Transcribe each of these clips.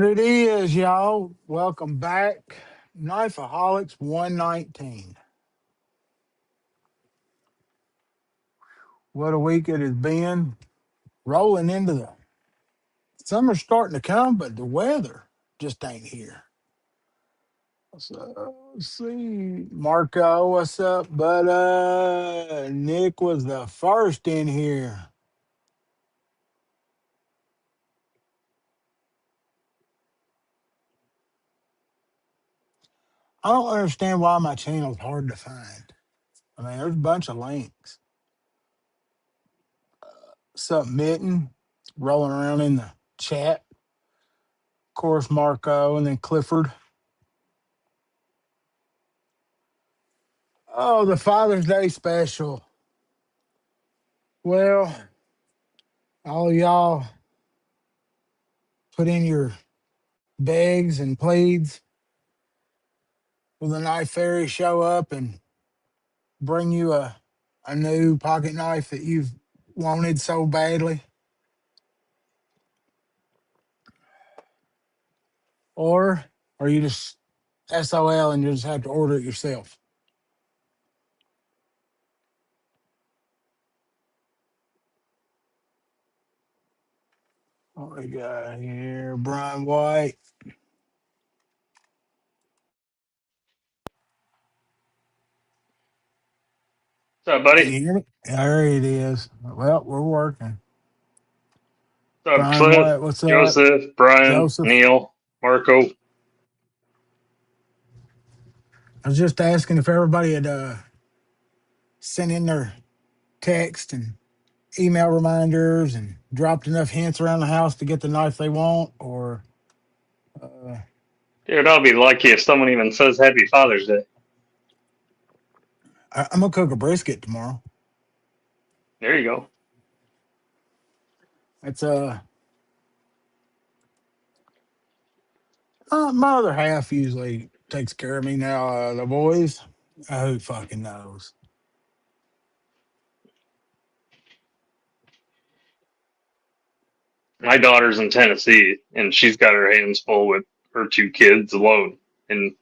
What it is, y'all. Welcome back. KNAFOHALCS 119. What a week it has been. Rolling into the summer starting to come, but the weather just ain't here. So let's see. Marco, what's up? But Nick was the first in here. I don't understand why my channel's hard to find. I mean, there's a bunch of links. Submitting, rolling around in the chat. Of course, Marco and then Clifford. Oh, the Father's Day special. Well, all y'all put in your begs and pleads. Will the knife fairy show up and bring you a new pocket knife that you've wanted so badly? Or are you just SOL and you just have to order it yourself? What we got here? Brian White. What's up, Can buddy? you hear me? There it is. Well, we're working. What's up, Brian Cliff, White, what's up? Joseph, Brian, Joseph. Neil, Marco? I was just asking if everybody had sent in their text and email reminders and dropped enough hints around the house to get the knife they want, or uh, Dude, I'll be lucky if someone even says Happy Father's Day. I'm gonna cook a brisket tomorrow. There you go. It's my other half usually takes care of me now. The boys, who fucking knows? My daughter's in Tennessee, and she's got her hands full with her two kids alone, and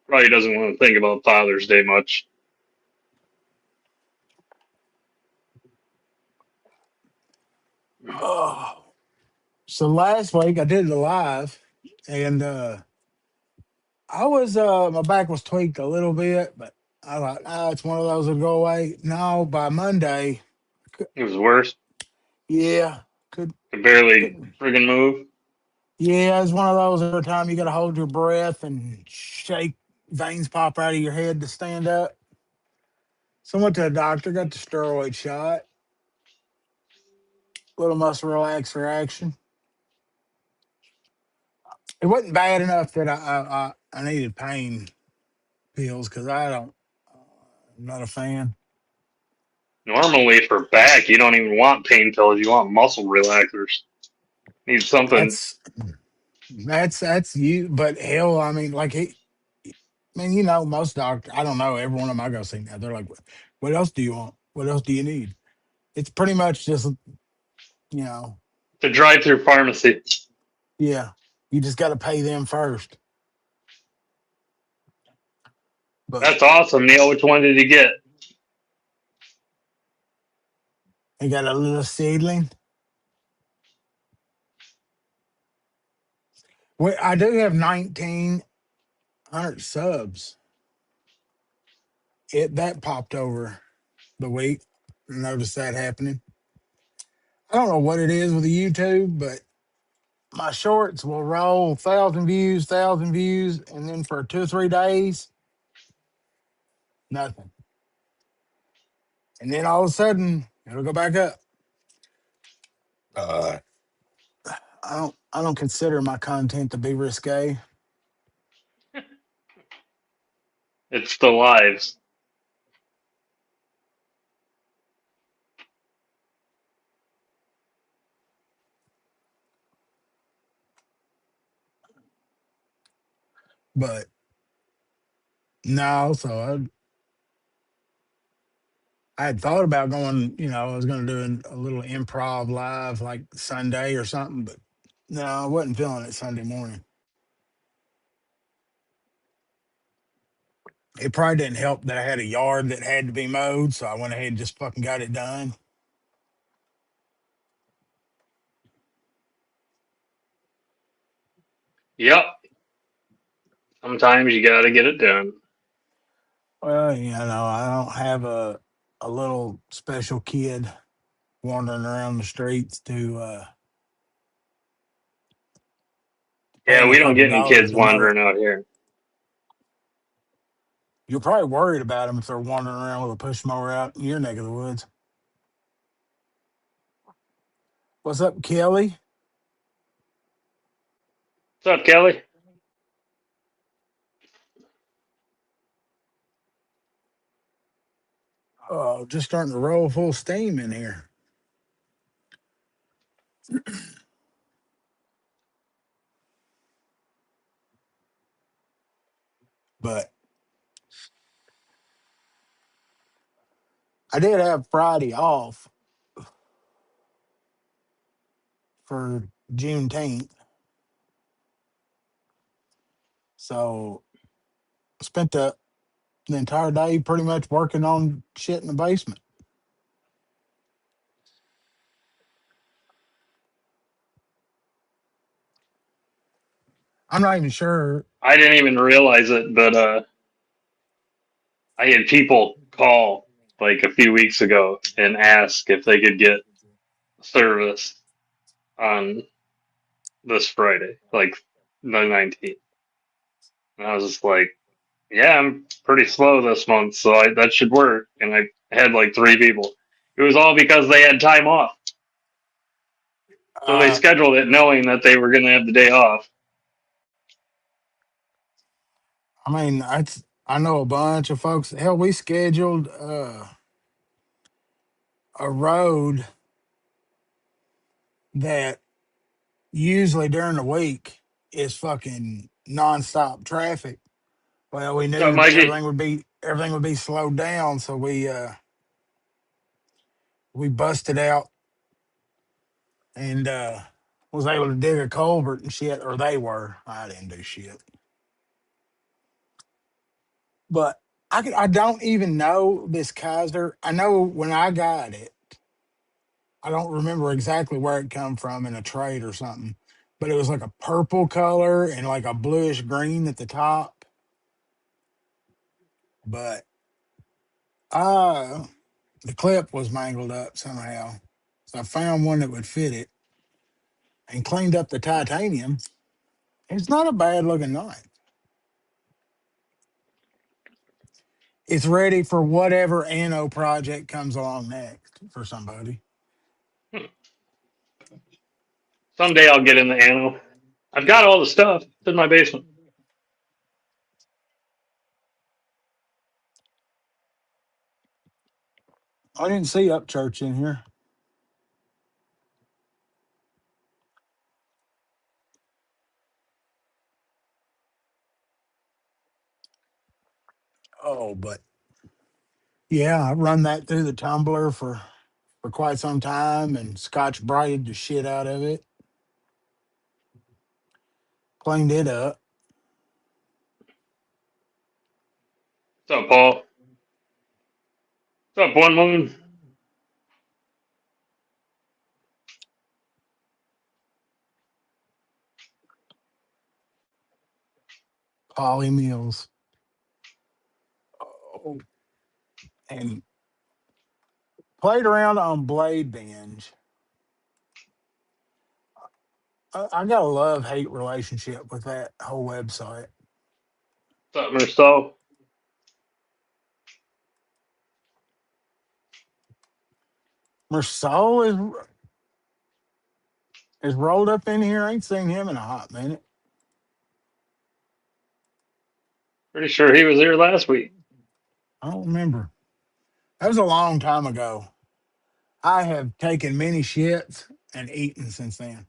probably doesn't want to think about Father's Day much. Oh, so last week I did it live, and I was my back was tweaked a little bit, but I thought, it's one of those that'll go away. No, by Monday, It was worse. yeah, could Could barely couldn't. friggin' move. Yeah, it's one of those every time you got to hold your breath and shake, veins pop out of your head to stand up. So I went to the doctor, got the steroid shot, little muscle relaxer action. It wasn't bad enough that I needed pain pills because I don't, I'm not a fan. Normally, for back, you don't even want pain pills. You want muscle relaxers. Need something That's that's you, but hell, I mean, like I mean, most doctors. I don't know every one of them I go see now. They're like, "What else do you want? What else do you need?" It's pretty much just you know to drive through pharmacy. Yeah, you just got to pay them first. But That's awesome, Neil. Which one did you get? they got a little seedling. Well, I do have 1,900 subs. It that popped over the week. Noticed that happening. I don't know what it is with the YouTube, but my shorts will roll 1,000 views, and then for 2 or 3 days, nothing. And then all of a sudden, it'll go back up. Uh, I don't consider my content to be risque, It's the lives. but no. So I had thought about going. I was going to do a little improv live like Sunday or something, but No, I wasn't feeling it Sunday morning. It probably didn't help that I had a yard that had to be mowed, so I went ahead and just fucking got it done. Yep. Sometimes you got to get it done. Well, I don't have a little special kid wandering around the streets to pay Yeah, him a we don't couple get any dollars kids to mow it. wandering out here. You're probably worried about them if they're wandering around with a push mower out in your neck of the woods. What's up, Kelly? What's up, Kelly? Oh, just starting to roll full steam in here. But I did have Friday off for Juneteenth, so I spent the entire day pretty much working on shit in the basement. I'm not even sure. I didn't even realize it, but I had people call like a few weeks ago and ask if they could get service on this Friday, like the 19th. And I was just like, yeah, I'm pretty slow this month, so that should work. And I had like three people. It was all because they had time off. So they Uh, scheduled it knowing that they were going to have the day off. I mean, I know a bunch of folks. Hell, we scheduled a road that usually during the week is fucking nonstop traffic. Well, we So, knew Mikey, everything would be slowed down, so we busted out and was able to dig a culvert and shit, or they were. I didn't do shit, but I don't even know this Kaiser. I know when I got it, I don't remember exactly where it come from in a trade or something, but it was like a purple color and like a bluish green at the top. But uh the clip was mangled up somehow. So I found one that would fit it and cleaned up the titanium. It's not a bad looking knife. It's ready for whatever anno project comes along next for somebody. someday I'll get in the anno. I've got all the stuff. It's in my basement. I didn't see Upchurch in here. Oh, but yeah, I run that through the tumbler for quite some time and scotch brighted the shit out of it, cleaned it up. What's up, Paul? What's up, One Moon? Polly Mills. Oh, and played around on Blade Binge. I got a love hate relationship with that whole website. What's up, Merceau? Marceau is rolled up in here. I ain't seen him in a hot minute. Pretty sure he was here last week. I don't remember. That was a long time ago. I have taken many shits and eaten since then.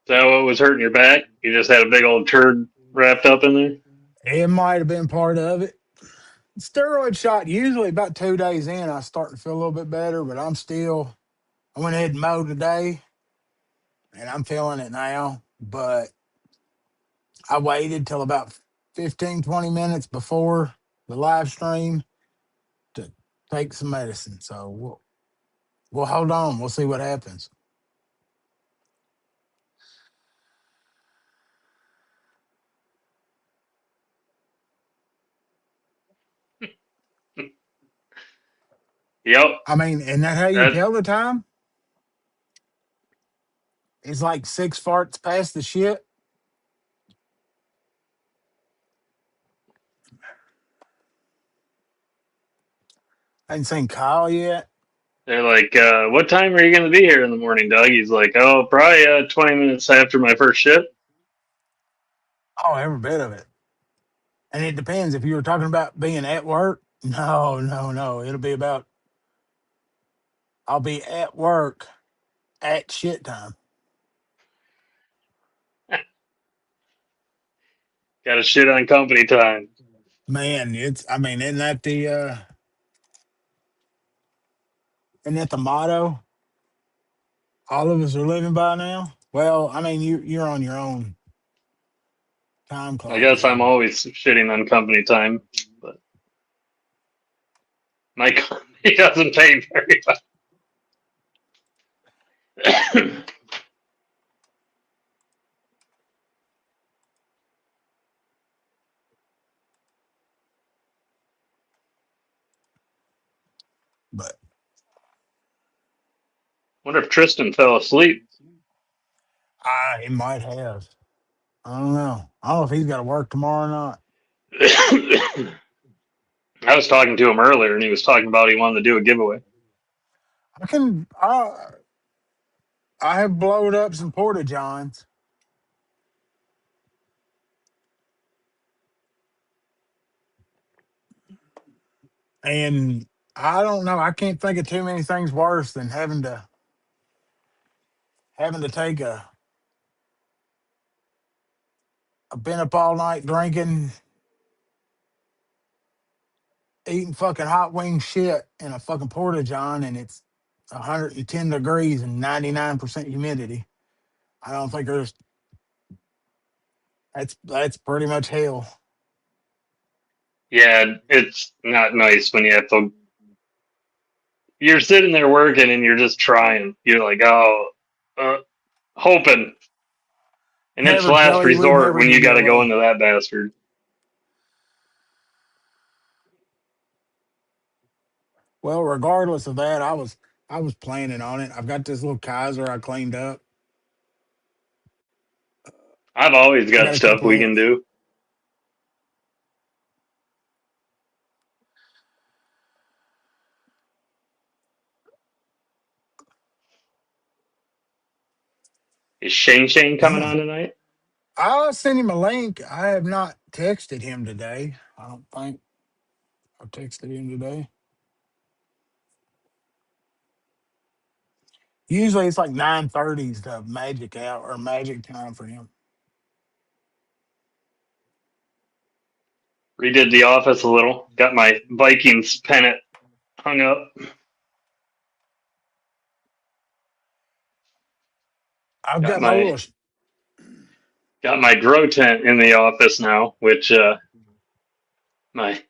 Is that what was hurting your back? You just had a big old turd wrapped up in there? It might have been part of it. Steroid shot, usually about 2 days in, I start to feel a little bit better, but I'm still I went ahead and mowed today, and I'm feeling it now. But I waited till about 15, 20 minutes before the live stream to take some medicine. So we'll hold on. We'll see what happens. Yep. I mean, and that how you That tell the time? It's like six farts past the shit. I ain't seen Kyle yet. they're like, what time are you going to be here in the morning, Doug? He's like, oh, probably 20 minutes after my first shift. Oh, every bit of it. And it depends if you were talking about being at work. No, no, no. It'll be about I'll be at work at shit time. Got to shit on company time. Man, it's I mean, isn't that the motto all of us are living by now? Well, I mean you're on your own time I clock guess I'm then. always shitting on company time, but my company doesn't pay very well. But Wonder if Tristan fell asleep. he might have. I don't know. I don't know if he's got to work tomorrow or not. I was talking to him earlier, and he was talking about he wanted to do a giveaway. I can I have blowed up some porta johns, and I don't know. I can't think of too many things worse than having to take a been up all night drinking, eating fucking hot wing shit in a fucking porta john, and it's 110 degrees and 99% humidity. I don't think there's that's pretty much hell. Yeah, it's not nice when you have to. You're sitting there working, and you're just trying. You're like, oh, uh, hoping, and it's Never, last Kelly. We'd resort never when you get got that to go way. into that bastard. Well, regardless of that, I was planning on it. I've got this little Kaiser I cleaned up. I've always I got got a stuff couple we of can do. Is Shane Shane coming on tonight? I'll send him a link. I have not texted him today. I don't think I've texted him today. Usually it's like 9:30's the magic hour or magic time for him. Redid the office a little. Got my Vikings pennant hung up. I've Got got my little my got my grow tent in the office now, which my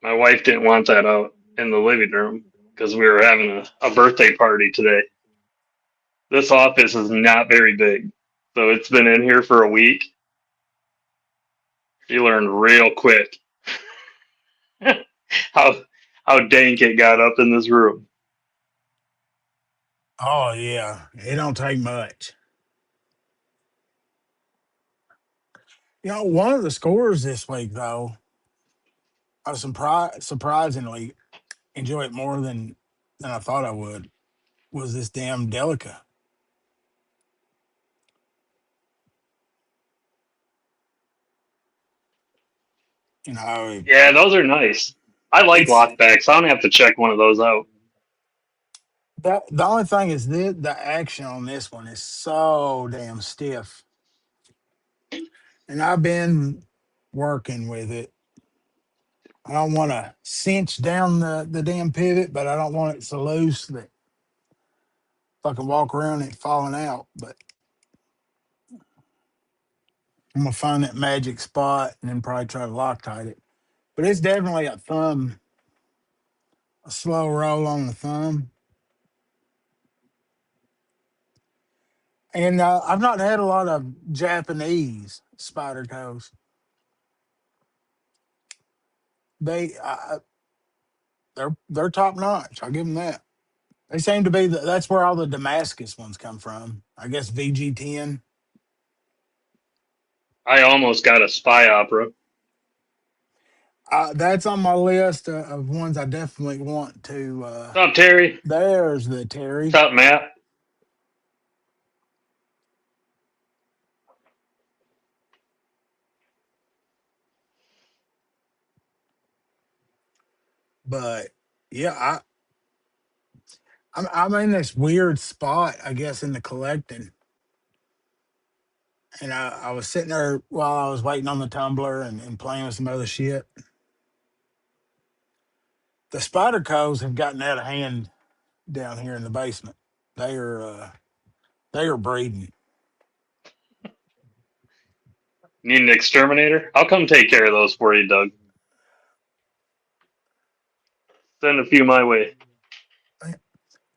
my wife didn't want that out in the living room because we were having a birthday party today. This office is not very big, so it's been in here for a week. You learn real quick how how dank it got up in this room. Oh yeah, it don't take much. One of the scores this week though, I surprisingly enjoy it more than I thought I would. Was this damn Delica? Yeah, those are nice. I like it's lockbacks. I don't have to check one of those out. the only thing is the action on this one is so damn stiff, and I've been working with it. I don't want to cinch down the damn pivot, but I don't want it so loose that. fucking walk around it falling out. But I'm gonna find that magic spot and then probably try to Loctite it. But it's definitely a slow roll on the thumb. And I've not had a lot of Japanese spider toes. They they're top notch. I'll give them that. They seem to be that's where all the Damascus ones come from. I guess VG10. I almost got a spy opera. That's on my list of ones I definitely want to. What's up, Terry? There's the Terry, What's up, Matt? but yeah, I'm in this weird spot, I guess, in the collecting. And I was sitting there while I was waiting on the tumbler and playing with some other shit. The spider coves have gotten out of hand down here in the basement. They are they are breeding. Need an exterminator? I'll come take care of those for you, Doug. Send a few my way.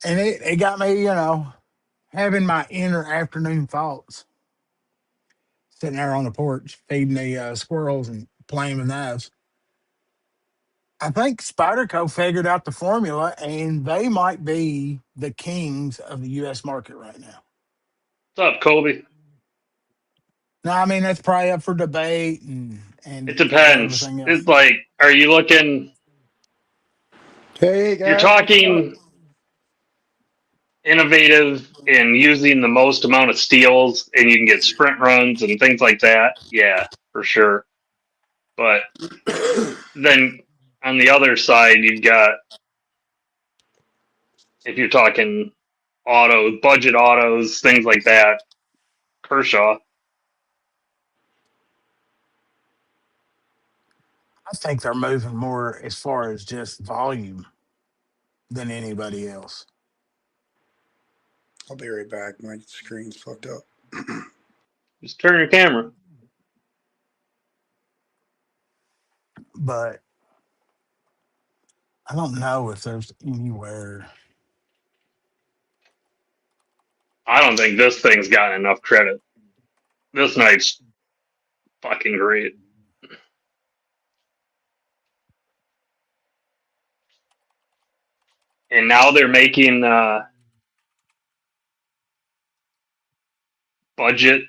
And it got me, having my inner afternoon thoughts, sitting there on the porch feeding the squirrels and playing with knives. I think Spyderco figured out the formula, and they might be the kings of the U.S. market right now. What's up, Colby? Now, I mean, that's probably up for debate and It and depends. everything It's else. like, are you looking? Hey You're guys, what's up? talking innovative and using the most amount of steals, and you can get sprint runs and things like that. Yeah, for sure. But then on the other side, you've got if you're talking autos, budget autos, things like that. Kershaw. I think they're moving more as far as just volume than anybody else. I'll be right back. My screen's fucked up. Just turn your camera. But I don't know if there's anywhere. I don't think this thing's gotten enough credit. This night's fucking great. And now they're making budget.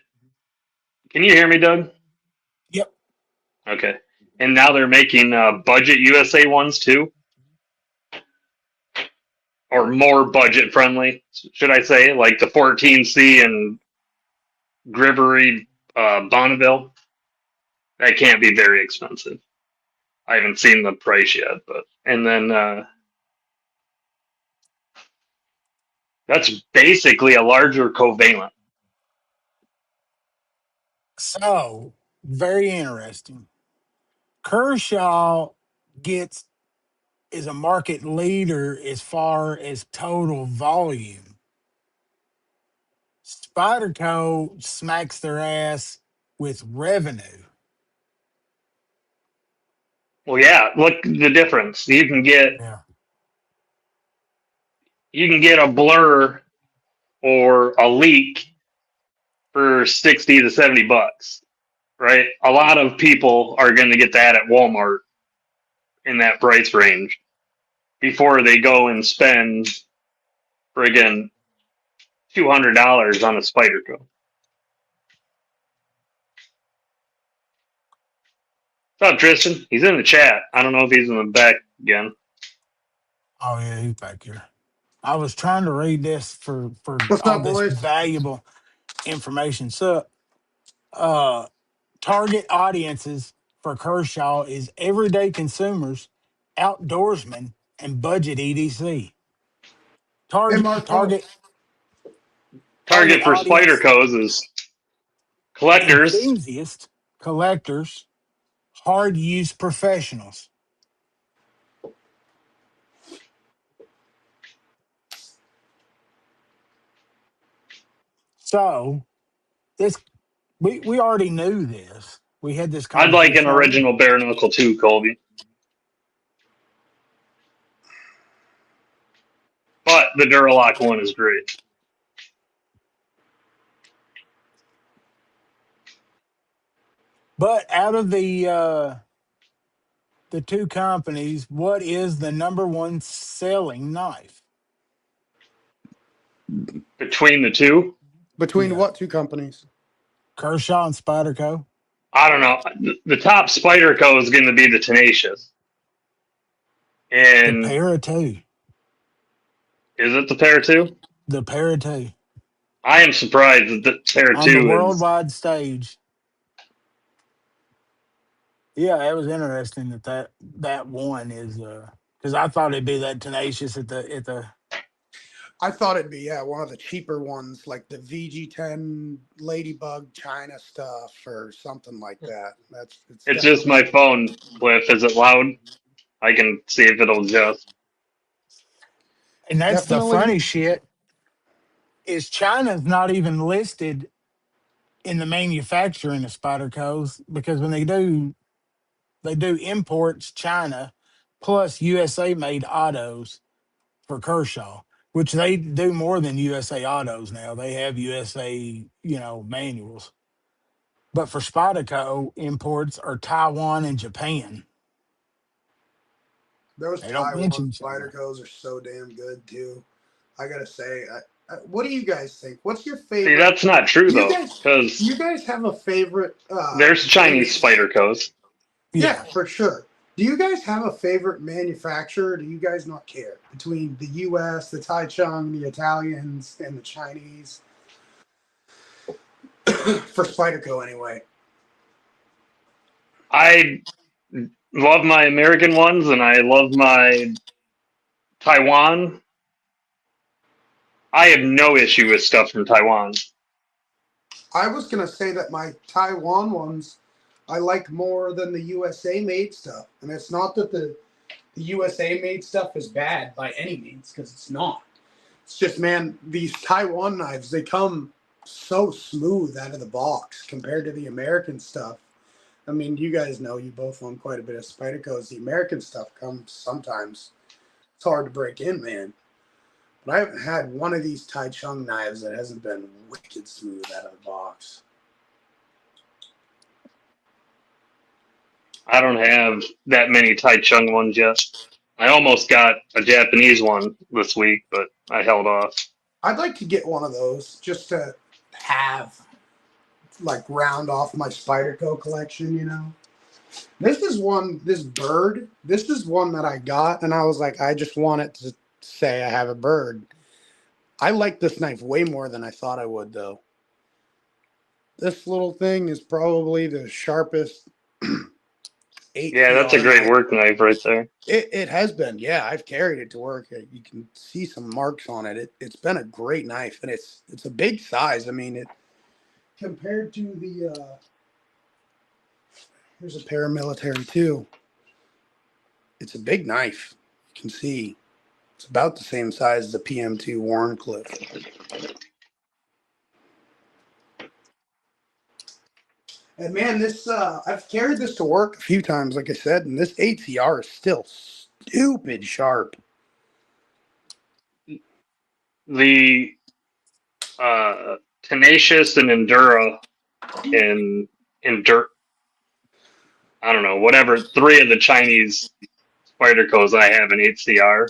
Can you hear me, Doug? Yep. Okay. And now they're making budget USA ones too, or more budget friendly, should I say? Like the 14C and Grivery Bonneville. That can't be very expensive. I haven't seen the price yet, but and then that's basically a larger covalent. So very interesting. Kershaw gets is a market leader as far as total volume. Spyderco smacks their ass with revenue. Well, yeah, look the difference. Yeah. You can get a blur or a leak for 60 to 70 bucks, right? A lot of people are going to get that at Walmart in that price range before they go and spend friggin' $200 on a spider co. What's up, Tristan? He's in the chat. I don't know if he's in the back again. Oh yeah, he's back here. I was trying to read this for What's all up, this boys? valuable information. So, uh, target audiences for Kershaw is everyday consumers, outdoorsmen, and budget EDC. Hey, Target Marco. target target Target for spider audience co's is collectors. enthusiasts, collectors, hard use professionals. So this we already knew this. We had this I'd like an conversation already. original bare knuckle too, Colby. But the Duralock one is great. But out of the two companies, what is the number one selling knife? Between the two, Between Yeah, what two companies? Kershaw and Spyderco. I don't know. The top Spyderco is going to be the Tenacious. The And Para Two. is it the Pair 2? The Para Two I am surprised that the Pair on the 2 is. worldwide stage. Yeah, it was interesting that one is because I thought it'd be that Tenacious at the. I thought it'd be one of the cheaper ones, like the VG10 Ladybug China stuff or something like that. It's It's just my definitely. phone, Cliff. Is it loud? I can see if it'll adjust. And It's that's the funny definitely. shit is China's not even listed in the manufacturing of Spydercos because when they do imports China plus USA made autos for Kershaw, which they do more than USA autos now. They have USA, manuals. But for Spyderco, imports are Taiwan and Japan. Those They don't Taiwan mention China. Spydercos are so damn good too. I gotta say, what do you guys think? What's your See, favorite? that's not true, Do you though, guys do because you guys have a favorite there's Chinese Spydercos. Yeah, Yeah. for sure. Do you guys have a favorite manufacturer? Or do you guys not care between the U.S., the Taichung, the Italians, and the Chinese for Spyderco anyway? I love my American ones, and I love my Taiwan. I have no issue with stuff from Taiwan. I was gonna say that my Taiwan ones I like more than the USA made stuff, and it's not that the USA made stuff is bad by any means because it's not. It's just, man, these Taiwan knives, they come so smooth out of the box compared to the American stuff. I mean, you guys know, you both own quite a bit of Spydercos. The American stuff comes sometimes. It's hard to break in, man. But I haven't had one of these Tai Chung knives that hasn't been wicked smooth out of the box. I don't have that many Taichung ones yet. I almost got a Japanese one this week, but I held off. I'd like to get one of those just to have, like, round off my Spyderco collection, you know? This is one, this bird, this is one that I got, and I was like, I just want it to say I have a bird. I like this knife way more than I thought I would, though. This little thing is probably the sharpest 8 Yeah, that's a CR great knife. work knife right there. It has been, yeah. I've carried it to work. You can see some marks on it. It's been a great knife, and it's a big size. I mean, it compared to the here's a paramilitary too. It's a big knife. You can see it's about the same size as the PM2 Warncliffe. And man, this I've carried this to work a few times, like I said, and this 8CR is still stupid sharp. The Tenacious and Endura and Endur I don't know, whatever, three of the Chinese Spydercos I have in 8CR.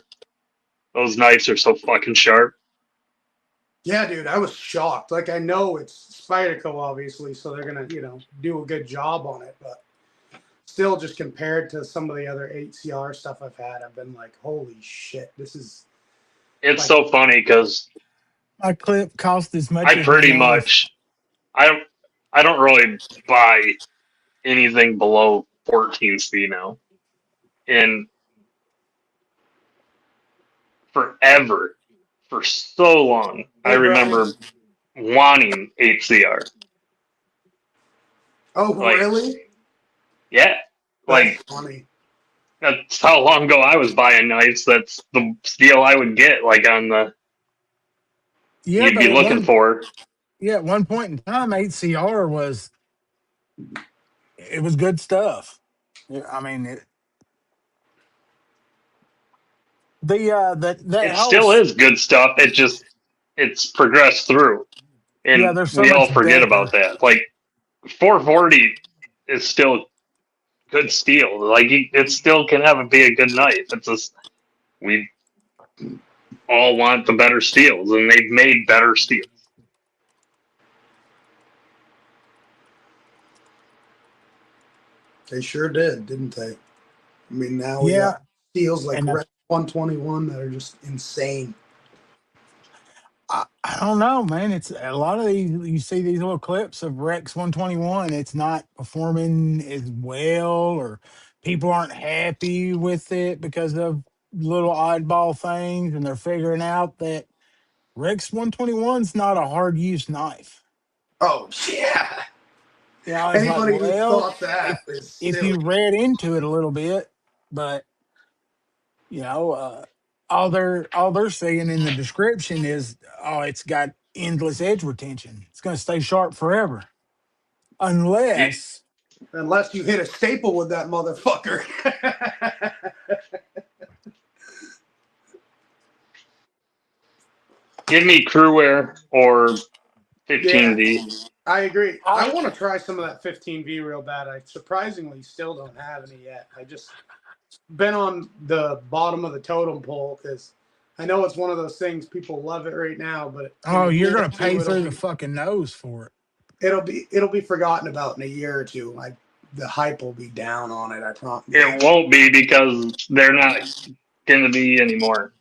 Those knives are so fucking sharp. Yeah, dude, I was shocked. Like, I know it's Spyderco, obviously, so they're gonna, do a good job on it, but still, just compared to some of the other 8CR stuff I've had, I've been like, holy shit, this is It's like, so funny because My clip cost as much I as my pretty knife. much I don't I don't really buy anything below 14 speed now. And forever, for so long, I hey, Brian. remember wanting 8CR. Oh, Like, really? yeah, That's like funny. that's how long ago I was buying knives. That's the deal I would get, like on the Yeah, you'd but be it looking wasn't for. Yeah, at one point in time, HCR was it was good stuff. Yeah, I mean, that It whole still is good stuff. It's progressed through, yeah, and there's so we all much forget about better. that. Like 440 is still good steel. Like it still can be a good knife. It's just we all want the better steels, and they've made better steels. They sure did, didn't they? I mean, now we got Yeah, steels like and Red 121 that are just insane. I don't know, man. It's a lot of these. You see these little clips of Rex 121. It's not performing as well, or people aren't happy with it because of little oddball things, and they're figuring out that Rex 121's not a hard use knife. Oh, yeah. You know, it's like, Anybody who well, thought that if is if silly. you read into it a little bit, but you know, all they're saying in the description is, oh, it's got endless edge retention. It's going to stay sharp forever, You, unless Unless you hit a staple with that motherfucker. give me Crewwear or Yeah, 15V. I agree. I I want to try some of that 15V real bad. I surprisingly still don't have any yet. I just been on the bottom of the totem pole because I know it's one of those things people love it right now, but in oh, a you're year or going to pay two through the fucking nose for it. it'll be forgotten about in a year or two. Like the hype will be down on it. I promise. It won't be because they're not going to be anymore.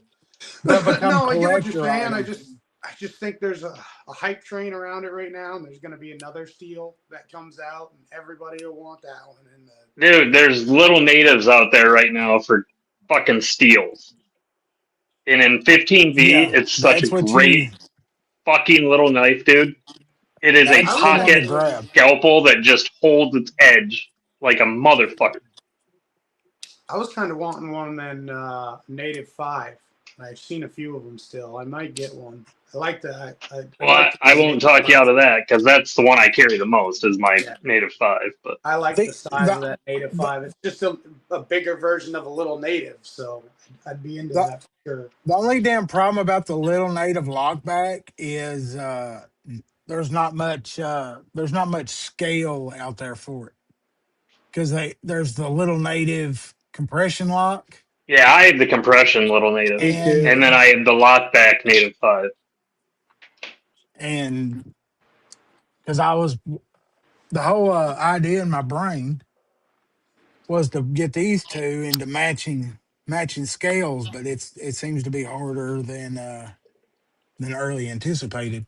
They'll become No, I get what you're collector saying. items. I just think there's a hype train around it right now, and there's going to be another steel that comes out, and everybody will want that one. And Dude, there's little natives out there right now for fucking steals. And in 15V, Yeah, it's such a that's what you. great fucking little knife, dude. It is a I That's the was one to pocket wondering. grab. scalpel that just holds its edge like a motherfucker. I was kind of wanting one in Native 5. I've seen a few of them still. I might get one. I like the I Well, like I the won't Native talk you 5. out of that because that's the one I carry the most is my Yeah, Native 5. But I like The the size the of that Native the, 5. It's just a bigger version of a little Native, so I'd be into the that for sure. the only damn problem about the little native lockback is there's not much scale out there for it because there's the little native compression lock yeah, I have the compression little Native. Me and too. And then I have the lockback Native 5. and because I was the whole idea in my brain was to get these two into matching scales, but it seems to be harder than early anticipated.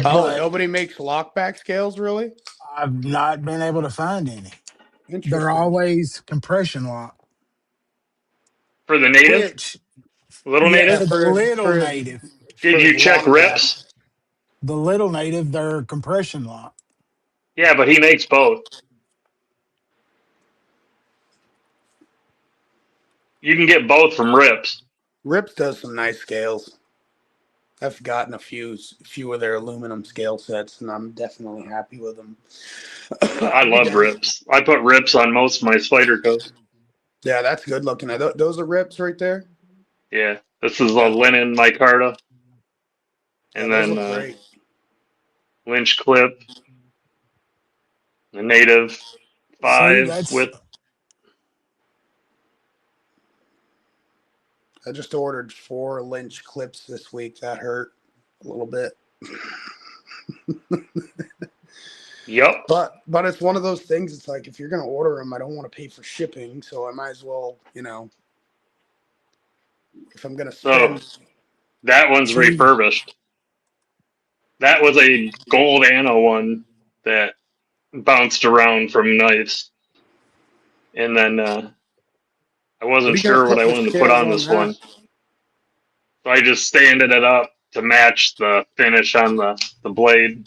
Oh, But nobody makes lockback scales, really? I've not been able to find any. They're Interesting. always compression lock, For the Native, which little yeah, Yeah, for Native, the little native, did for his you check lockback. Rips? the little native, they're compression lock. Yeah, but he makes both. You can get both from Rips. Rips does some nice scales. I've gotten a few of their aluminum scale sets, and I'm definitely happy with them. I I'd be love down. Rips. I put Rips on most of my Spider Coats. Yeah, that's good looking. Those are rips right there. Yeah, this is a Yeah, linen micarta, yeah, and those then look great. Lynch clip, the Native See, 5 that's with. I just ordered 4 Lynch clips this week. That hurt a little bit, Yup. but it's one of those things. It's like if you're gonna order them, I don't want to pay for shipping, so I might as well, if I'm gonna So spend. that one's see, refurbished. That was a gold Anno one that bounced around from knives, and then I What wasn't are you gonna sure what put I the wanted to put scales on on this that? one, so I just standed it up to match the finish on the blade.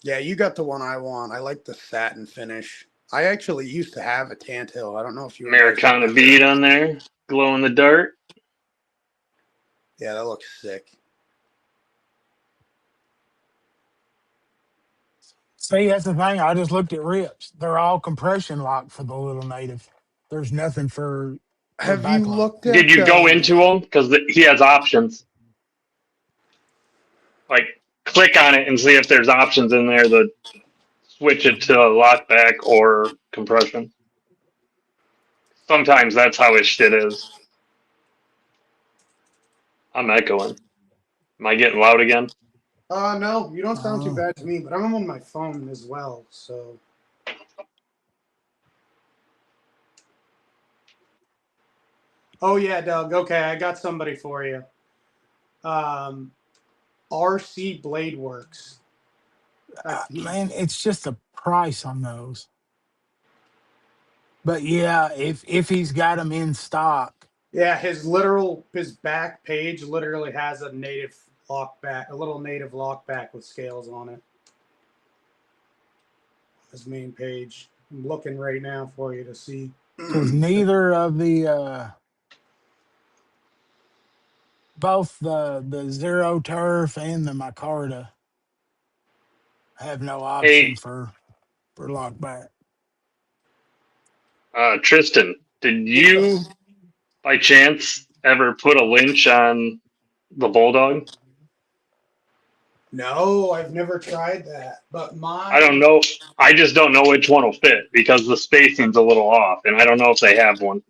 Yeah, you got the one I want. I like the satin finish. I actually used to have a Tantail. I don't know if you guys Americana remember. bead on there, glow in the dark. Yeah, that looks sick. See, that's the thing. I just looked at rips. They're all compression locked for the little native. There's nothing for Have you back lock. looked Did at? you go into them? Because he has options. Like, click on it and see if there's options in there to switch it to lockback or compression. Sometimes that's how his shit is. I'm echoing. Am I getting loud again? No, you don't sound too Oh, bad to me, but I'm on my phone as well, so. Oh yeah, Doug. Okay, I got somebody for you. Um, RC Blade Works. man, it's just the price on those. But yeah, if he's got them in stock, Yeah, his back page literally has a native lockback, a little native lockback with scales on it. His main page. I'm looking right now for you to see. because neither of the both the Zero Turf and the Micarta have no option Hey, for lockback. Tristan, did you Yes. by chance ever put a winch on the Bulldog? No, I've never tried that. But I don't mine, know. I just don't know which one will fit because the spacing's a little off, and I don't know if they have one.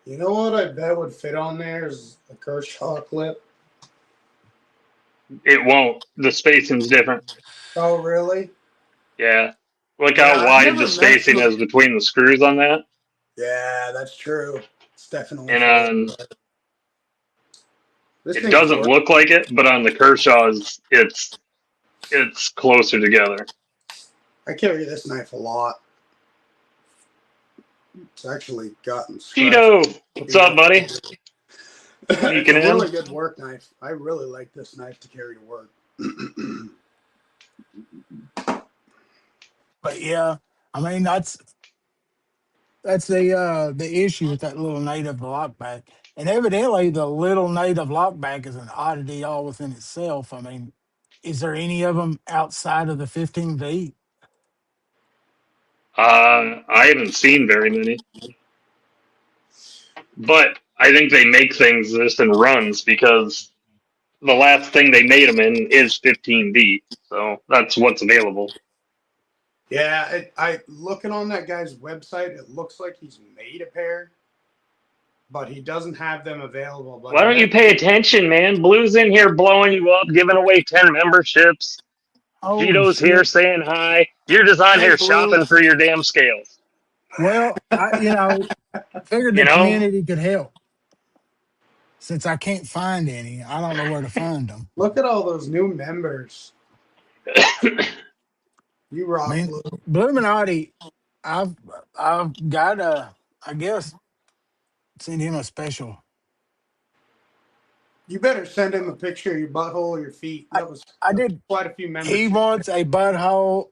you know what I bet would fit on there is a Kershaw clip. It won't. The spacing's different. Oh, really? Yeah. Look Yeah, how I've wide the never messed spacing with. is between the screws on that. Yeah, that's true. It's definitely And true. on This it thing's doesn't work. look like it, but on the Kershaw's it's closer together. I carry this knife a lot. It's actually gotten scratched. Cheeto, what's up, buddy? It's Sneaking a in. really good work knife. I really like this knife to carry to work. But yeah, I mean that's the issue with that little native lockback. And evidently the little native lockback is an oddity all within itself. I mean, is there any of them outside of the 15V? I haven't seen very many, but I think they make things just in runs because the last thing they made them in is 15D, so that's what's available. Yeah, I looking on that guy's website, it looks like he's made a pair, but he doesn't have them available. But Why I don't you bet pay attention, man? Blue's in here blowing you up, giving away 10 memberships. Holy Cheeto's here shit. saying hi. You're just on hey here Blue. shopping for your damn scales. Well, I figured You the know? community could help since I can't find any. I don't know where to find them. Look at all those new members. You I rock, mean, Blue. Bluminati, I've I've got I guess send him a special. You better send him a picture of your butthole or your feet. I That was I did. quite a few He memberships. wants a butthole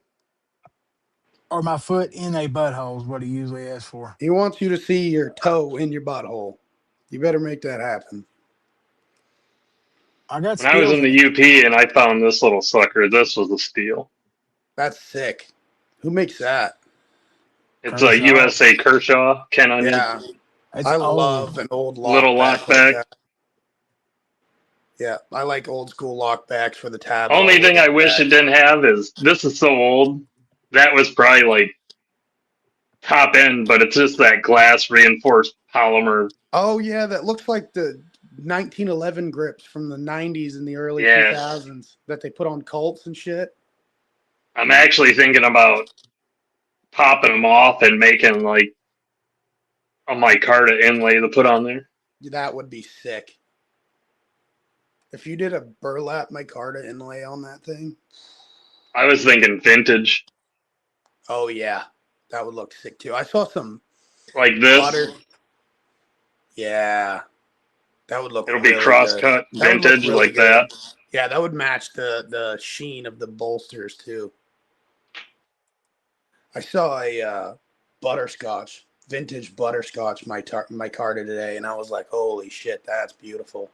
or my foot in a butthole is what he usually asks for. He wants you to see your toe in your butthole. You better make that happen. I got When I was skills in in the it. UP and I found this little sucker, this was a steal. That's sick. Who makes that? It's a Kershaw. USA Kershaw, Ken Onion, Yeah, It's I old. love an old little lockback like lockback. that. Yeah, I like old school lockbacks for the tabs all Only the way thing to I the wish back. it didn't have is this is so old. That was probably like top end, but it's just that glass reinforced polymer. Oh yeah, that looks like the 1911 grips from the 90s and the early Yeah, 2000s that they put on Colts and shit. I'm actually thinking about popping them off and making like a micarta inlay to put on there. That would be sick. If you did a burlap micarta inlay on that thing, I was thinking vintage, oh yeah, that would look sick too. I saw some like butter. this. Yeah, that would look It'll be really cross good. cut That would look vintage really like good. that. Yeah, that would match the sheen of the bolsters too. I saw a butterscotch, vintage butterscotch micarta today, and I was like, holy shit, that's beautiful.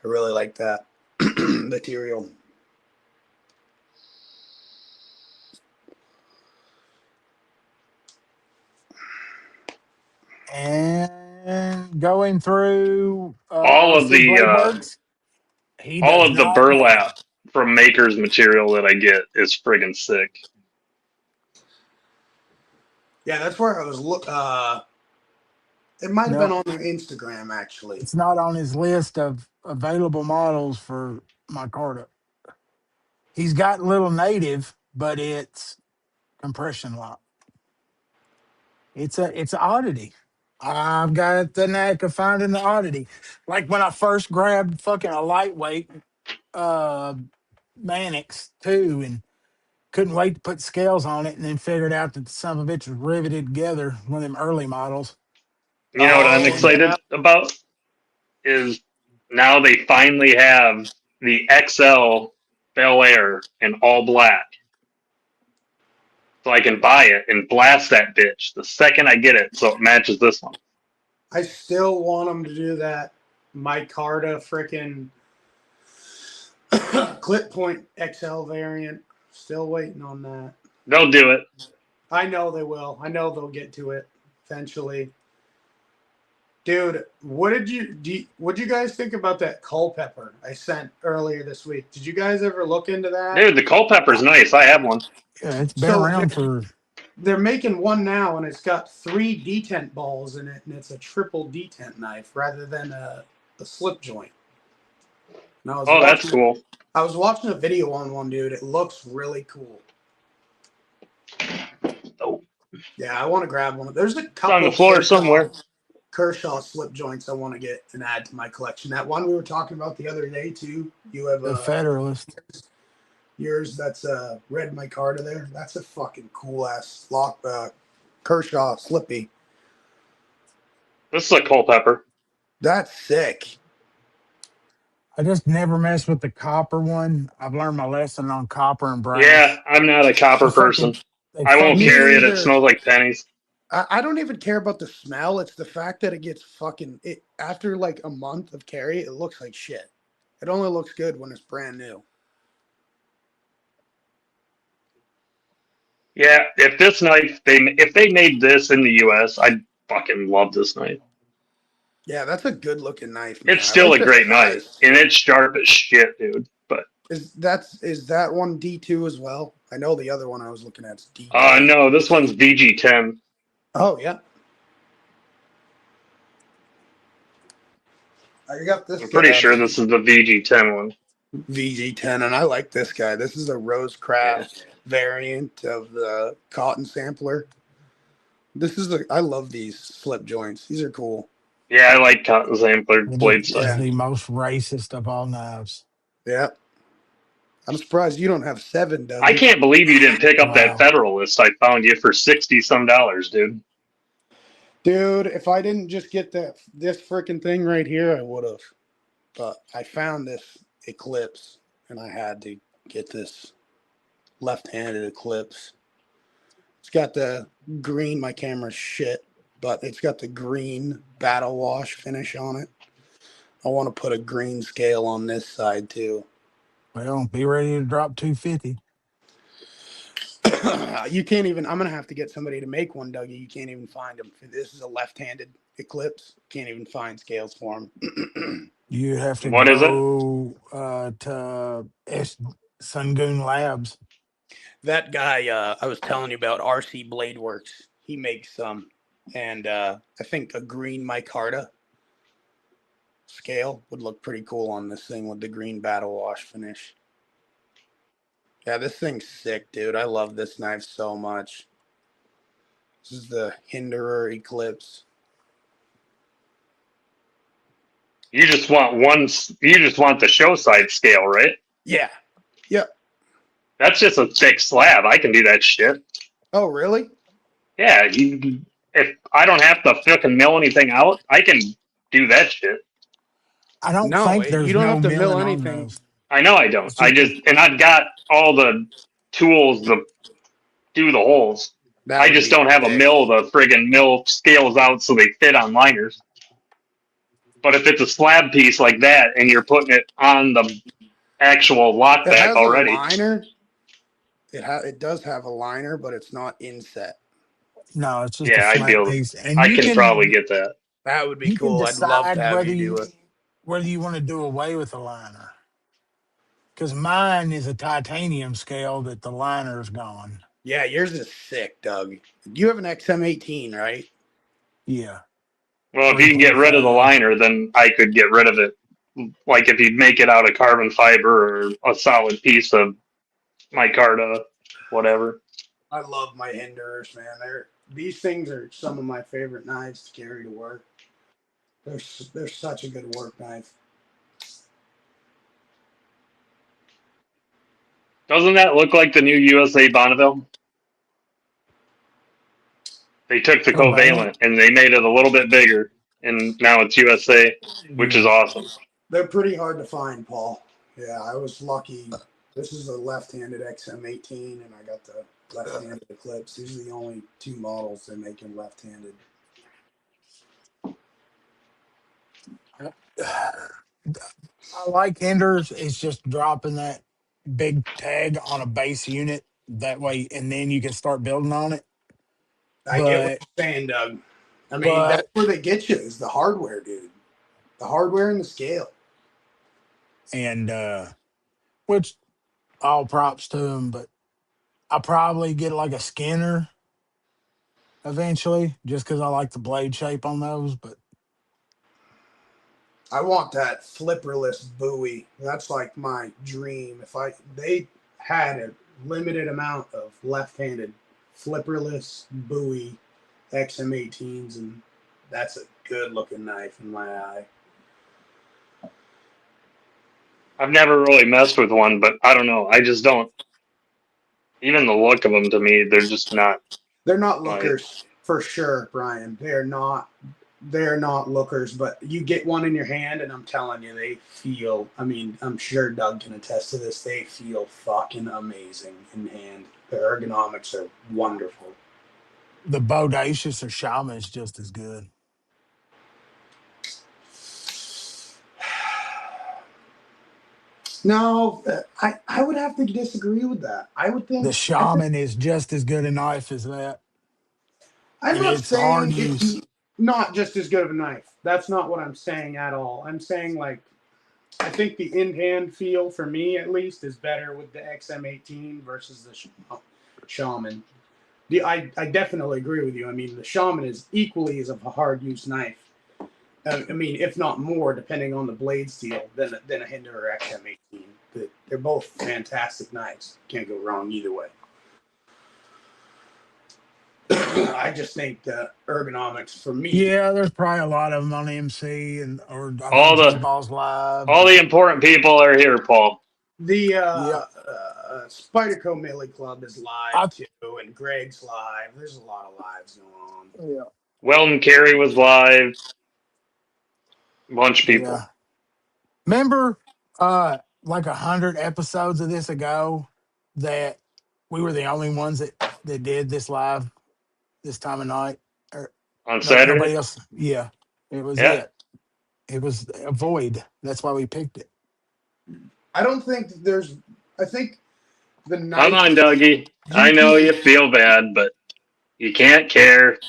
I really like that material. And going through All of RC the Blade Works, he all does of the not burlap have. from Maker's material that I get is friggin' sick. Yeah, that's where I was it might have been No, on their Instagram actually. it's not on his list of available models for my Carta. He's got little native, but it's compression lock. It's an oddity. I've got the knack of finding the oddity. Like when I first grabbed fucking a lightweight uh Mannix too, and couldn't wait to put scales on it, and then figured out that the son of a bitch was riveted together, one of them early models. You know what I'm Oh And yeah. excited about is now they finally have the XL Bel Air in all black. So I can buy it and blast that bitch the second I get it so it matches this one. I still want them to do that. My Carta freaking clip point XL variant. Still waiting on that. They'll do it. I know they will. I know they'll get to it eventually. Dude, what did you guys think about that Culpepper I sent earlier this week? Did you guys ever look into that? Dude, the Culpepper's nice. I have one. yeah, it's been So around for they're making one now, and it's got 3 detent balls in it, and it's a triple detent knife rather than a slip joint. And Oh, that's cool. I was watching a video on one, dude. It looks really cool. Oh, Yeah, I want to grab one. There's a it's on couple the floor somewhere. Kershaw slip joints I want to get and add to my collection. That one we were talking about the other day too. You have the Federalist. yours that's red micarta there. That's a fucking cool ass lock Kershaw slippy. This is a Culpepper. That's sick. I just never messed with the copper one. I've learned my lesson on copper and Yeah, brass. I'm not a copper They fucking person. they I won't fucking Me carry it. It either. smells like pennies. I don't even care about the smell. It's the fact that it gets fucking it after like a month of carry, it looks like shit. It only looks good when it's brand new. Yeah, if this knife if they made this in the US, I'd fucking love this knife. Yeah, that's a good looking knife, man. It's I still like a the great knife, size and too. it's sharp as shit, dude. But Is that one D2 as well? I know the other one I was looking at is D2. no, this one's VG10. Oh yeah. I got this I'm guy pretty sure this is the VG10 one. VG10, and I like this guy. This is a Yeah, Rosecraft variant of the cotton sampler. I love these slip joints. These are cool. yeah, I like cotton sampler it blade is stuff. Yeah, the most racist of all knives. yeah. I'm surprised you don't have 7, I Dougie. can't believe you didn't pick up that Wow. Federalist I found you for $60 some, dude. Dude, if I didn't just get this freaking thing right here, I would have. But I found this Eclipse, and I had to get this left-handed Eclipse. It's got the green. My camera's shit, but it's got the green battle wash finish on it. I want to put a green scale on this side too. Well, be ready to drop 250. You can't even. I'm gonna have to get somebody to make one, Dougie. You can't even find them. This is a left-handed Eclipse. Can't even find scales for them. You have to What is it? go to S Sungoon Labs. That guy I was telling you about, RC Blade Works. He makes some, and I think a green micarta scale would look pretty cool on this thing with the green battle wash finish. Yeah, this thing's sick, dude. I love this knife so much. This is the Hinderer Eclipse. You just want one. You just want the show side scale, right? Yeah. Yep. That's just a thick slab. I can do that shit. Oh, really? Yeah, if I don't have to fucking mill anything out, I can do that shit. I don't No, think you there's don't no have to mill milling on anything. those. I know I don't. It's just And I've got all the tools to do the holes. That I would just be don't have a sick. mill to friggin' mill scales out so they fit on liners. But if it's a slab piece like that and you're putting it on the actual lock It back has a already, liner. It does have a liner, but it's not inset. No, it's just a Yeah, I'd be flat able. piece, and I can probably get that. That would be you can cool. I'd love to decide have you do it. whether you want to do away with the liner. Because mine is a titanium scale that the liner is gone. Yeah, yours is sick, Doug. You have an XM18, right? Yeah, Well, if you can get rid of the 3.5. liner, then I could get rid of it. Like if you make it out of carbon fiber or a solid piece of micarta, whatever. I love my Hinderers, man. These things are some of my favorite knives to carry to work. They're such a good work knife. Doesn't that look like the new USA Bonneville? They took the Covalent. covalent and they made it a little bit bigger, and now it's USA, which is Yeah. awesome. They're pretty hard to find, Paul. Yeah, I was lucky. This is a left-handed XM18, and I got the left-handed Eclipse. These are the only two models they make in left-handed. I like Hinders. It's just dropping that big tag on a base unit that way, and then you can start building on it. I get what But you're saying, Doug. I mean, that's but where they get you is the hardware, dude. The hardware and the scale. and which all props to them. But I probably get like a Skinner eventually, just because I like the blade shape on those. But I want that flipperless buoy. That's like my dream. If they had a limited amount of left-handed flipperless buoy XM18s, and that's a good-looking knife in my eye. I've never really messed with one, but I don't know. I just don't. Even the look of them to me, they're just not They're not like. lookers for sure, Brian. They're not. They're not lookers, but you get one in your hand, and I'm telling you, they feel. I mean, I'm sure Doug can attest to this. They feel fucking amazing in hand. The ergonomics are wonderful. the Bodacious or Shaman is just as good. No, I would have to disagree with that. I would The think. Shaman is just as good a knife as that, I'm and not it's hard saying it's use. not just as good of a knife. That's not what I'm saying at all. I'm saying like I think the in-hand feel for me at least is better with the XM18 versus the Shaman. I definitely agree with you. I mean, the Shaman is equally as a hard use knife. I mean, if not more, depending on the blade steel than a Hinder or XM18. They're both fantastic knives. Can't go wrong either way. I just think the ergonomics for me. Yeah, there's probably a lot of them on MC and or I all think the G-Balls Live. all the important people are here, Paul. The Yeah, Spyderco Millie Club is live I too, and Greg's live. There's a lot of lives going on. yeah Weldon Carey was live. A bunch of people. yeah. Remember, like 100 episodes of this ago, that we were the only ones that did this live this time of night. Or On no, nobody Saturday? else. Yeah, it was Yeah. it. It was a void. That's why we picked it. I don't think there's. I think the Come knife on, Dougie. I know GP. you feel bad, but you can't care.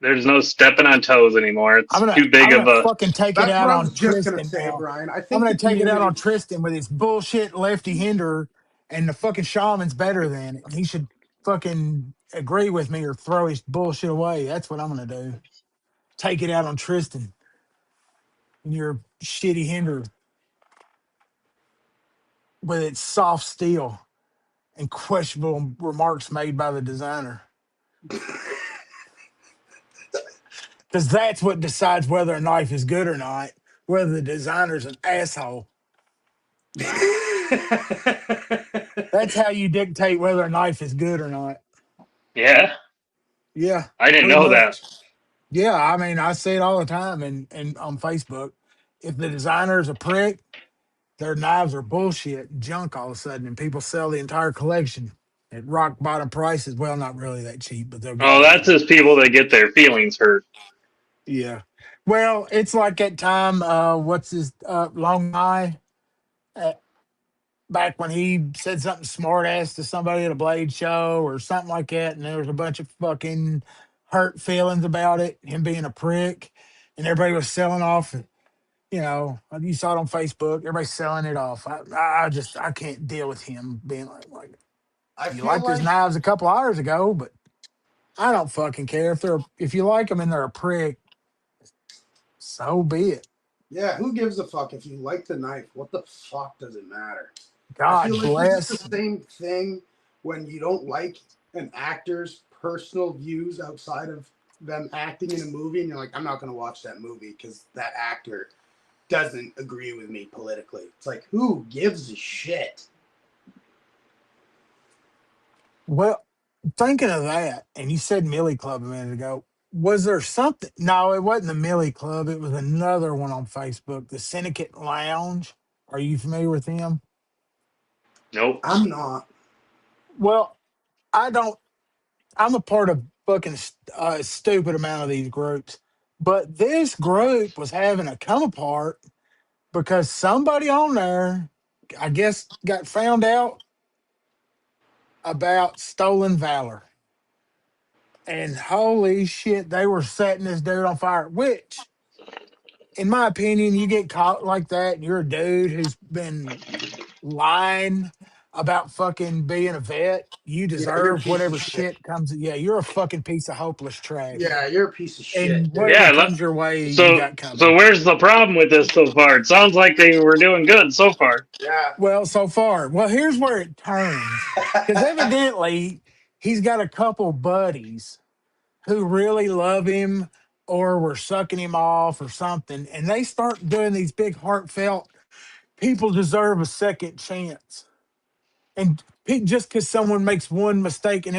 There's no stepping on toes anymore. I'm It's gonna too big I'm of gonna a. fucking take it That's out what I on was just gonna Tristan say, now. Brian. I I'm think gonna the take it out community. on Tristan with his bullshit lefty hinder, and the fucking shaman's better than it. He should fucking agree with me or throw his bullshit away. That's what I'm gonna do. Take it out on Tristan and your shitty hinder with its soft steel and questionable remarks made by the designer. Because that's what decides whether a knife is good or not, whether the designer's an asshole. That's how you dictate whether a knife is good or not. Yeah, Yeah, I didn't pretty know that. much. Yeah, I mean, I see it all the time and on Facebook. If the designer's a prick, their knives are bullshit, junk all of a sudden, and people sell the entire collection at rock bottom prices. Well, not really that cheap, but they'll get Oh, away that's with it. just people that get their feelings hurt. Yeah. Well, it's like that time, what's his Long Eye? back when he said something smart ass to somebody at a Blade show or something like that, and there was a bunch of fucking hurt feelings about it, him being a prick, and everybody was selling off. You know, you saw it on Facebook. Everybody's selling it off. I can't deal with him being like I you feel liked his like, knives a couple hours ago, but I don't fucking care if you like them and they're a prick. So be it. yeah, who gives a fuck if you like the knife? What the fuck does it matter? I feel God like this is the bless. same thing when you don't like an actor's personal views outside of them acting in a movie, and you're like, I'm not going to watch that movie because that actor doesn't agree with me politically. It's like, who gives a shit? Well, thinking of that, and you said Millie Club a minute ago. Was there something? No, it wasn't the Millie Club. It was another one on Facebook, the Syndicate Lounge. Are you familiar with them? Nope. I'm not. Well, I don't. I'm a part of fucking stupid amount of these groups, but this group was having a come apart because somebody on there, I guess, got found out about stolen valor. And holy shit, they were setting this dude on fire. Which, in my opinion, you get caught like that, and you're a dude who's been lying about fucking being a vet. You Yeah, you're a deserve piece of whatever shit. shit comes. Yeah, you're a fucking piece of hopeless trash. Yeah, you're a piece of shit, And dude. whatever Yeah. comes your way, you So got so coming. where's the problem with this so far? It sounds like they were doing good so far. Yeah. Well, so far, well, here's where it turns because evidently he's got a couple buddies who really love him or were sucking him off or something, and they start doing these big heartfelt. People deserve a second chance, and just because someone makes one mistake, and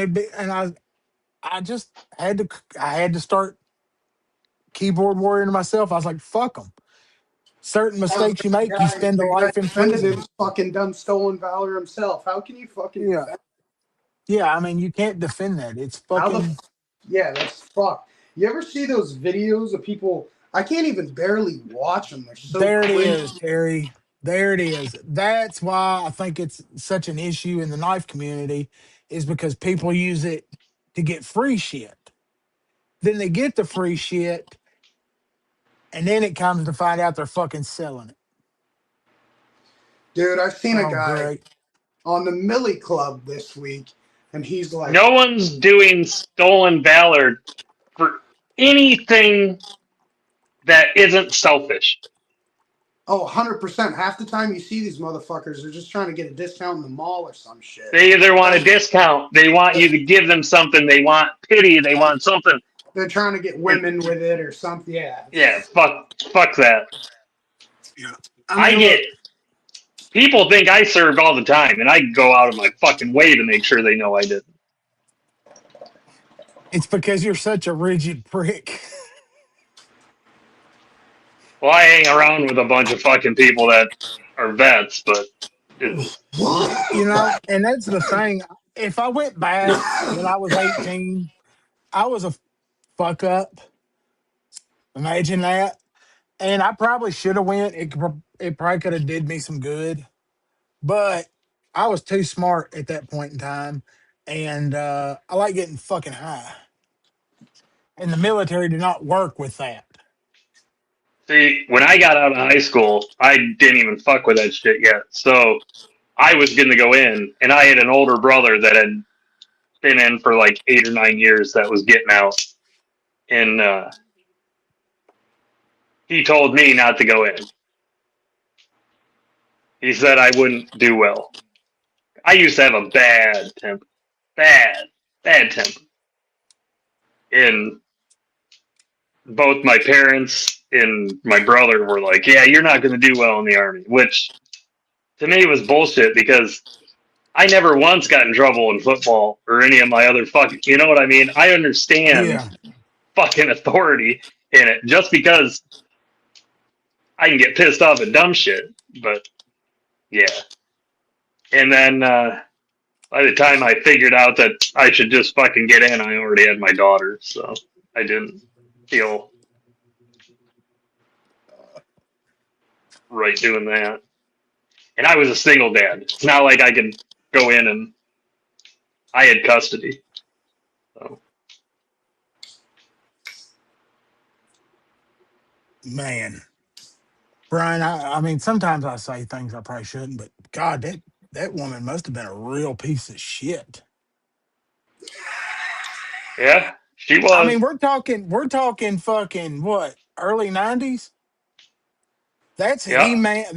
I just had to, I had to start keyboard warrior to myself. I was like, fuck them. Certain Sounds mistakes you like make, you spend a the guy life in defending prison. him fucking done stolen valor himself. How can you fucking Yeah, defend? yeah. I mean, you can't defend that. It's How the fucking. yeah, that's fucked. You ever see those videos of people? I can't even barely watch them. They're so There it is, cringy. Terry. There it is. That's why I think it's such an issue in the knife community, is because people use it to get free shit. Then they get the free shit, and then it comes to find out they're fucking selling it. Dude, I've seen a Oh, guy great. on the Millie Club this week, and he's like, No one's doing stolen valor for anything that isn't selfish. "Oh, 100%. Half the time you see these motherfuckers, they're just trying to get a discount in the mall or some shit. They either want a That's, discount, they want you to give them something, they want pity, they want something. they're trying to get And women with it or something. Yeah. yeah, fuck that. Yeah. I I mean, get look, people think I served all the time, and I go out of my fucking way to make sure they know I did. it's because you're such a rigid prick. Well, I hang around with a bunch of fucking people that are vets, but it's You know, and that's the thing. If I went back when I was 18, I was a fuck up. Imagine that. And I probably should have went. It probably could have did me some good, but I was too smart at that point in time, and I like getting fucking high. And the military did not work with that. see when I got out of high school, I didn't even fuck with that shit yet. So I was going to go in, and I had an older brother that had been in for like 8 or 9 years that was getting out, and he told me not to go in. He said I wouldn't do well. I used to have a bad temper, bad temper, and both my parents and my brother were like, "Yeah, you're not going to do well in the army," which to me was bullshit because I never once got in trouble in football or any of my other fucking. You know what I mean? I understand Yeah, fucking authority in it just because I can get pissed off at dumb shit. But yeah, and then by the time I figured out that I should just fucking get in, I already had my daughter, so I didn't feel right doing that. and I was a single dad. It's not like I could go in and I had custody. So Man, Brian, I mean, sometimes I say things I probably shouldn't, but God, that woman must have been a real piece of shit. yeah, she I was. mean, we're talking fucking what, early 90s? Yeah.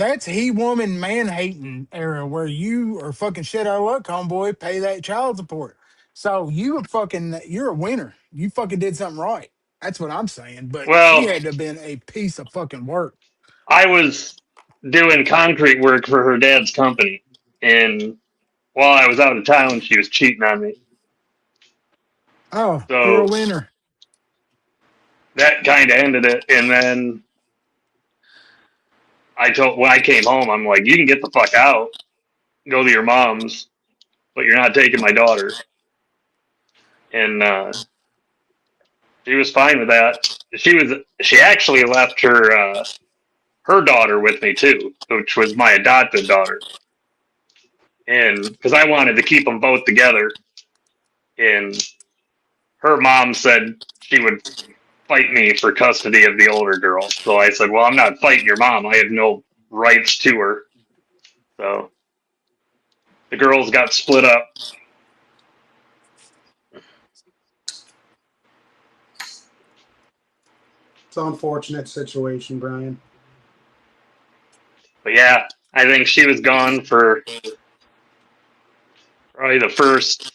That's he woman man hating era where you are fucking shit out of luck, homeboy, pay that child support. So you're a winner. You fucking did something right. That's what I'm saying. But she Well, had to have been a piece of fucking work. I was doing concrete work for her dad's company, and while I was out of town, she was cheating on me. Oh, you're a So winner. that kind of ended it. And then when I came home, I'm like, you can get the fuck out, go to your mom's, but you're not taking my daughter. And she was fine with that. She actually left her daughter with me too, which was my adopted daughter. And because I wanted to keep them both together, and her mom said she would fight me for custody of the older girl. So I said, well, I'm not fighting your mom. I have no rights to her. So the girls got split up. It's an unfortunate situation, Brian. But yeah, I think she was gone for probably the first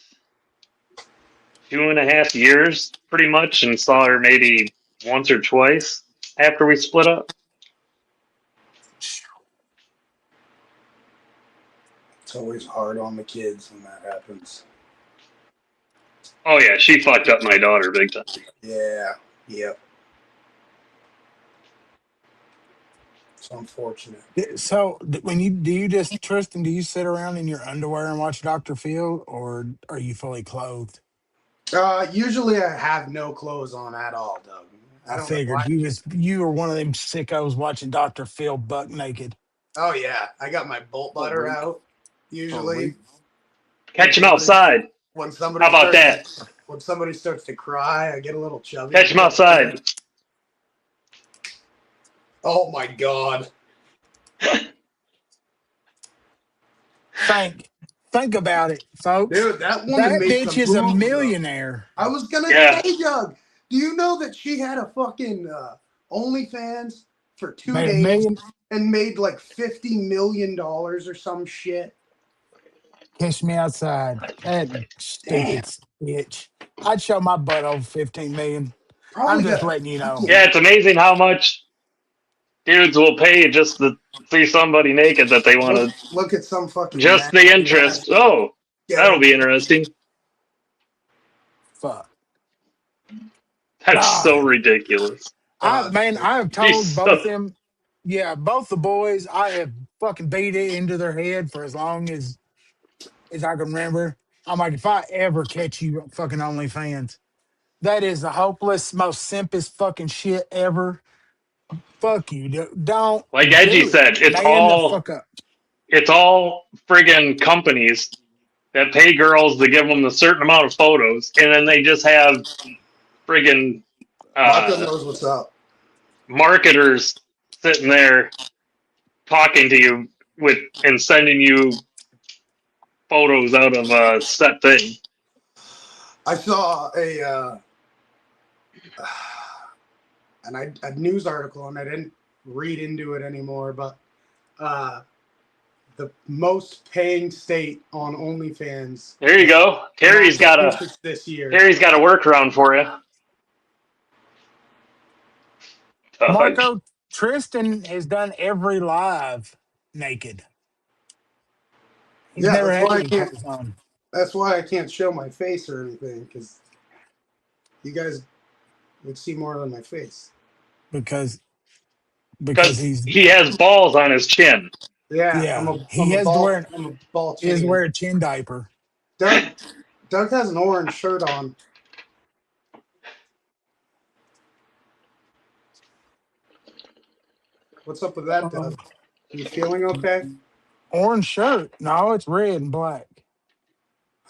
2.5 years, pretty much, and saw her maybe once or twice after we split up. It's always hard on the kids when that happens. Oh yeah, she fucked up my daughter big time. Yeah. Yep. It's unfortunate. So when you do you just Tristan, do you sit around in your underwear and watch Dr. Phil, or are you fully clothed? Usually I have no clothes on at all, Doug. I I don't know why. figured you were one of them sickos watching Dr. Phil buck naked. Oh yeah, I got my bolt For butter real. out. For Usually, real. when Catch him somebody outside. when somebody How about starts that? to when somebody starts to cry, I get a little chubby. Catch him outside. Oh my god, Think think about it, folks. dude, that woman That made bitch some is a moves though. millionaire. I was gonna Yeah. say, Doug, do you know that she had a fucking OnlyFans for two Made a days million. and made like $50 million or some shit? Kiss me outside. That Damn, stupid bitch. I'd show my butt over 15 million. I'm probably just got a letting you know. Yeah, fucking it's amazing how much dudes will pay just to see somebody naked that they want to. look at some fucking Just man the guy interest. Oh, get that'll him. be interesting. Fuck. That's so God. ridiculous. I have She's told both so. them, yeah, both the boys, I have fucking beat it into their head for as long as I can remember. I'm like, if I ever catch you on fucking OnlyFans, that is the hopeless, most simplest fucking shit ever. Fuck you. Don't Like Edgy do it. said, Man the fuck up. it's all friggin' companies that pay girls to give them a certain amount of photos, and then they just have friggin' Marco uh, knows what's up. marketers sitting there talking to you with and sending you photos out of a set thing. I saw a news article, and I didn't read into it anymore, but uh, the most paying state on OnlyFans There you is go. Massachusetts this year. Terry's got a workaround for you. Doug. Marco, Tristan has done every live naked. He's Yeah, never had any clothes on that's why I can't show my face or anything, because you guys would see more than my face. because Because he's he has balls on his chin. Yeah, yeah, he has to wear I'm a ball he has to chain. wear a chin diaper. Doug Doug has an orange shirt on. What's up with that, Um, Doug? You feeling okay? Orange shirt. No, it's red and black.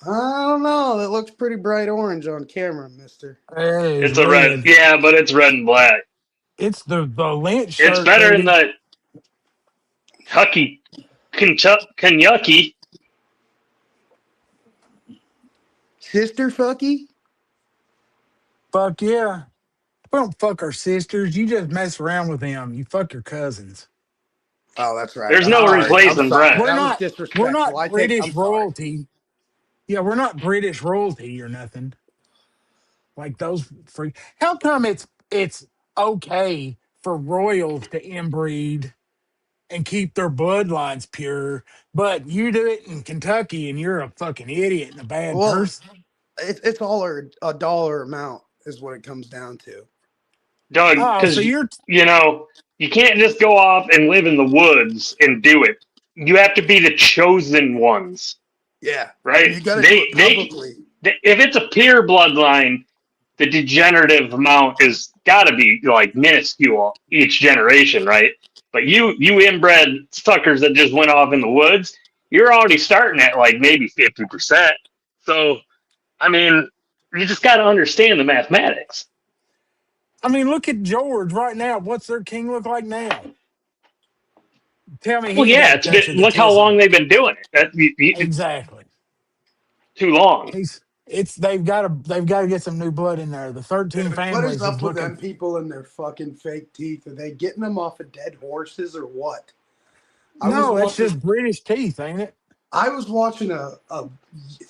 I don't know. That looks pretty bright orange on camera, mister. It is It's a red. red. Yeah, but it's red and black. It's the lint It's shirt, better than baby. the Kentucky. Sister fucky? Fuck yeah. We don't fuck our sisters. You just mess around with them. You fuck your cousins. Oh, that's right. There's I'm no sorry. I'm replacing sorry. Brent. We're That was not we're disrespectful. not I'm British sorry. royalty. Yeah, we're not British royalty or nothing. Like those freak. How come it's okay for royals to inbreed and keep their bloodlines pure, but you do it in Kentucky and you're a fucking idiot and a bad Well, person? it's all a dollar amount is what it comes down to. Doug, Oh, so because you're you can't just go off and live in the woods and do it. You have to be the chosen ones, Yeah. right? You got to do They it they publicly. if it's a pure bloodline, the degenerative amount is got to be like minuscule each generation, right? But you inbred suckers that just went off in the woods, you're already starting at like maybe 50%. So I mean, you just got to understand the mathematics. I mean, look at George right now. What's their king look like now? Tell me Well, he yeah, got it's been, guts look how long egotism. they've been doing it. It's Exactly. too long. He's it's they've got to get some new blood in there. The 13 Dude, what is families up is with looking. them people and their fucking fake teeth? Are they getting them off of dead horses or what? I was No, that's watching. just British teeth, ain't it? I was watching a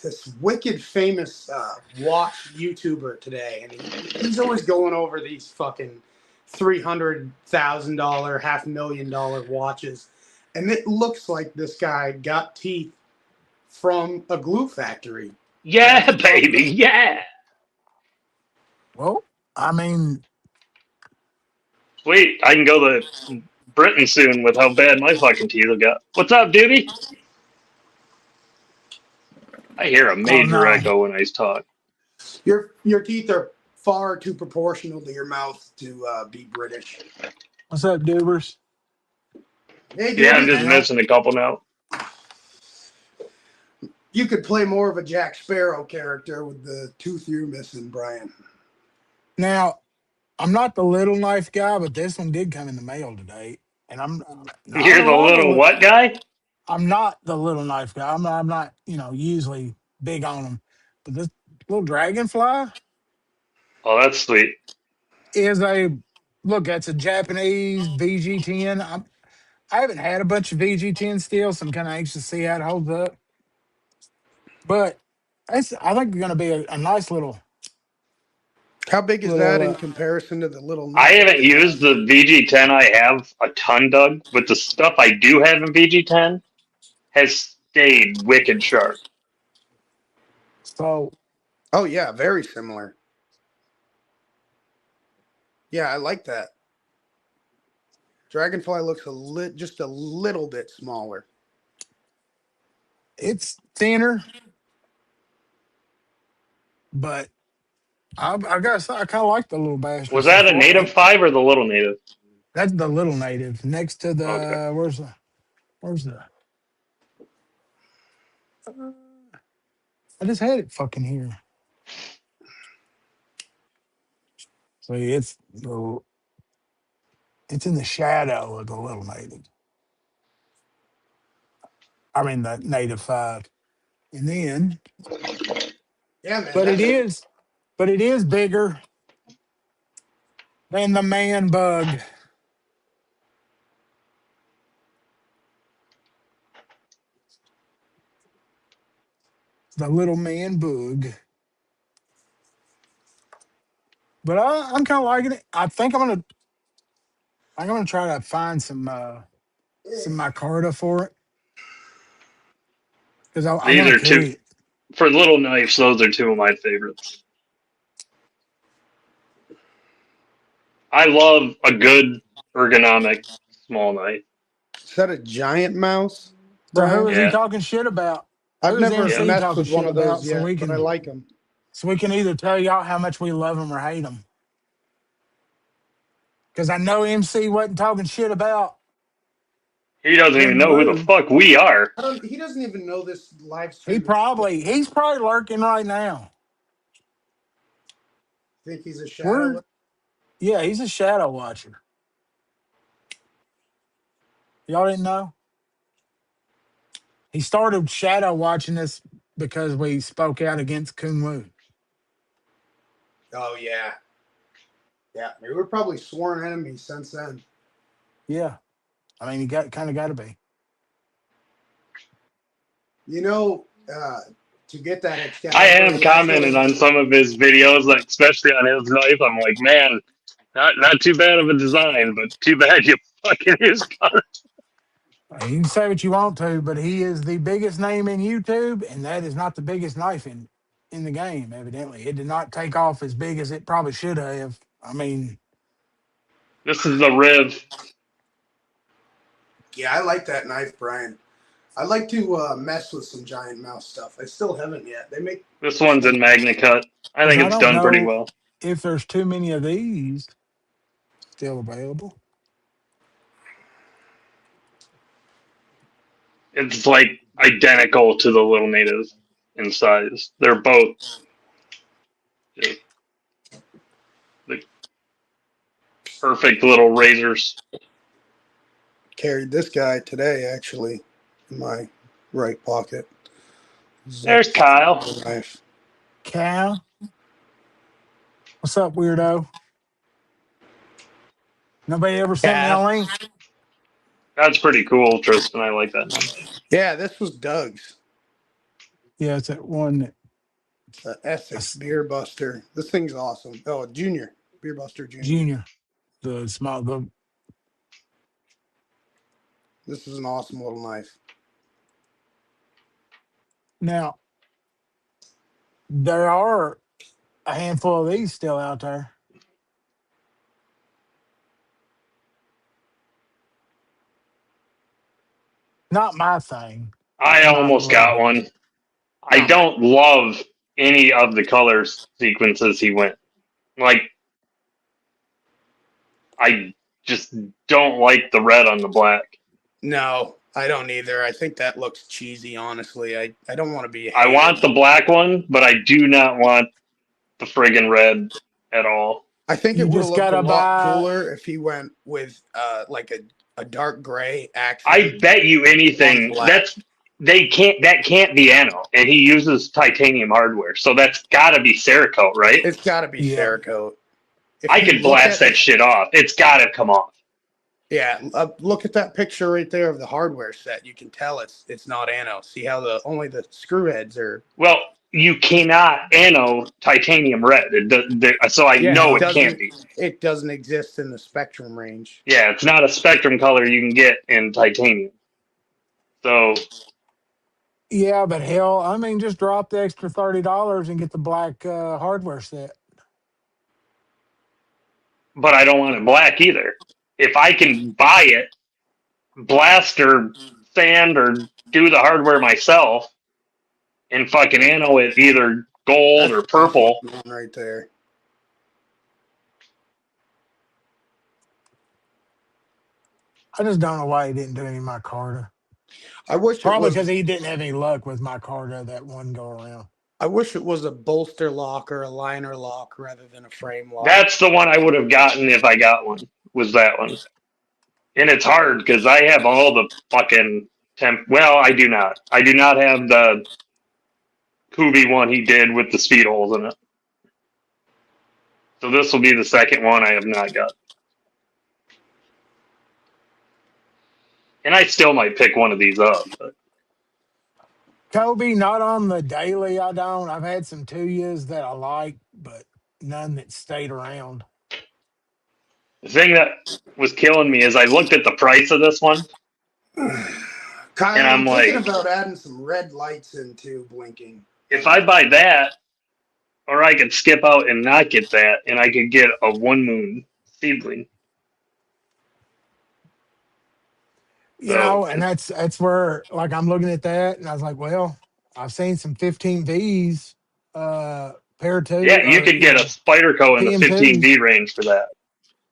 this wicked famous watch YouTuber today, and he's always going over these fucking $300,000, $500,000 watches, and it looks like this guy got teeth from a glue factory. Yeah, baby, yeah. Well, I mean, Sweet, I can go to Britain soon with how bad my fucking teeth have got. What's up, duty? I hear a oh major no, echo when I talk. Your teeth are far too proportional to your mouth to be British. what's up, Dubers? Hey, Yeah, I'm Doobie, just Now, missing a couple now. you could play more of a Jack Sparrow character with the tooth you're missing, Brian. now, I'm not the little knife guy, but this one did come in the mail today, and I'm not You're a the lot little of. what guy? I'm not the little knife guy. I'm not usually big on them, but this little dragonfly Oh, that's sweet. is a look. That's a Japanese VG10. I haven't had a bunch of VG10 still, so I'm kind of anxious to see how it holds up. But I think it's going to be a nice little How big is little. that in comparison to the little I nipple haven't you used have? the VG10 I have a ton, Doug, but the stuff I do have in VG10 has stayed wicked sharp. So Oh yeah, very similar. Yeah, I like that. Dragonfly looks just a little bit smaller. it's thinner, but I gotta say I kind of like the little bastard Was so that a far. native 5 or the little native? That's the little native next to Okay. the where's the I just had it fucking here. See, it's in the shadow of the little native. I mean the native five, and then Yeah, man, but it that's is but it is bigger than the man bug, the little man bug. But I'm kind of liking it. I'm gonna try to find some micarta for it because I These want are to two carry it. for little knives. Those are two of my favorites. I love a good ergonomic small knife. is that a giant mouse, So who Brian? is he Yeah, talking shit about? I've Who's never yeah. MC messed talking with one shit of about those yet, but I like them. so we can either tell y'all how much we love them or hate them? Because I know MC wasn't talking shit about He doesn't even King know who the Wu. fuck we are. He doesn't even know this live stream. He's probably lurking right now. Think he's a shadow? Yeah, he's a shadow watcher. Y'all didn't know? He started shadow watching us because we spoke out against Kung Wu. Oh yeah. Yeah, we were probably sworn enemies since then. Yeah. I mean, he kind of got to be. You know, to get that I Excalibur, have commented on some of his videos, like especially on his knife. I'm like, man, not too bad of a design, but too bad you fucking use color. You can say what you want to, but he is the biggest name in YouTube, and that is not the biggest knife in the game. Evidently, it did not take off as big as it probably should have. I mean, This is the Riv. Yeah, I like that knife, Brian. I like to mess with some giant mouse stuff. I still haven't yet. They make This one's in Magna Cut. I think I it's don't done pretty know well. if there's too many of these still available. It's like identical to the Little Native in size. They're both just the perfect little razors. carried this guy today, actually, in my right pocket. There's Kyle. Knife. Cal, what's up, weirdo? Nobody ever sent me a link. That's pretty cool, Tristan. I like that knife. Yeah, this was Doug's. Yeah, it's that one. The Essex Beer Buster. This thing's awesome. Oh, Junior. Beer Buster Junior. Junior, the small. This is an awesome little knife. Now, there are a handful of these still out there. Not my thing. I I'm almost not got loving one. it. I don't love any of the color sequences he went. Like, I just don't like the red on the black. No, I don't either. I think that looks cheesy, honestly. I don't want to be I want the black one, but I do not want the friggin' red at all. I think You it would have just looked a gotta lot buy- cooler if he went with like a dark gray accent. I bet you anything black. that can't be Anno, and he uses titanium hardware, so that's gotta be Cerakote, right? It's got to be Yeah. Cerakote. If I you could look blast at that shit off. It's gotta come off. Yeah, look at that picture right there of the hardware set. You can tell it's not Anno. See how only the screw heads are. Well, you cannot Anno titanium red, so I know it can't be. It doesn't exist in the spectrum range. Yeah, it's not a spectrum color you can get in titanium. So Yeah, but hell, I mean, just drop the extra $30 and get the black hardware set. but I don't want it black either. If I can buy it, blast or sand or do the hardware myself, and fucking Anno it either gold or purple. Right there. I just don't know why he didn't do any my Carta. I wish Probably it was because he didn't have any luck with my Carta that one go around. I wish it was a bolster lock or a liner lock rather than a frame lock. That's the one I would have gotten if I got one. Was that one? And it's hard because I have all the fucking temp. Well, I do not. I do not have the Kubi one he did with the speed holes in it. So this will be the second one I have not got. And I still might pick one of these up. But. Kobe, not on the daily. I don't. I've had some Tuyas that I like, but none that stayed around. The thing that was killing me is I looked at the price of this one. Kyle, and I'm thinking like, about adding some red lights into blinking. If I buy that, or I could skip out and not get that, and I could get a one moon seedling. You know, and that's where, like, I'm looking at that, and I was like, well, I've seen some 15Vs, pair two. Yeah, you could get a Spyderco in the 15V range for that.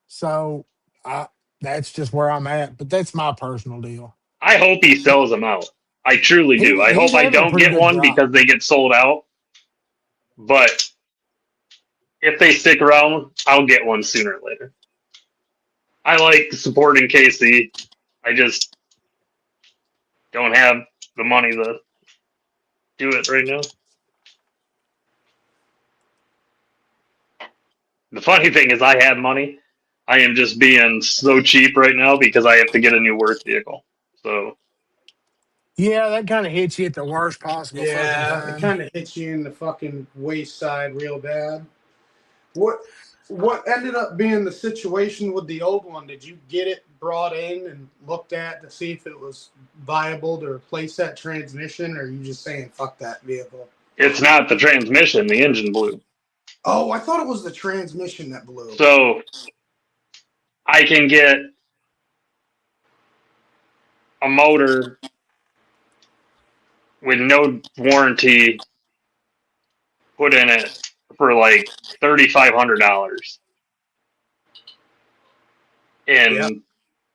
So that's just where I'm at, but that's my personal deal. I hope he sells them out. I truly do. I He's hope I having a don't pretty get good one job. because they get sold out. But if they stick around, I'll get one sooner or later. I like supporting KC. I just don't have the money to do it right now. The funny thing is, I have money. I am just being so cheap right now because I have to get a new work vehicle. So Yeah, that kind of hits you at the worst possible fucking Yeah, it time. kind of hits you in the fucking waist side real bad. What what ended up being the situation with the old one? Did you get it brought in and looked at to see if it was viable to replace that transmission, or are you just saying fuck that vehicle? it's not the transmission; the engine blew. Oh, I thought it was the transmission that blew. So I can get a motor with no warranty put in it for like $3,500, Yep, and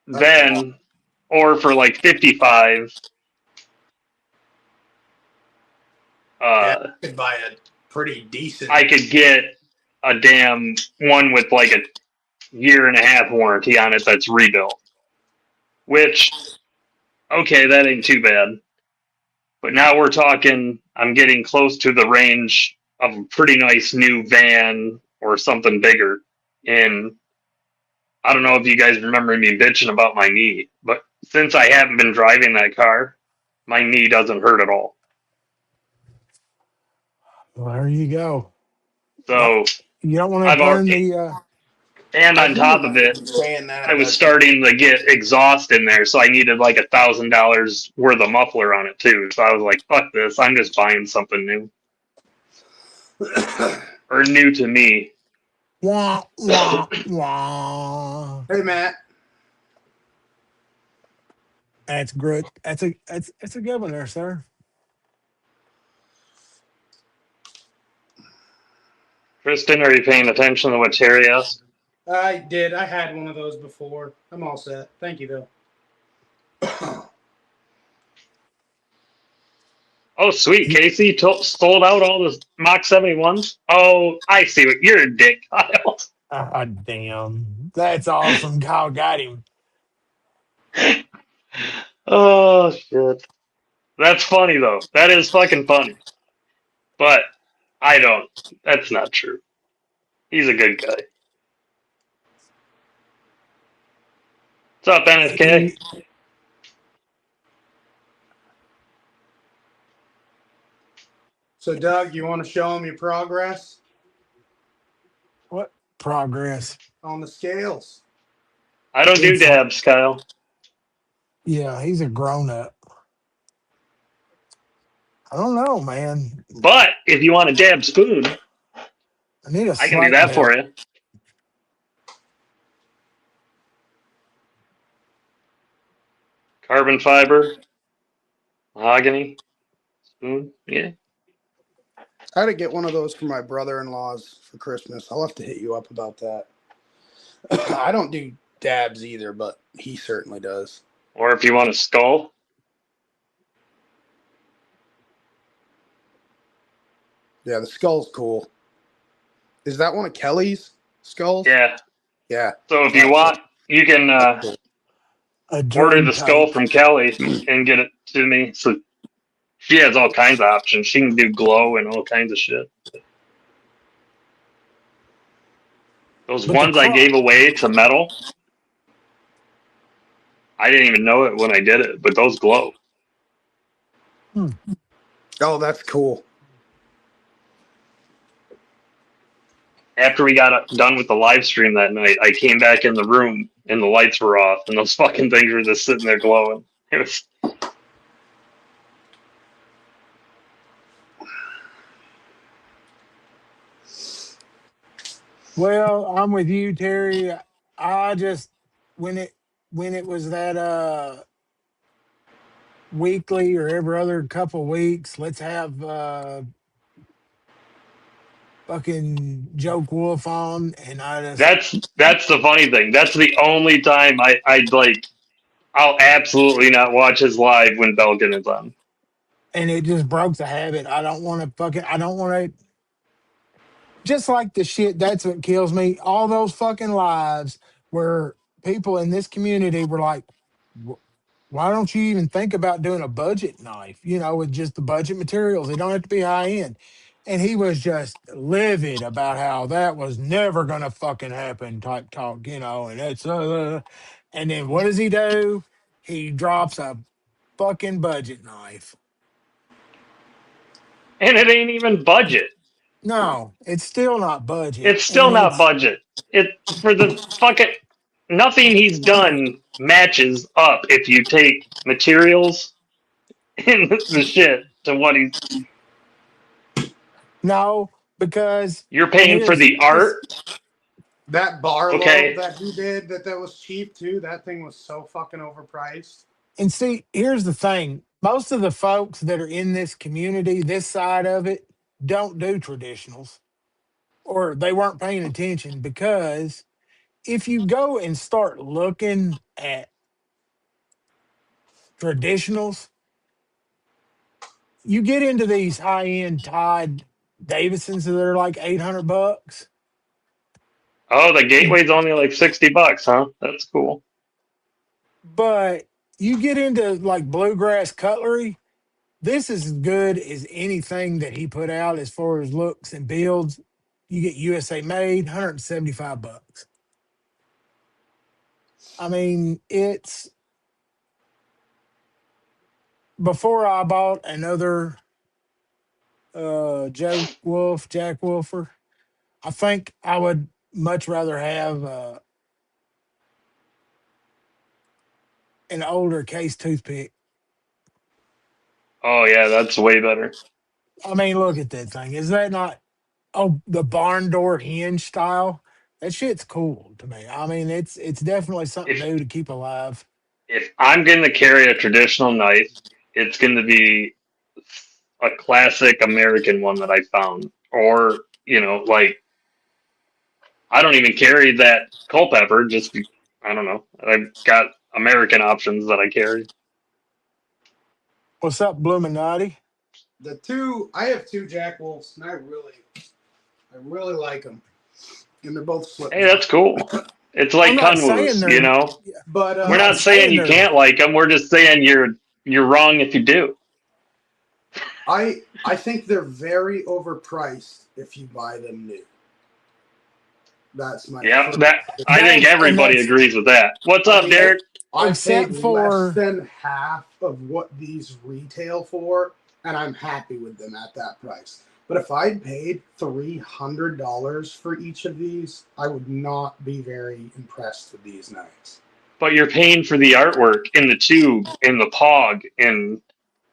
that's a lot. then or for like 55. Yeah, you could buy a pretty decent. I could get a damn one with like a year and a half warranty on it that's rebuilt. Which, okay, that ain't too bad. But now we're talking, I'm getting close to the range of a pretty nice new van or something bigger. And I don't know if you guys remember me bitching about my knee, but since I haven't been driving that car, my knee doesn't hurt at all. Well, there you go. Yep. So You don't want to I've burn already, the. and I on do top of remember it, you saying that I was about starting to get exhaust in there, so I needed like $1,000 worth of muffler on it too. So I was like, "Fuck this! I'm just buying something new or new to me." Wah, wah, wah. Hey, Matt. That's good. That's a good one there, sir. Kristen, are you paying attention to what Terry asked? I did. I had one of those before. I'm all set. Thank you, though. Oh, sweet, Casey sold out all the Mach 71s. Oh, I see what you're a dick, Kyle. Ah, damn. That's awesome. Kyle got him. Oh shit, that's funny though. That is fucking funny. But I don't. That's not true. He's a good guy. What's up, NSK? He, So, Doug, you want to show him your progress what progress? on the scales? I don't do It's dabs, Kyle. yeah, he's a grown up. I don't know, man. But if you want a dab spoon, I need a I can do slight that for belt. you. Carbon fiber, mahogany, spoon. Yeah. I had to get one of those for my brother-in-law's for Christmas. I'll have to hit you up about that. I don't do dabs either, but he certainly does. Or if you want a skull. Yeah, the skull's cool. Is that one of Kelly's skulls? Yeah. Yeah. So if you want, you can That's cool. A order the drug skull type. from Kelly and get it to me. So she has all kinds of options. She can do glow and all kinds of shit. Those But the ones I cross. gave away to metal, I didn't even know it when I did it, but those glow. Oh, that's cool. After we got done with the live stream that night, I came back in the room and the lights were off and those fucking things were just sitting there glowing. It was Well, I'm with you, Terry. I just when it was that weekly or every other couple weeks, let's have fucking Joke Wolf on, and I just that's the funny thing. That's the only time I'd like I'll absolutely not watch his live when Belgian is on. And it just broke the habit. I don't want to fucking. I don't want to. Just like the shit. That's what kills me. All those fucking lives where people in this community were like, why don't you even think about doing a budget knife? You know, with just the budget materials. They don't have to be high end. And he was just livid about how that was never gonna fucking happen type talk, you know, and it's and then what does he do? He drops a fucking budget knife. And it ain't even budget. No, it's still not budget. It's still And not it's budget. It for the fucking nothing he's done matches up if you take materials and the shit to what he's no, because you're and paying for here's the this art, That Barlow okay? that he did that was cheap too. That thing was so fucking overpriced. and see, here's the thing. Most of the folks that are in this community, this side of it, don't do traditionals or they weren't paying attention because if you go and start looking at traditionals, you get into these high end Todd Davidsons that are like $800, Oh, the gateway's only like $60, huh? That's cool. but you get into like bluegrass cutlery. This is as good as anything that he put out as far as looks and builds. You get USA made, $175. I mean, it's before I bought another Jack Wolfer. I think I would much rather have an older case toothpick. Oh yeah, that's way better. I mean, look at that thing. Is that not the barn door hinge style? That shit's cool to me. I mean, it's definitely something If new to keep alive. I'm going to carry a traditional knife, it's going to be a classic American one that I found, or like I don't even carry that Culpepper. I don't know. I've got American options that I carry. What's up, Bluminati? I have two Jack Wolves, and I really like them, and they're both slip Hey, joint. that's cool. It's I'm like not saying Kunwus, you they're. know. But I'm We're not not saying saying you they're. can't like them. We're just saying you're wrong if you do. I think they're very overpriced if you buy them new. That's my Yeah, first. that I think And everybody that's agrees with that. What's I up, mean, Derek? I paid except less for than half of what these retail for, and I'm happy with them at that price. But if I'd paid $300 for each of these, I would not be very impressed with these knives. But you're paying for the artwork in the tube, in the pog, and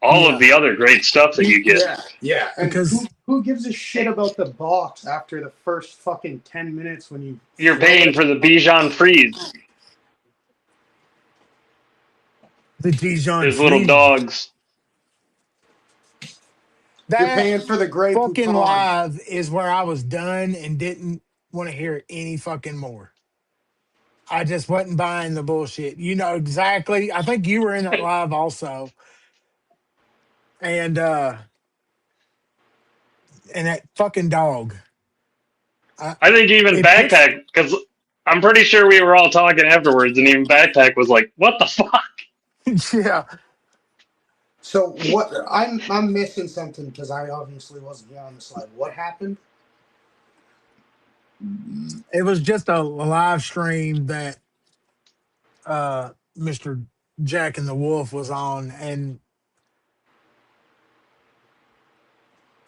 all of yeah, the other great stuff that you get. Yeah. And because who gives a shit about the box after the first fucking 10 minutes when you You're throw paying it? for the Bichon Frise. the Dijon His little Frise, dogs. You're that paying for the Grey fucking Poupon. live is where I was done and didn't want to hear it any fucking more. I just wasn't buying the bullshit. You know exactly. I think you were in that live also, and that fucking dog. I, I think even it pissed. Backpack, because I'm pretty sure we were all talking afterwards, and even Backpack was like, "What the fuck?" Yeah, So what I'm missing something because I obviously wasn't here on the slide. What happened? it was just a live stream that Mr. Jack and the Wolf was on, and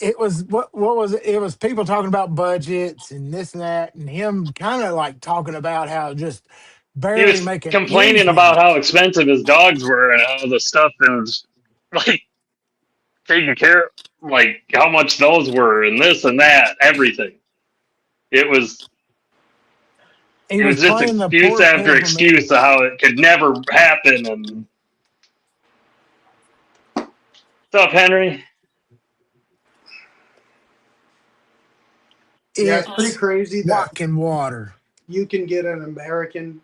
it was what was it? It was people talking about budgets and this and that, and him kind of like talking about how just He barely was making ends complaining about how meet. expensive his dogs were and how the stuff was like taking care, like how much those were and this and that, everything. It was He it was was just playing the excuse poor after excuse of Vietnamese. how it could never happen. And what's up, Henry? Yeah, it's pretty It's crazy that walking water. you can get an American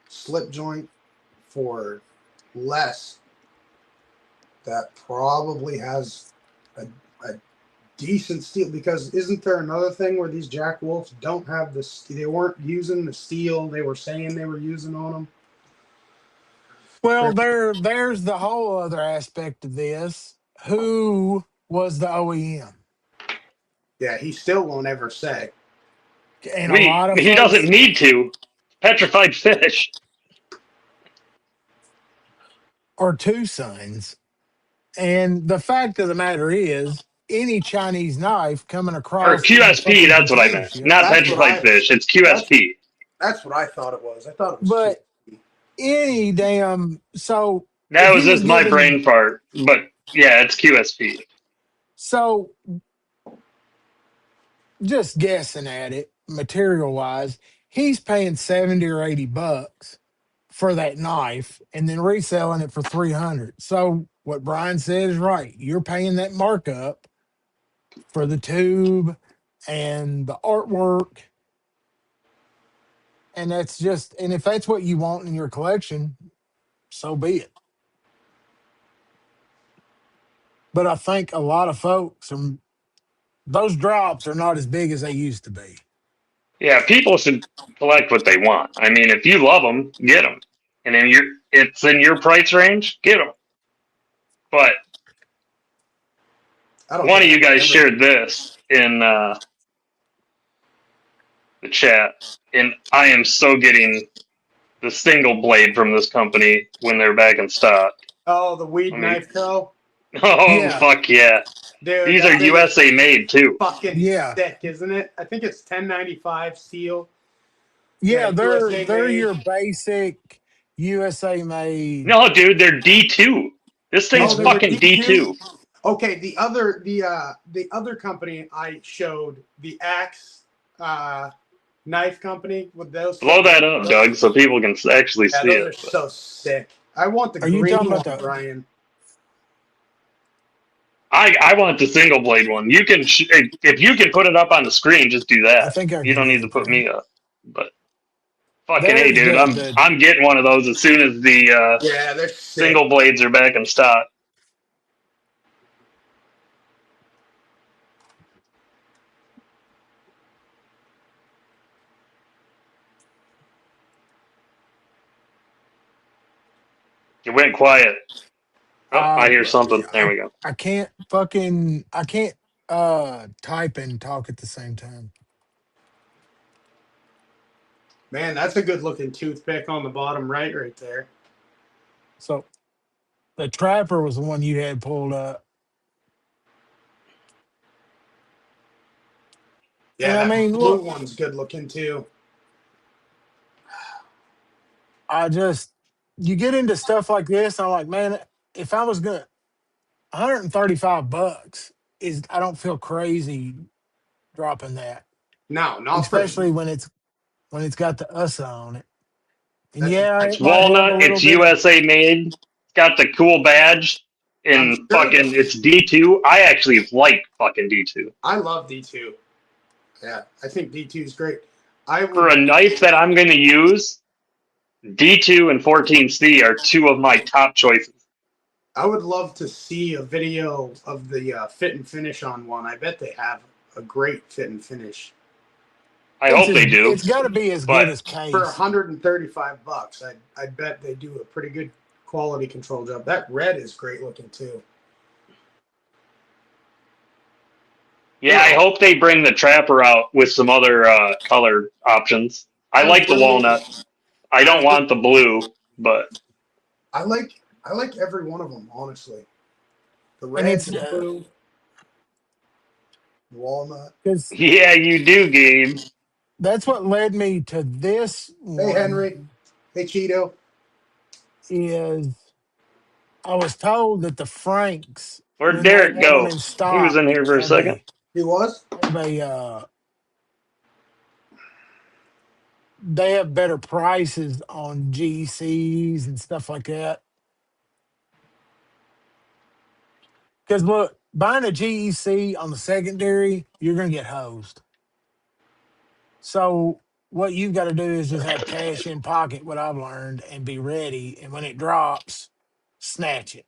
slip joint for less that probably has a decent steel, because isn't there another thing where these Jack Wolves don't have this? They weren't using the steel they were saying they were using on them. Well, there's the whole other aspect of this. Who was the OEM? Yeah, he still won't ever say. And a lot of He doesn't folks need to. Petrified fish are two sons. And the fact of the matter is, any Chinese knife coming or across the QSP. fucking That's what I container meant. ship. Not That's what petrified I. fish. It's That's QSP. that's what I thought it was. I thought it was Q. But any damn, so That if was you were just my given, brain fart. But yeah, it's QSP. so just guessing at it, material wise, he's paying 70 or 80 bucks for that knife and then reselling it for 300. So what Brian said is right. You're paying that markup for the tube and the artwork. And that's just, and if that's what you want in your collection, so be it. But I think a lot of folks, those drops are not as big as they used to be. Yeah, people should collect what they want. I mean, if you love them, get them. And then it's in your price range, get them. But I don't one think of I you could guys ever. shared this in the chat, and I am so getting the single blade from this company when they're back in stock. Oh, the Weed I mean, Knife Co. oh Yeah. fuck yeah! Dude, These are that thing is USA made too. fucking Yeah. sick, isn't it? I think it's 1095 steel. Yeah, Yeah. They're USA they're made. your basic USA made. No, dude, they're D2. This Oh, thing's Yeah. they were fucking D2. D2. Okay, the other company I showed, the Axe knife company with those Blow fucking. that up, Doug, so people can actually Yeah, see those it. are But so sick. I want the Are you green talking about one, the? Brian. I want the single blade one. You can if you can put it up on the screen, just do I that. think I You can don't need do to it put there. me up. But fucking hey, There's dude, the I'm getting one of those as soon as the Yeah, they're sick. single blades are back in stock. It went quiet. Oh, I hear something. There we go. I can't type and talk at the same time. Man, that's a good looking toothpick on the bottom right there. So the trapper was the one you had pulled up. Yeah, And I that mean, blue look, one's good looking too. I just you get into stuff like this, I'm like, man, if I was gonna 135 bucks is I don't feel crazy dropping that. No, not for Especially when it's got the USA on it. And that. yeah, It's it might have a walnut. little It's bit of USA made. It's got the cool badge. I'm And sure fucking, that it's D2. I actually like fucking D2. I love D2. Yeah, I think D2 is great. I For would a knife that I'm going to use, D2 and 14C are two of my top choices. love to see a video of the fit and finish on one. I bet they have a great fit and finish I hope they do. it's got to be as But good as for case. 135 bucks. I bet they do a pretty good quality control job. That red is great looking too. yeah, I hope they bring the Trapper out with some other color options. I I like the really, walnut. I don't want the blue, but I like every one of them honestly. The And red, it's the blue, the walnut. because yeah, you do, Gabe. that's what led me to this Hey one Henry. Hey Cheeto. is I was told that the Franks, Where'd when they Derek have them go? in He was in stock, here for a second. He was? have a they have better prices on GCs and stuff like that. Because look, buying a GEC on the secondary, you're gonna get hosed. So what you've got to do is just have cash in pocket, what I've learned, and be ready. And when it drops, snatch it,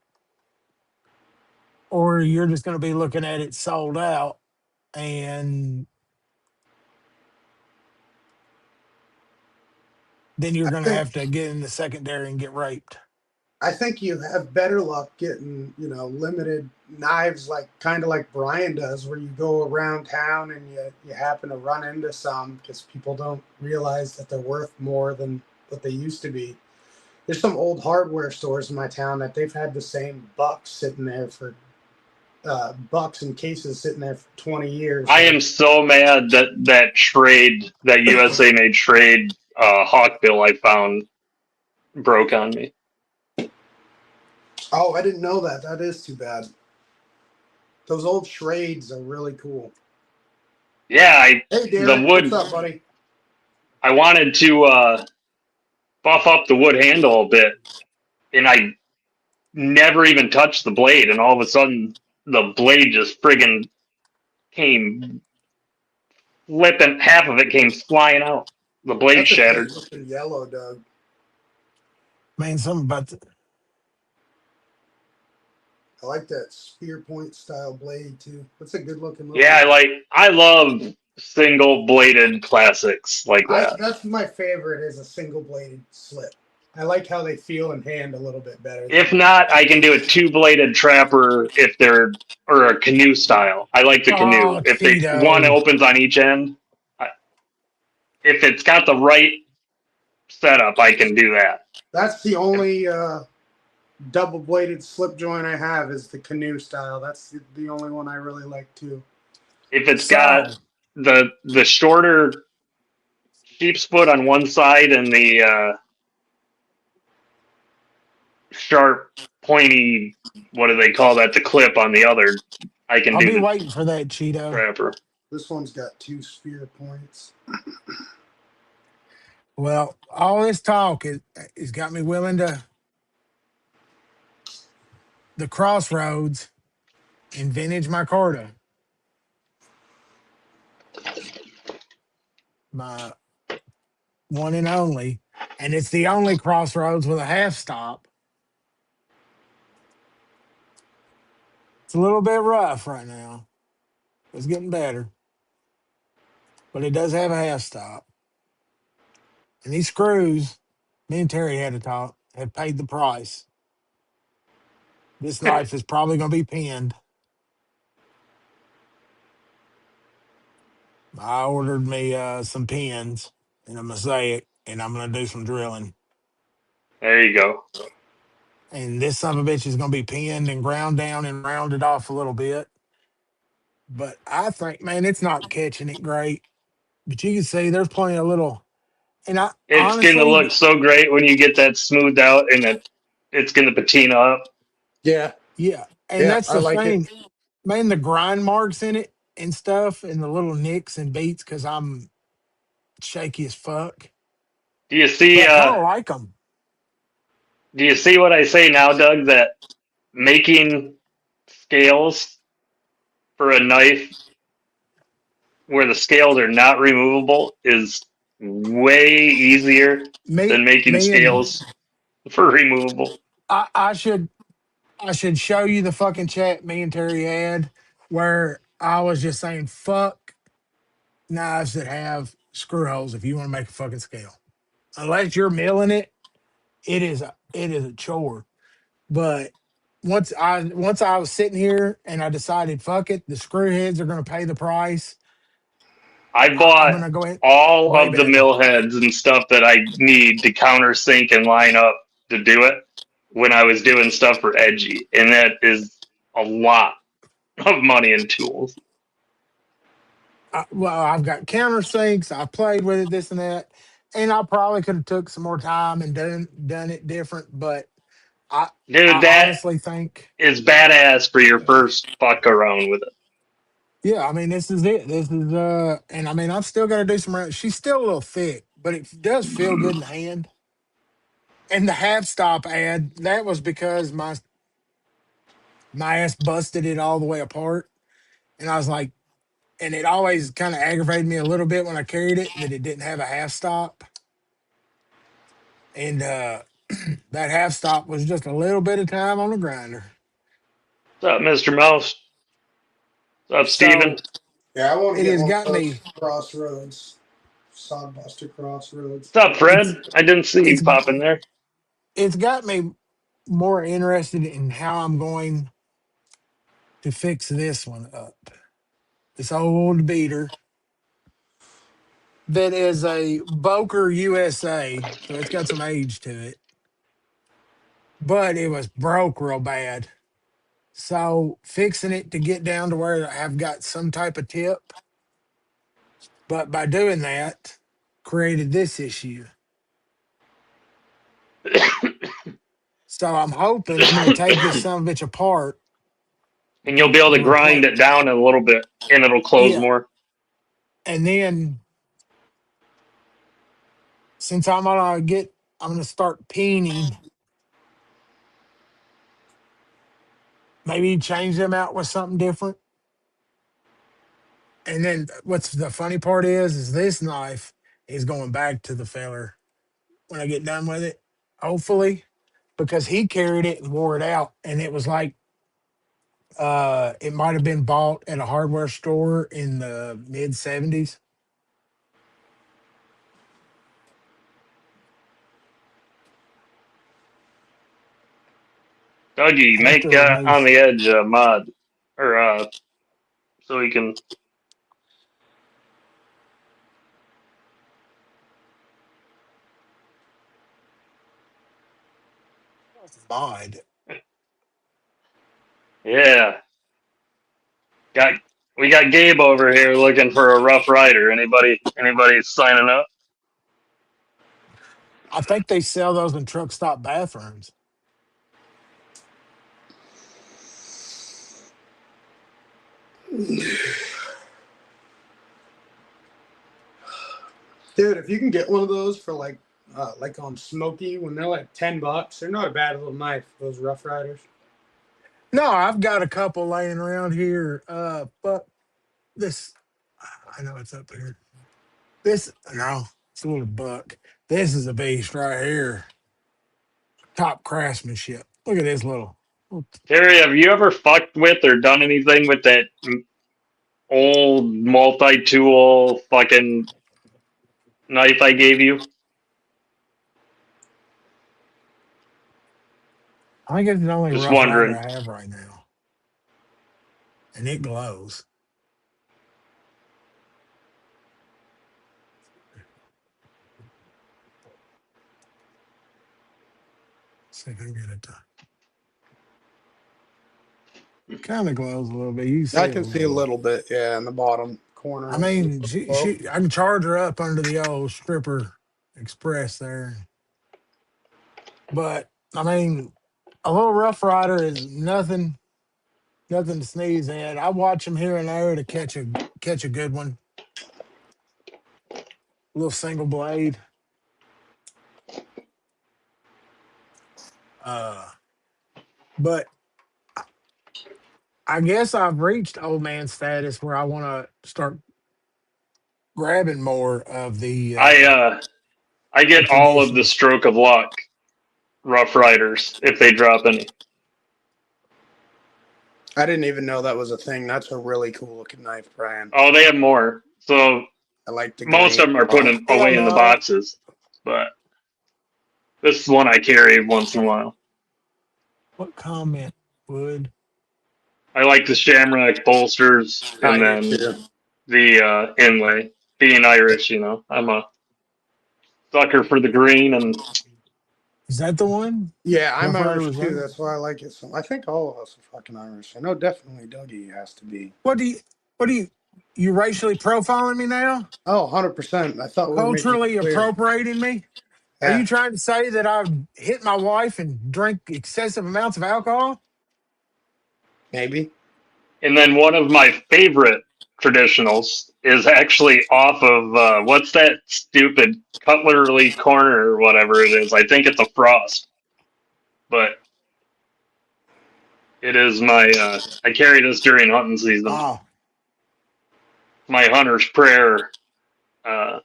or you're just going to be looking at it sold out, and then you're I going to think have to get in the secondary and get raped. I think you have better luck getting, limited knives, like kind of like Brian does, where you go around town and you happen to run into some because people don't realize that they're worth more than what they used to be. There's some old hardware stores in my town that they've had the same bucks sitting there for bucks and cases sitting there for 20 years. I Like, am so mad that that USA made trade Hawkbill I found broke on me. oh, I didn't know that. That is too bad. Those old Shrades are really cool. Yeah, Hey, the Derek, what's wood. up, buddy? I wanted to buff up the wood handle a bit, and I never even touched the blade, and all of a sudden the blade just friggin' came flipping. Half of it came flying out. The blade That's a shattered. good looking yellow, Doug. Man, something about I like that spear point style blade too. That's a good looking little Yeah, one. I love single bladed classics like that. That's my favorite is a single bladed slip. I like how they feel in hand a little bit better than If not, I can do a two bladed trapper if they're or a canoe style. I like the canoe. oh If they one Cheeto. opens on each end, I, if it's got the right setup, I can do that. that's the If, only double bladed slip joint I have is the canoe style. That's the only one I really like too. if it's got So the shorter sheep's foot on one side and the sharp pointy, what do they call that, the clip on the other, I can I'll do be the waiting for that, Cheeto. trapper. This one's got two spear points. Well, all this talk is got me willing to the crossroads and vintage my Carta, my one and only, and it's the only crossroads with a half stop. It's a little bit rough right now. It's getting better, but it does have a half stop. And these screws, me and Terry had to talk, have paid the price. This knife is probably going to be pinned. I ordered me some pins and a mosaic, and I'm going to do some drilling. There you go. And this son of a bitch is going to be pinned and ground down and rounded off a little bit. But I think, man, it's not catching it great. But you can see there's plenty of little. And I It's going to look honestly, so great when you get that smoothed out and it's going to patina up. Yeah, yeah. And yeah, that's I the like it. thing, man, the grind marks in it and stuff and the little nicks and beats because I'm shaky as fuck. Do you But see? I kind of like them. Do you see what I say now, Doug? That making scales for a knife where the scales are not removable is way easier than making Me and scales for removable. I should show you the fucking chat me and Terry had where I was just saying fuck knives that have screw holes if you want to make a fucking scale. Unless you're milling it, it is a chore. But once I was sitting here and I decided fuck it, the screw heads are gonna pay the price. I I'm bought gonna go ahead all way of the better. mill heads and stuff that I need to countersink and line up to do it when I was doing stuff for Edgy, and that is a lot of money and tools. Well, I've got countersinks. I played with it, this and that, and I probably could have took some more time and done it different. But I Dude, I that honestly think, is badass for your first fuck around with it. yeah, I mean this is it. This is and I mean I've still got to do some. She's still a little thick, but it does feel good in the hand. And the half stop ad that was because my ass busted it all the way apart, and I was like, and it always kind of aggravated me a little bit when I carried it that it didn't have a half stop. And That half stop was just a little bit of time on the grinder. What's up, Mr. Mouse? What's up, Steven? So Yeah, I want to it get has one of got those me. crossroads, sodbuster crossroads. What's up, It's Fred? I didn't see it's you pop in there. it's got me more interested in how I'm going to fix this one up. This old beater that is a Boker USA, so it's got some age to it, but it was broke real bad. So fixing it to get down to where I've got some type of tip, but by doing that, created this issue. So I'm hoping I'm going to take this son of a bitch apart And you'll and, be able to and grind replace. it down a little bit, and it'll close Yeah, more. and then since I'm gonna start peening. Maybe change them out with something different. And then what's the funny part is this knife is going back to the feller when I get done with it, hopefully, because he carried it and wore it out, and it was like it might have been bought at a hardware store in the mid 70s. Dougie, I have to make on remove the edge mod, or so we can. mod. Yeah, got we got Gabe over here looking for a Rough Rider. Anybody signing up? I think they sell those in truck stop bathrooms. Dude, if you can get one of those for like on Smoky when they're like $10, they're not a bad little knife. Those Rough Riders. No, I've got a couple laying around here, but this I know it's up here. This no, it's a little buck. This is a beast right here. Top craftsmanship. Look at this little Terry, have you ever fucked with or done anything with that old multi-tool fucking knife I gave you? I think it's the only Just Rough Rider wondering. I have right now. And it glows. See if I can get it to kind of glows a little bit. You can see I it a can see a little bit. little bit, yeah, in the bottom corner. I It's a mean, little low. I can charge her up under the old stripper express there. But I mean, a little Rough Rider is nothing to sneeze at. I watch them here and there to catch a good one. A little single blade. Uh, but I guess I've reached old man status where I want to start grabbing more of I I the get all of the traditional. stroke of luck Rough Riders if they drop any. I didn't even know that was a thing. That's a really cool looking knife, Brian. Oh, they have more. So I like the most green. of them are put Hell away in the no! boxes, but this is one I carry once in a while. What comment would I like the Shamrock bolsters I and do then too. the inlay. Being Irish, I'm a sucker for the green, and is that the one? Yeah, I'm Rough Rider Irish was too. that? That's why I like it so. I think all of us are fucking Irish. I know definitely Dougie has to be. What do you? What do you racially profiling me now? Oh, 100%. I thought we were making it Culturally clear. appropriating me? Are Yeah, you trying to say that I've hit my wife and drink excessive amounts of alcohol? maybe. then one of my favorite traditionals is actually off of what's that stupid Cutlerly Corner or whatever it is. I think it's a Frost, but it is my. I carry this during hunting season. Oh, My hunter's prayer uh,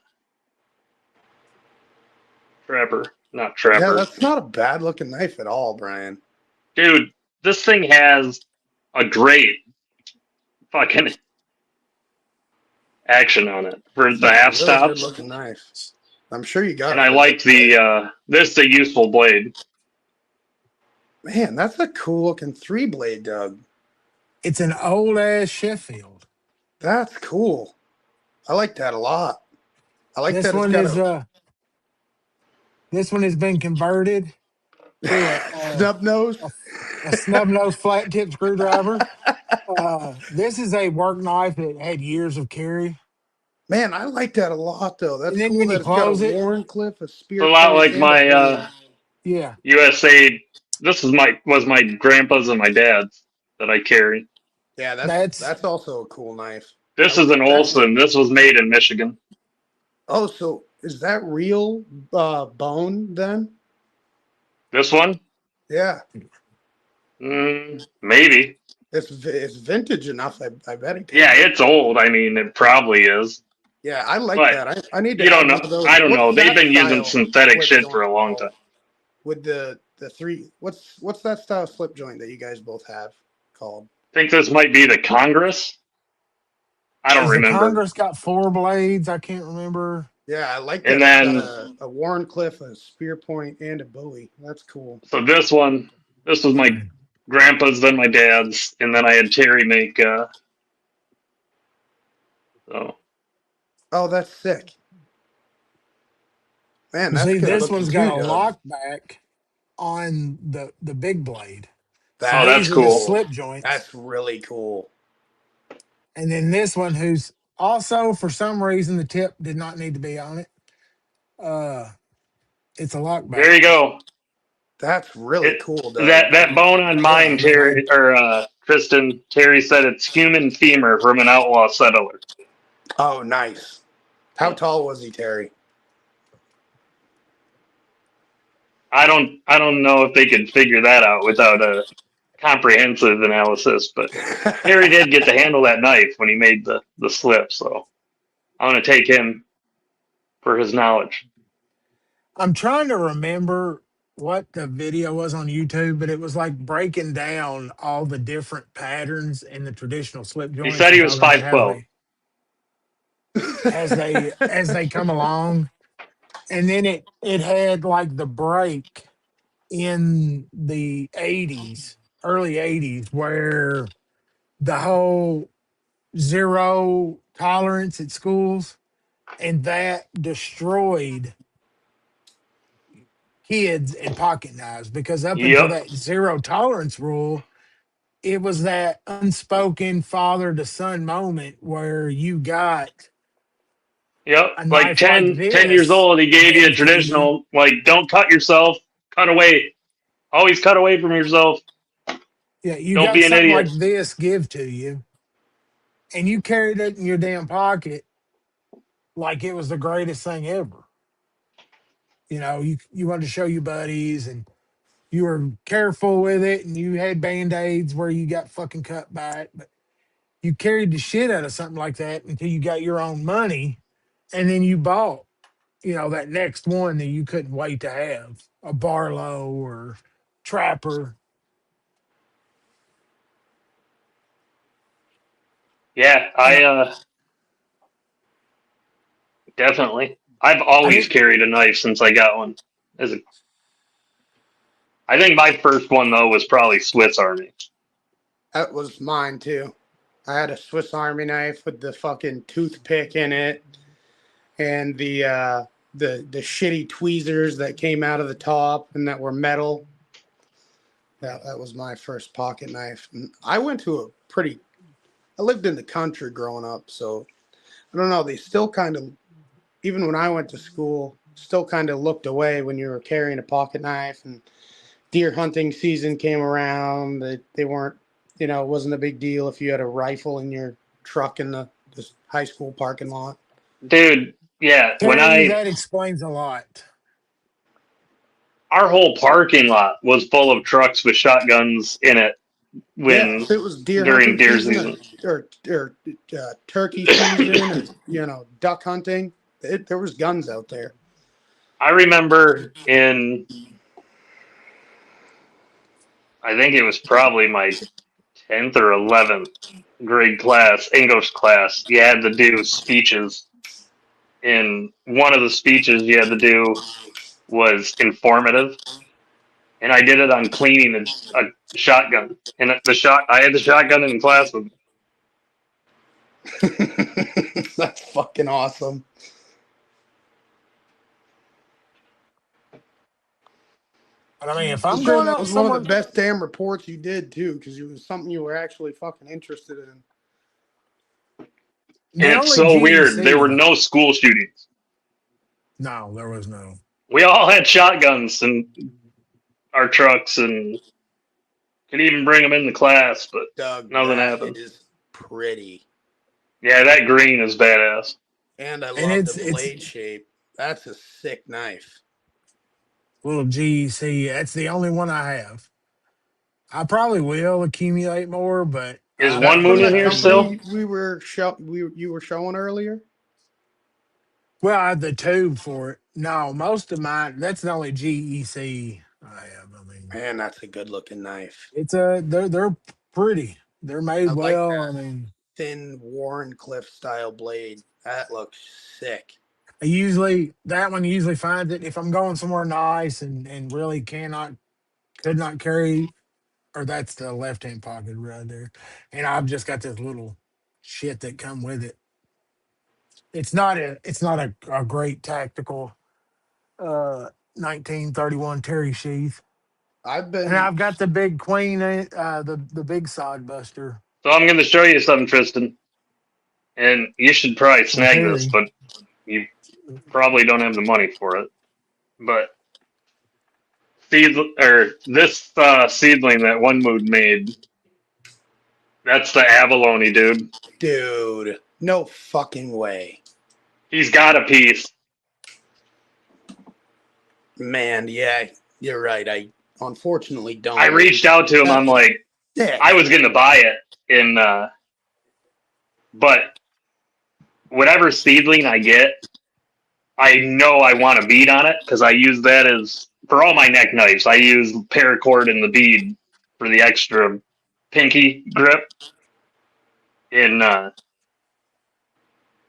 trapper. not Yeah, trapper. that's not a bad looking knife at all, Brian. Dude, this thing has a great fucking action on it for It's the a half really good stops. looking knife. I'm sure you got And it I for a good like price. this is a useful blade. Man, that's a cool looking 3-blade, Doug. It's an old ass Sheffield. That's cool. I like that a lot. I like This that it's one got is this one has been converted to snub nose. a snub nose flat tip screwdriver. This is a work knife that had years of carry. Man, I like that a lot though. That's And then cool when that you it's got a close it, Warncliffe, a It's spear a lot point, like and a my bully. yeah, USA. This is my grandpa's and my dad's that I carry. Yeah, that's that's also a cool knife. This is an That's Olson. This was made in Michigan. oh, so is that real bone then? This one, Yeah, maybe. it's vintage enough. I bet he Yeah, painted it. it's old. I mean, it probably is, Yeah, I like but that. I need to you don't have know. one of those. I don't know. What's They've that been using style synthetic slip shit for joint a long called? time. With the three, what's that style slip joint that you guys both have called? I think this might be the Congress. I don't is the remember. Congress got 4 blades? I can't remember. Yeah, I like And that. It's got then, a Warncliffe, a spear point, and a bowie. That's cool. so this one, this was my grandpa's, then my dad's, and then I had Terry make. So Oh, that's sick. Man, Well, that's see, good this looking one's got too, a Doug. lockback on the big blade. So oh, that's That's these are the cool. cool. slip joints. That's really cool. And then this one, who's also for some reason the tip did not need to be on it. Uh, it's a There lockback. you go. That's really It cool, Doug. that bone on Yeah, mine, I mean, Terry or Tristan. Terry said it's human femur from an outlaw settler. Oh, nice. How tall was he, Terry? I don't know if they could figure that out without a comprehensive analysis, but Terry did get to handle that knife when he made the slip, so I want to take him for his knowledge. I'm trying to remember what the video was on YouTube, but it was like breaking down all the different patterns in the traditional slip He joints said and he was talking about how 5'12". as they come along. And then it had like the break in the 80s, early 80s, where the whole zero tolerance at schools, and that destroyed kids and pocket knives because up until Yep, that zero tolerance rule, it was that unspoken father to son moment where you got yep. a Like knife like 10 years this old, he gave you a given to you. traditional like don't cut yourself, cut away, always cut away from yourself. Yeah, you Don't got be an something idiot. like this give to you, and you carried it in your damn pocket like it was the greatest thing ever. You know, you wanted to show your buddies, and you were careful with it, and you had band-aids where you got fucking cut back, but you carried the shit out of something like that until you got your own money, and then you bought, you know, that next one that you couldn't wait to have, a Barlow or Trapper. Yeah, And I definitely. I've I always didn't. carried a knife since I got one. As a, I think my first one though was probably Swiss Army. That was mine too. I had a Swiss Army knife with the fucking toothpick in it and the shitty tweezers that came out of the top and that were metal. That was my first pocket knife. And I went to a pretty. I lived in the country growing up, so I don't know. They still kind of, even when I went to school, still kind of looked away when you were carrying a pocket knife. And deer hunting season came around. They weren't, you know, it wasn't a big deal if you had a rifle in your truck in the high school parking lot. Dude, yeah, when Terry, that explains a lot. our whole parking lot was full of trucks with shotguns in it Yeah, when if it was deer during hunting deer season season. or turkey season or, you know, duck hunting, there was guns out there. I remember in, I think it was probably my 10th or 11th grade class, English class, you had to do speeches. And one of the speeches you had to do was informative. And I did it on cleaning a shotgun. And I had the shotgun in class with me. That's fucking awesome. But I mean, if I'm I'm sure going that out was one of somewhere, the best damn reports you did too, because it was something you were actually fucking interested in. And the it's only so weird. There were GEC, no school shootings. no, there was no. We all had shotguns in our trucks and could even bring them into class, but Doug, nothing that happened. is pretty. Yeah, that green is badass. And I And love the it's blade shape. That's a sick knife. little GEC. That's the only one I have. I probably will accumulate more, but Is Is I that One from Moon in that here definitely. still? company you were showing earlier? Well, I have the tube for it. No, most of mine. That's the only GEC I have. I mean, Man, that's a good looking knife. they're pretty. They're I made like well. I that mean, thin Warren Cliff style blade. That looks sick. that one usually finds it if I'm going somewhere nice and really could not carry, or that's the left hand pocket right there, and I've just got this little shit that come with it. It's not a great tactical 1931 Terry sheath. I've And been I've got the big queen, the big sod buster So I'm going to show you something, Tristan. And you should probably for snag this, Terry. but you probably don't have the money for it. But this seedling that One Mood made, that's the abalone, dude. dude. No fucking way. He's got a piece. Man, yeah, you're right. I unfortunately I don't. reached out to him. I'm That's like, I sick. was going to buy it in, but whatever seedling I get, I know I want a bead on it because I use that as for all my neck knives. I use paracord and the bead for the extra pinky grip. And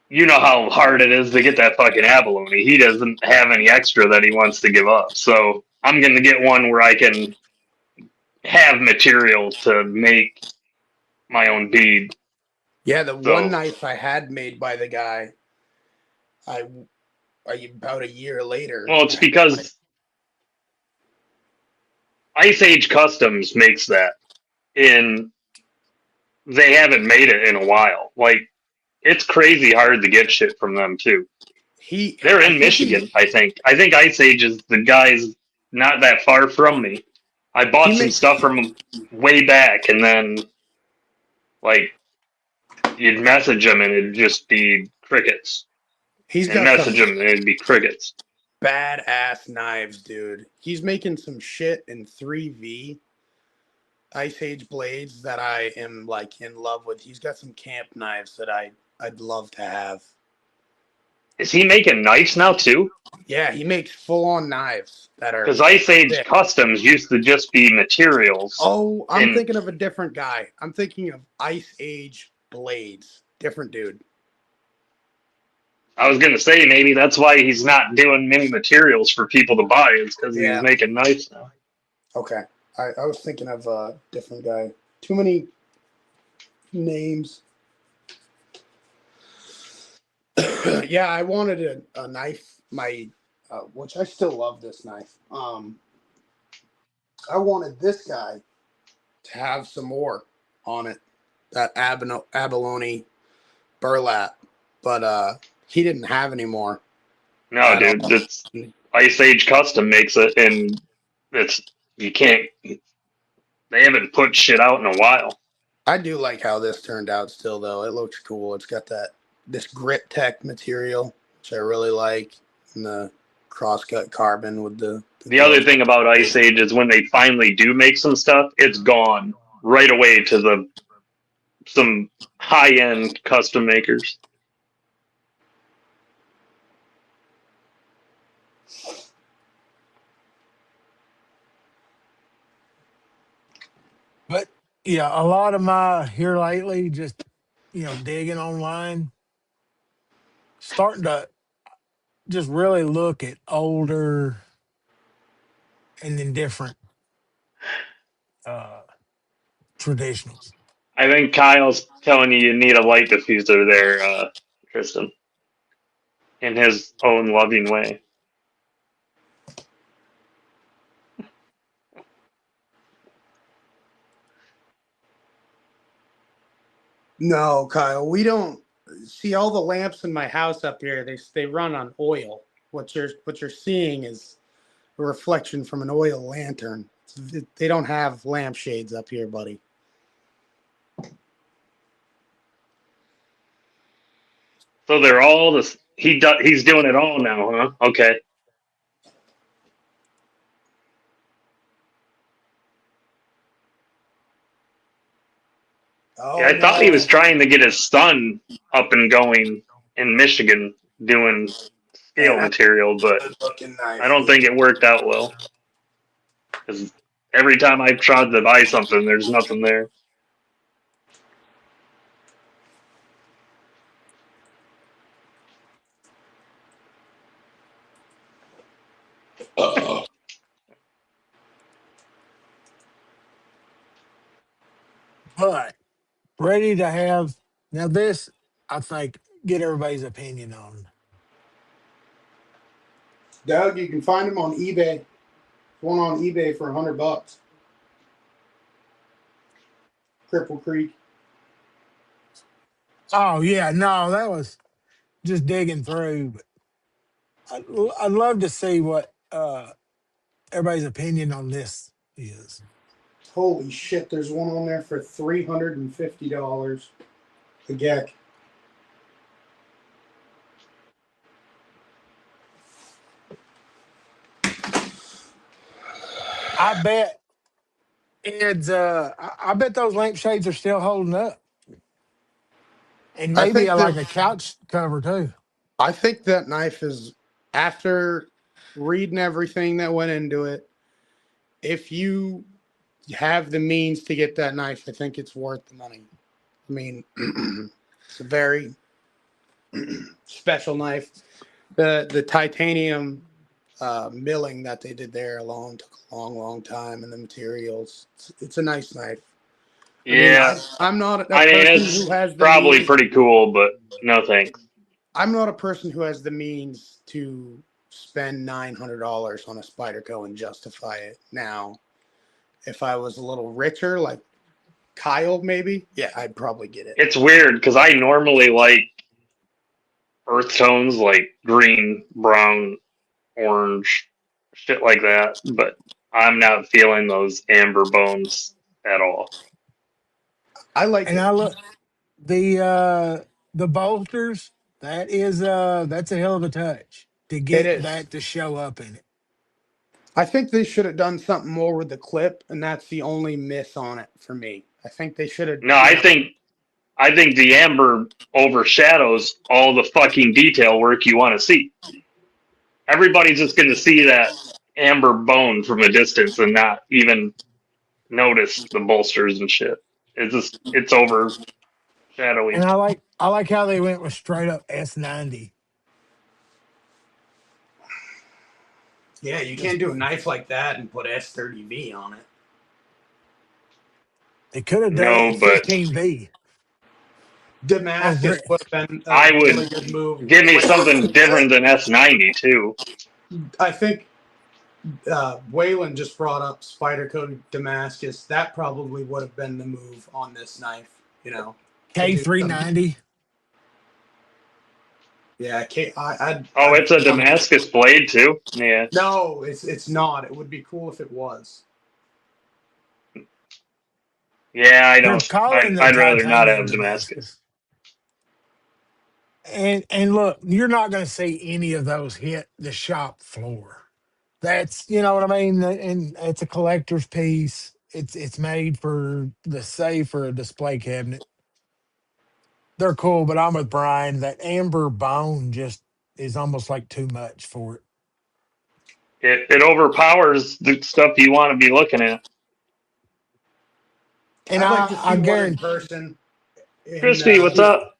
you know how hard it is to get that fucking abalone. He doesn't have any extra that he wants to give up. So I'm gonna get one where I can have material to make my own bead. Yeah, the one So knife I had made by the guy, I, about a year later, well, it's because Ice Age Customs makes that, and they haven't made it in a while. Like it's crazy hard to get shit from them too. They're I in think Michigan, I think. I think Ice Age is the guys not that far from me. I he bought some makes stuff from them way back, and then like you'd message them and it'd just be crickets, he's and got some message them and it'd be crickets. badass knives, dude. He's making some shit in 3V Ice Age blades that I am like in love with. He's got some camp knives that I'd love to have. Is he making knives now too? Yeah, he makes full on knives that are Because Ice Age sick. Customs used to just be materials, Oh, I'm and thinking of a different guy. I'm thinking of Ice Age blades. Different dude. I was gonna say maybe that's why he's not doing many materials for people to buy, is because he's Yeah. making knives now. Okay. I was thinking of a different guy. Too many names. Yeah, I wanted a knife, which I still love this knife. I wanted this guy to have some more on it, that abalone burlap, but he didn't have any more No, at all. dude, that's Ice Age Custom makes it, and it's you can't. They haven't put shit out in a while. I do like how this turned out still, though. It looks cool. It's got this grit tech material, which I really like, and the crosscut carbon with The other glow. thing about Ice Age is when they finally do make some stuff, it's gone right away to some high end custom makers. Yeah, a lot of my here lately, just digging online, starting to just really look at older and then different uh traditionals. I think Kyle's telling you need a light diffuser there, Tristan, in his own loving way. No, Kyle, we don't see all the lamps in my house up here. They run on oil. What you're seeing is a reflection from an oil lantern. They don't have lampshades up here, buddy. So they're all this. He's doing it all now, huh? Okay. Yeah, Oh I thought he was no, trying to get his son up and going in Michigan doing man, scale that's material, a but good looking I knife. don't think it worked out well. Because every time I've tried to buy something, there's nothing there. But ready to have now this, I think, get everybody's opinion on. Doug, you can find them on eBay. One on eBay for $100. Cripple Creek. Oh yeah, no, that was just digging through. But I'd love to see what everybody's opinion on this is. Holy shit! There's one on there for $350. The Geck. I bet Ed's. I bet those lampshades are still holding up, and I maybe think like that a couch cover too. I think that knife is, after reading everything that went into it, if you have the means to get that knife, I think it's worth the money. I mean, it's a very special knife. The titanium milling that they did there alone took a long, long time, and the materials. It's a nice knife. I mean, Yeah, I'm not a I mean, person who it's has the probably means. pretty cool, but no thanks. I'm not a person who has the means to spend $900 on a Spyderco and justify it. Now, if I was a little richer, like Kyle, maybe, yeah, I'd probably get it. It's weird because I normally like earth tones like green, brown, orange, shit like that, but I'm not feeling those amber bones at all. I like And it. I look the bolsters. That's a hell of a touch to It get is. that to show up in it. I think they should have done something more with the clip, and that's the only miss on it for me. I think they should have, No, I think the amber overshadows all the fucking detail work you want to see. Everybody's just going to see that amber bone from a distance and not even notice the bolsters and shit. It's And overshadowing. I like how they went with straight up S90. yeah, you Just can't do a knife like that and put S30V on it. they could have done it No, but 15V. Oh Damascus great. would have been a I really would good move. give me something different than S90 too. I think Waylon just brought up Spyderco Damascus. That probably would have been the move on this knife, to do something. K390. Yeah, Oh, I'd it's a want to. Damascus blade too. Yeah, No, it's not. It would be cool if it was. yeah. I They're don't. calling the I'd rather not titanium have Damascus. Damascus. And look, you're not going to see any of those hit the shop floor. That's what I mean. And it's a collector's piece. It's made for the safe or a display cabinet. They're cool, but I'm with Brian. That amber bone just is almost like too much for it. It overpowers the stuff you want to be looking at. And I'd like to I see one in guarantee. person. In Crispy, what's up?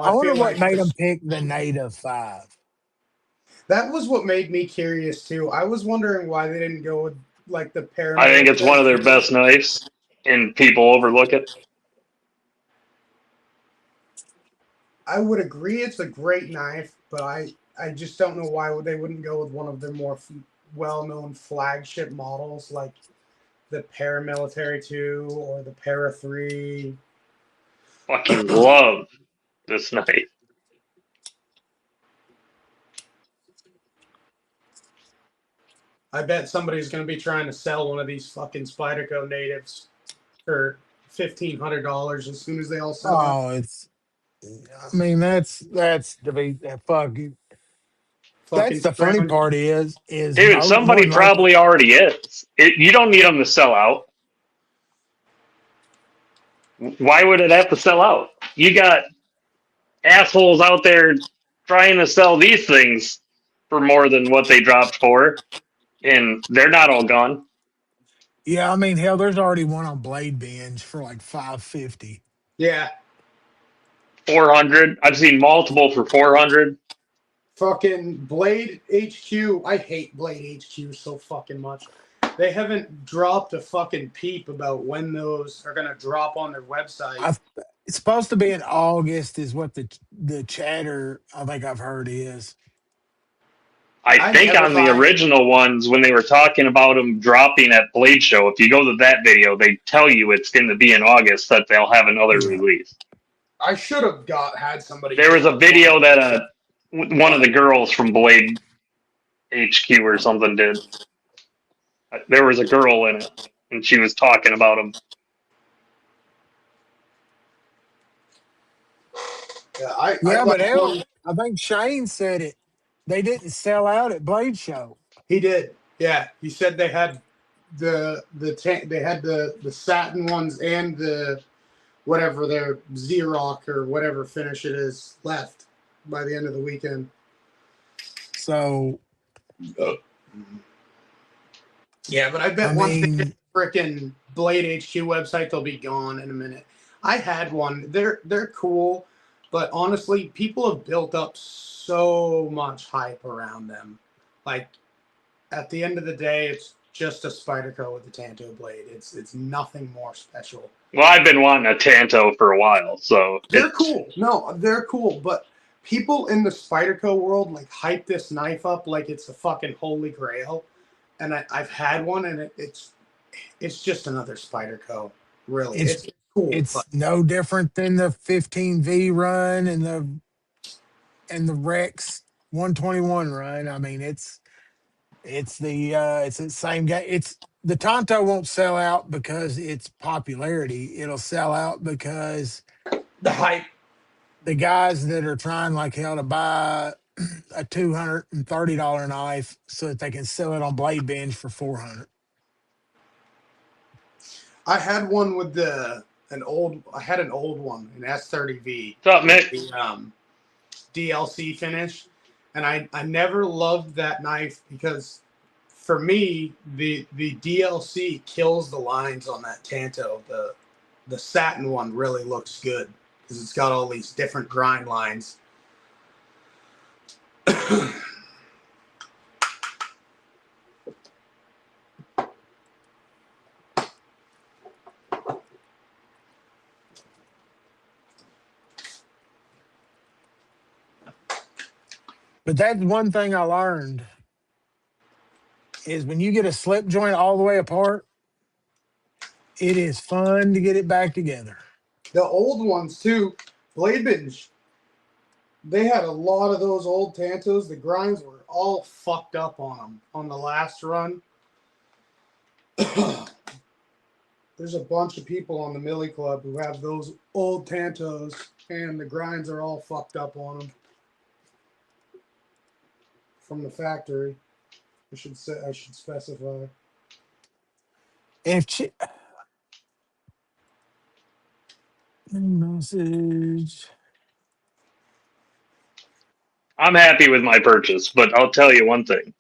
I I wonder feel what like made them pick the native 5. that was what made me curious too. I was wondering why they didn't go with like the I think it's one paramilitary of their two. best knives, and people overlook it. I would agree it's a great knife, but I just don't know why they wouldn't go with one of their more well-known flagship models like the paramilitary 2 or the para 3. Fucking love this knife. I bet somebody's going to be trying to sell one of these fucking Spyderco natives for $1,500 as soon as they all sell out. Oh, it's. I mean, that's to be fuck. That's Fucking the funny scrounge. part is Dude, more somebody than likely. probably already is. You don't need them to sell out. Why would it have to sell out? You got assholes out there trying to sell these things for more than what they dropped for, and they're not all gone. Yeah, I mean, hell, there's already one on Blade Binge for like 550. Yeah. 400. I've seen multiple for 400. Fucking Blade HQ. I hate Blade HQ so fucking much. They haven't dropped a fucking peep about when those are gonna drop on their website. I It's supposed to be in August, is what the chatter I think I've heard is. I I think never on the buy. original ones, when they were talking about them dropping at Blade Show, if you go to that video, they tell you it's going to be in August that they'll have another Yeah, release. I should have had somebody There was get a one, video that one of but the girls from Blade HQ or something did. There was a girl in it, and she was talking about them. yeah, I'd yeah, but like hell, one. I think Shane said it. They didn't sell out at Blade Show. He did. Yeah, he said they had they had the satin ones and the whatever their Xerox or whatever finish it is left by the end of the weekend. So Yeah, but I I bet once they hit mean, the frickin' Blade HQ website, they'll be gone in a minute. I had one. They're cool, but honestly, people have built up so much hype around them. Like at the end of the day, it's just a Spyderco with a Tanto blade. It's nothing more special. Well, I've been wanting a Tanto for a while, so They're it's. cool. No, they're cool, but people in the Spyderco world like hype this knife up like it's the fucking holy grail. And I've had one, and it's just another Spyderco. Really, it's it's cool, but it's no different than the 15V run and the Rex 121 run. I mean, it's the same guy. It's the Tonto won't sell out because it's popularity. It'll sell out because the hype. the guys that are trying like hell to buy a $230 knife so that they can sell it on Blade Binge for 400. I had one with I had an old one, an S30V What's up, with Mick? the DLC finish, and I never loved that knife because for me the DLC kills the lines on that Tanto. The satin one really looks good because it's got all these different grind lines. But that's one thing I learned is when you get a slip joint all the way apart, it is fun to get it back together. The old ones too, Blade Binge. They had a lot of those old Tantos. The grinds were all fucked up on them on the last run. There's a bunch of people on the Millie Club who have those old Tantos, and the grinds are all fucked up on them from the factory. I should specify. If message, I'm happy with my purchase, but I'll tell you one thing.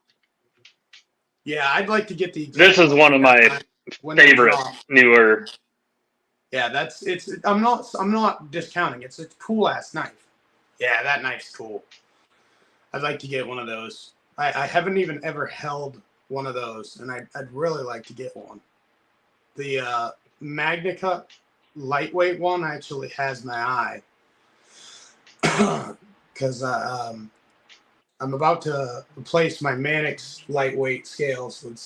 Yeah, I'd like to get the This exact is ones one you of got my when they favorite drop. newer. Yeah, that's it's. I'm not discounting. It's a cool ass knife. Yeah, that knife's cool. I'd like to get one of those. I haven't even ever held one of those, and I'd really like to get one. The Magna Cut lightweight one actually has my eye because I'm about to replace my Manix lightweight scales with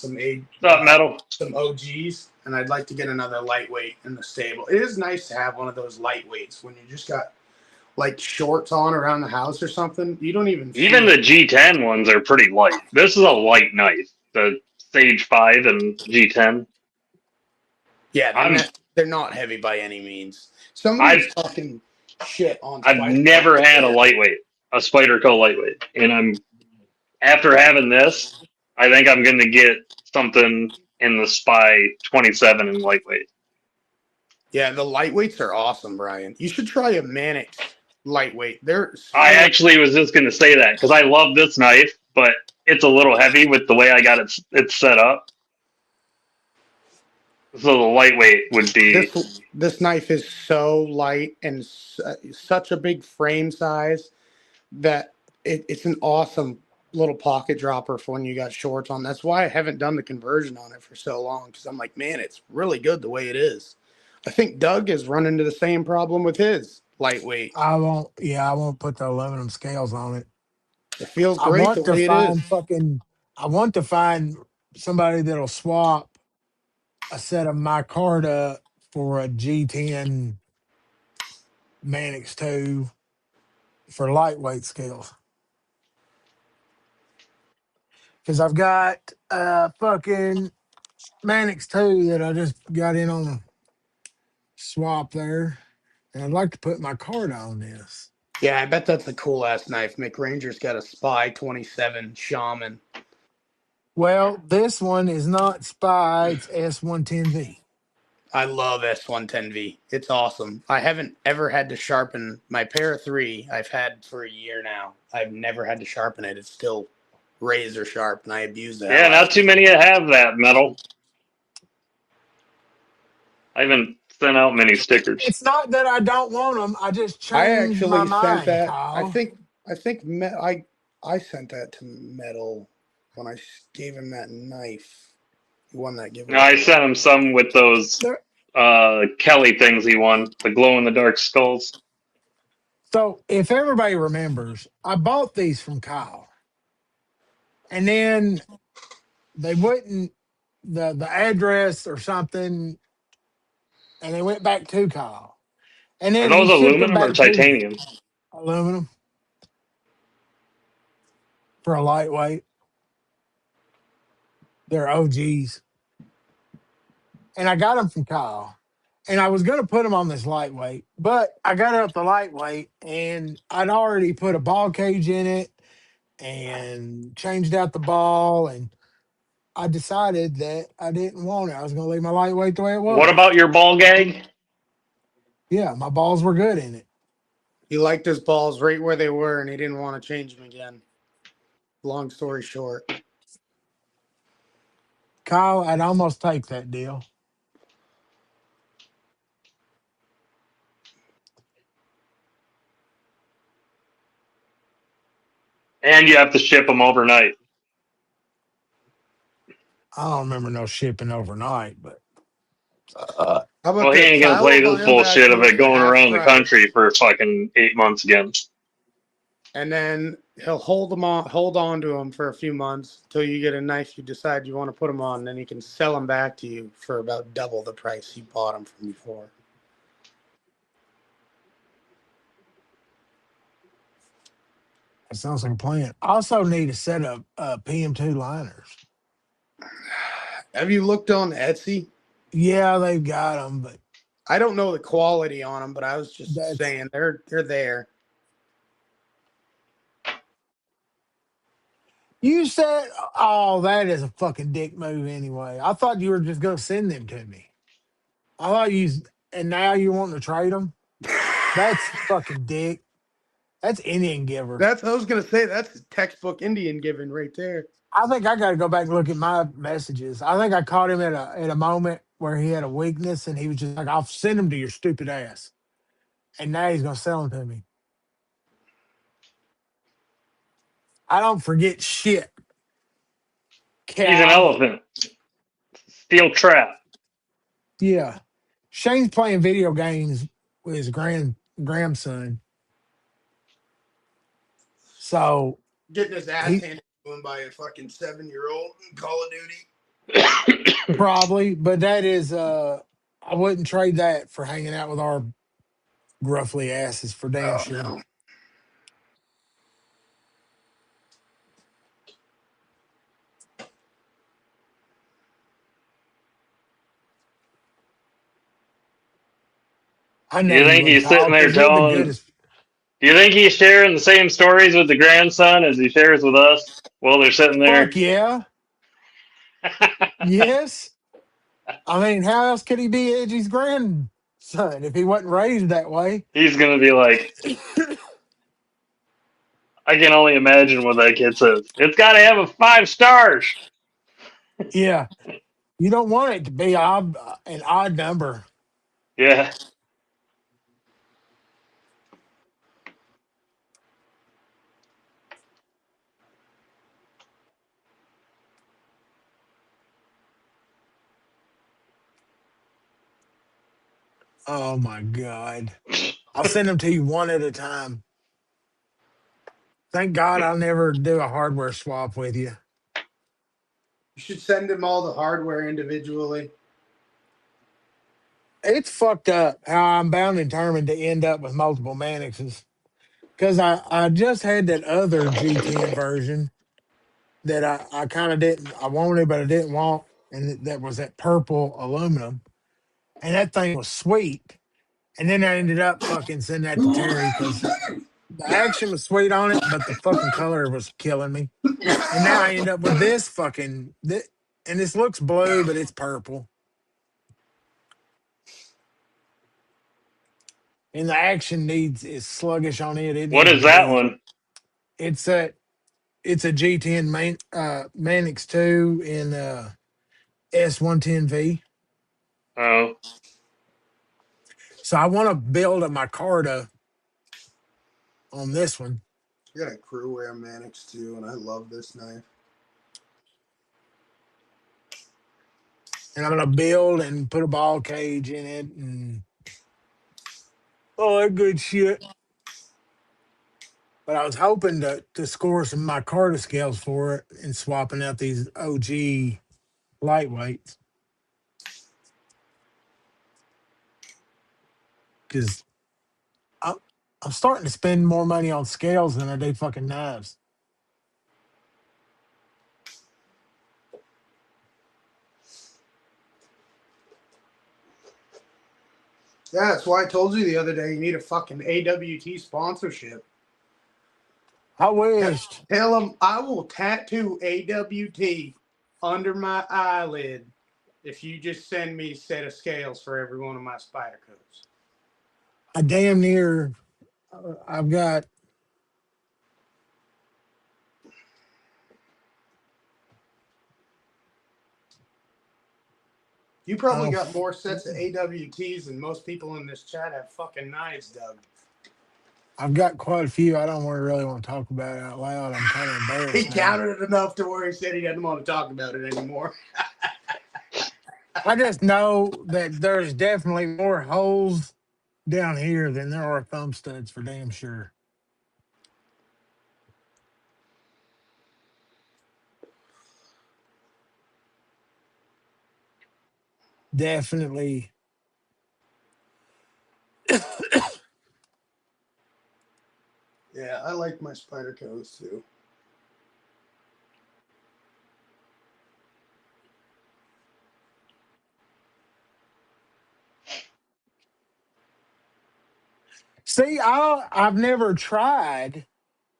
What's up, Metal? some OGs, and I'd like to get another lightweight in the stable. It is nice to have one of those lightweights when you just got like shorts on around the house or something. You don't even Even feel. the G10 ones are pretty light. This is a light knife. The Stage 5 and G10. Yeah, I'm they're not heavy by any means. Somebody I've was talking shit on I've Spider-Co never had a today. lightweight, a Spyderco lightweight, and I'm after having this, I think I'm going to get something in the Spy 27 and lightweight. Yeah, the lightweights are awesome, Brian. You should try a Manix lightweight. They're I so actually was just going to say that because I love this knife, but it's a little heavy with the way I got it set up. So the lightweight would be. this knife is so light and such a big frame size that it's an awesome little pocket dropper for when you got shorts on. That's why I haven't done the conversion on it for so long, because I'm like, man, it's really good the way it is. I think Doug is running into the same problem with his lightweight. I won't. Yeah, I won't put the aluminum scales on it. It feels I great the want to way it is. find fucking. I want to find somebody that'll swap a set of micarta for a G10 Manix 2 for lightweight scales. Because I've got fucking Manix 2 that I just got in on a swap there. And I'd like to put my card on this. Yeah, I bet that's a cool ass knife. McRanger's got a Spy 27 Shaman. Well, this one is not Spy, it's S110V. I love S110V. It's awesome. I haven't ever had to sharpen my Para 3 I've had for a year now. I've never had to sharpen it. It's still razor sharp, and I abuse the Yeah, hell out not of too it. many have that metal. I haven't sent out many stickers. It's not that I don't want them. I just I changed my actually sent mind, that. Kyle. I sent that to Metal when I gave him that knife. He won that I giveaway. sent him some with those There- Kelly things he won, the glow in the dark skulls. So, if everybody remembers, I bought these from Kyle, and then they wouldn't the address or something, and they went back to Kyle, and Are then he those shipped them aluminum or back to me. titanium? Aluminum for a lightweight. They're OGs, and I got them from Kyle. And I was going to put them on this lightweight, but I got up the lightweight, and I'd already put a ball cage in it and changed out the ball, and I decided that I didn't want it. I was going to leave my lightweight the way it What was. about your ball gag? Yeah, my balls were good in it. He liked his balls right where they were, and he didn't want to change them again. Long story short. Kyle, I'd almost take that deal. And you have to ship them overnight. I don't remember no shipping overnight, but How about Well, he this? ain't gonna Kyle will play buy this them back bullshit to of you it for going half around the price, country for fucking 8 months again. and then he'll hold on to them for a few months until you get a knife you decide you want to put them on, and then he can sell them back to you for about double the price you bought them from before. it sounds like a plan. I also need a set of PM2 liners. Have you looked on Etsy? Yeah, they've got them, but I don't know the quality on them, but I was just that's saying they're there. you said, oh, that is a fucking dick move anyway. I thought you were just going to send them to me. I thought you, and now you want to trade them? That's fucking dick. That's Indian giver. That's I was gonna say that's textbook Indian giving right there. I think I got to go back and look at my messages. I think I caught him at a moment where he had a weakness, and he was just like, "I'll send him to your stupid ass," and now he's gonna sell them to me. I don't forget shit, He's an Cal. elephant. Steel trap. Yeah, Shane's playing video games with his grandson, so Getting his ass he handed to him by a fucking 7-year-old in Call of Duty. probably. But that is, I wouldn't trade that for hanging out with our gruffly asses for damn Oh sure. no. I Do know you you think wouldn't he's sitting talk there because you're the telling? goodest. Do you think he's sharing the same stories with the grandson as he shares with us while they're sitting there? Fuck yeah, yes. I mean, how else could he be Edgy's grandson if he wasn't raised that way? He's gonna be like, I can only imagine what that kid says. It's got to have a 5 stars. Yeah, you don't want it to be an odd number. Yeah. Oh my god, I'll send them to you one at a time. Thank God I'll never do a hardware swap with you. You should send him all the hardware individually. It's fucked up how I'm bound and determined to end up with multiple Manixes. Because I just had that other G10 version that I kind of didn't, I wanted, but I didn't want. And that was that purple aluminum. And that thing was sweet. And then I ended up fucking sending that to Terry because the action was sweet on it, but the fucking color was killing me. And now I end up with this and this looks blue, but it's purple. And the action needs is sluggish on it. It What needs is to that be. one? It's a G10 Manix 2 in S110V. Oh, So I want to build a micarta on this one, I got a Crewware Manix too, and I love this knife. and I'm gonna build and put a ball cage in it and all that good shit. But I was hoping to score some micarta scales for it and swapping out these OG lightweights because I'm I'm starting to spend more money on scales than I do fucking knives. Yeah, that's why I told you the other day you need a fucking AWT sponsorship. I wished. Tell them I will tattoo AWT under my eyelid if you just send me a set of scales for every one of my spider coats. I damn near. I've got. You probably Oh, got more sets of AWTs than most people in this chat have fucking knives, Doug. I've got quite a few. I don't want to really want to talk about it out loud. I'm kind of He embarrassed now. counted it enough to where he said he doesn't want to talk about it anymore. I just know that there's definitely more holes down here than there are thumb studs for damn sure. Definitely. Yeah, I like my spider coats too. See, I've never tried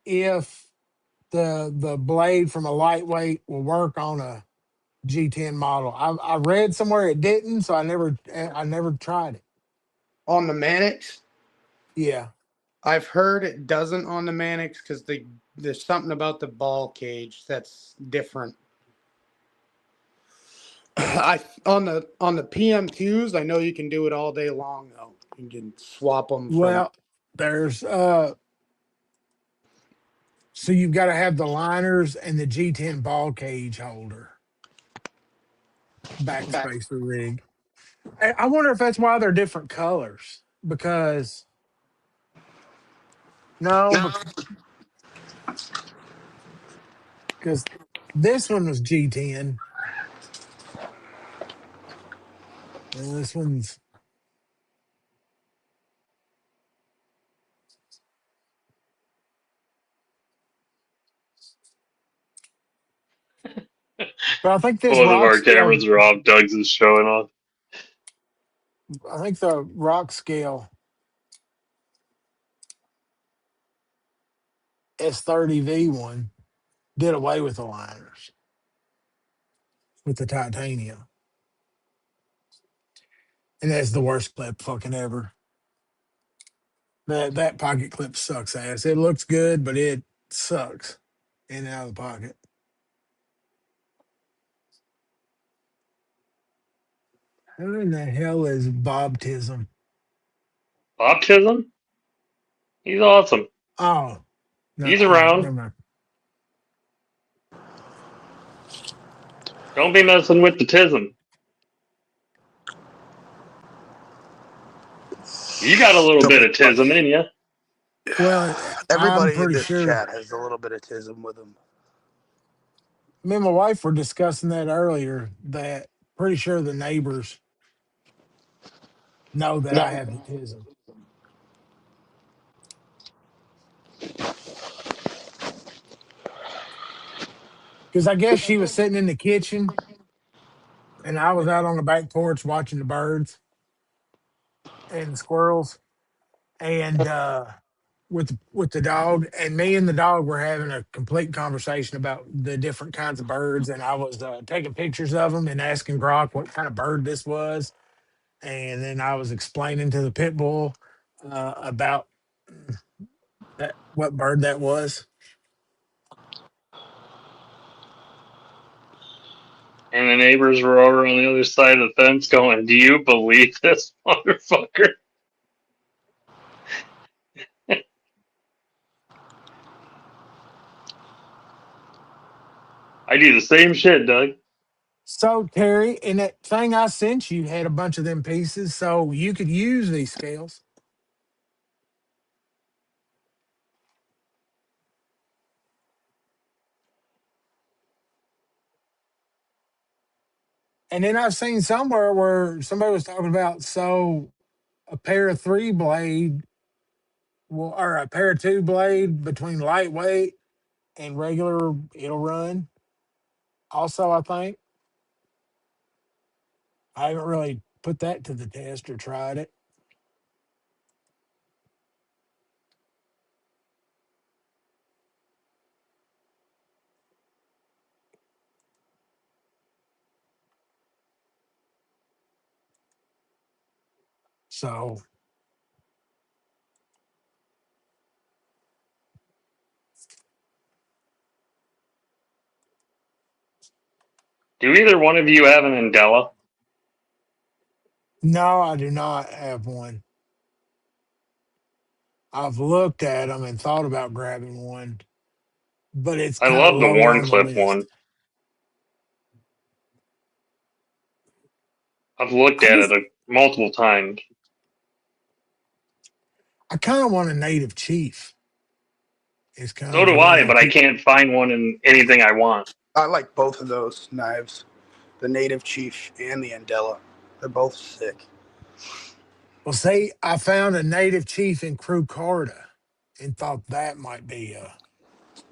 if the blade from a lightweight will work on a G10 model. I read somewhere it didn't, so I never tried it. On the Manix, Yeah. I've heard it doesn't on the Mannix because there's something about the ball cage that's different. I on the PM2s, I know you can do it all day long though. You can swap them from. Well, there's so you've got to have the liners and the G10 ball cage holder backspacer rig. I wonder if that's why they're different colors because no, because this one was G10 and this one's. But I think this Both of rock our scale. cameras are off. Doug's is showing off. I think the rock scale S30V one did away with the liners with the titanium, and that's the worst clip fucking ever. That pocket clip sucks ass. It looks good, but it sucks in and out of the pocket. Who in the hell is Bobtism? Baptism? He's awesome. Oh, no, He's all right, around. never mind. Don't be messing with the tism. You got a little Don't bit be of tism in you. Well, I'm Everybody in pretty this sure. chat has a little bit of tism with them. Me and my wife were discussing that earlier. That pretty sure the neighbors know that I have the tism because I guess she was sitting in the kitchen and I was out on the back porch watching the birds and the squirrels and with the dog, and me and the dog were having a complete conversation about the different kinds of birds, and I was taking pictures of them and asking Brock what kind of bird this was, and then I was explaining to the pit bull about that what bird that was. And the neighbors were over on the other side of the fence going, "Do you believe this motherfucker?" I do the same shit, Doug. So Terry, and that thing I sent you had a bunch of them pieces, so you could use these scales. And then I've seen somewhere where somebody was talking about so a pair of three blade or a pair of two blade between lightweight and regular, it'll run. Also, I think I haven't really put that to the test or tried it. So Do either one of you have an Andela? no, I do not have one. I've looked at them and thought about grabbing one, but it's I kind of love the low on the Warncliffe list. one. I've looked I at it just, multiple times. I kind of want a native chief. It's kind So of do one I, I but I keep. can't find one in anything I want. I like both of those knives, the Native Chief and the Andela. They're both sick. Well, see, I found a native chief in Crew Carta and thought that might be a.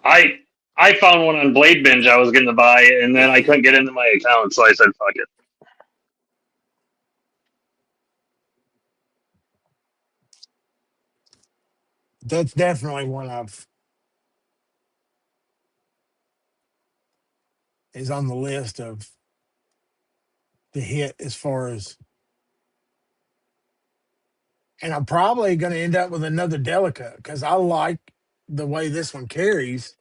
I I found one on Blade Binge I was going to buy, and then I couldn't get into my account, so I said, "Fuck it." That's definitely one I've is on the list of the hit as far as and I'm probably going to end up with another Delica because I like the way this one carries,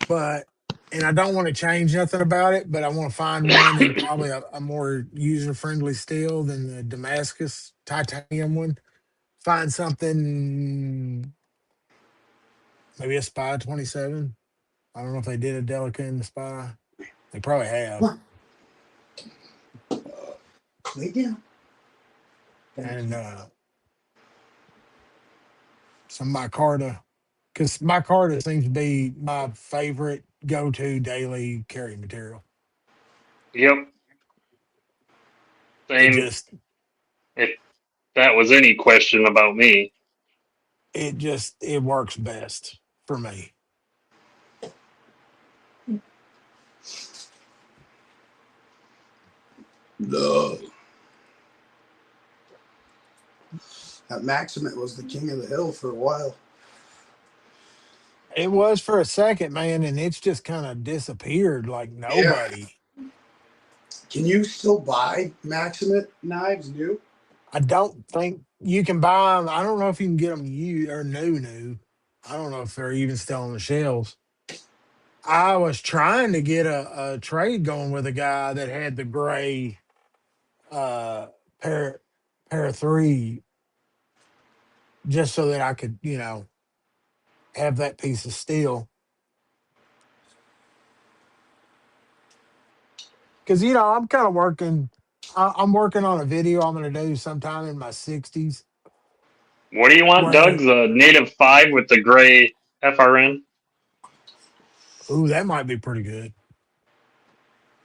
but and I don't want to change nothing about it, but I want to find one in probably a more user friendly steel than the Damascus titanium one. Find something, maybe a Spy 27. I don't know if they did a Delica in the Spy. They probably have. What? Lay down. Thank And you. some micarta, because micarta seems to be my favorite go-to daily carry material. Yep, It same. just If that was any question about me, it works best for me. No. That Maximate was the king of the hill for a while. It was for a second, man, and it's just kind of disappeared like Yeah. nobody. Can you still buy Maximate knives new? I don't think you can buy them. I don't know if you can get them new or new. I don't know if they're even still on the shelves. I was trying to get a trade going with a guy that had the gray uh pair pair three just so that I could, have that piece of steel. Because I'm kind of working. I'm working on a video I'm going to do sometime in my 60s. what do you want, Doug? Where, The native 5 with the gray FRN? ooh, that might be pretty good.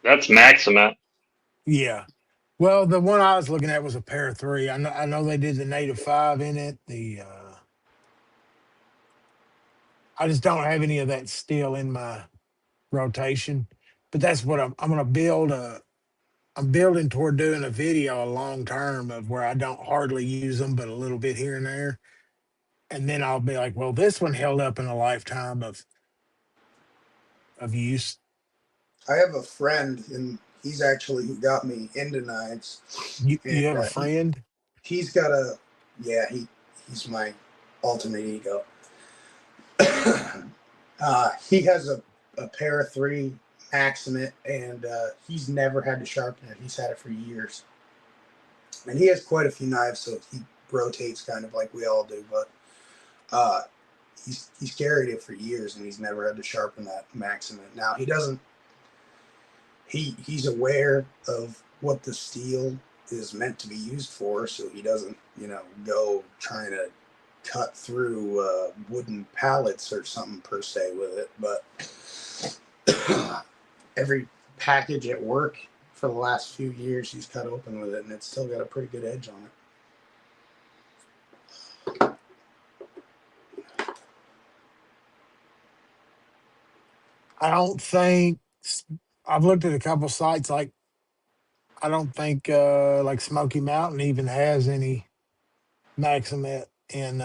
That's Maximat. Yeah. Well, the one I was looking at was a pair three. I know they did the native five in it. I just don't have any of that steel in my rotation. But that's what I'm going to build. I'm building toward doing a video a long term of where I don't hardly use them, but a little bit here and there. And then I'll be like, well, this one held up in a lifetime of use. I have a friend, and he's actually who got me into knives. And You have a friend? he's got a, yeah, he's my ultimate ego. He has a pair of three Maximate, and he's never had to sharpen it. He's had it for years. And he has quite a few knives, so he rotates kind of like we all do. But uh, he's carried it for years, and he's never had to sharpen that Maximate. Now he doesn't. He's aware of what the steel is meant to be used for, so he doesn't go trying to cut through wooden pallets or something per se with it. But every package at work for the last few years he's cut open with it, and it's still got a pretty good edge on it. I don't think I've looked at a couple sites like I don't think like Smoky Mountain even has any Maximate in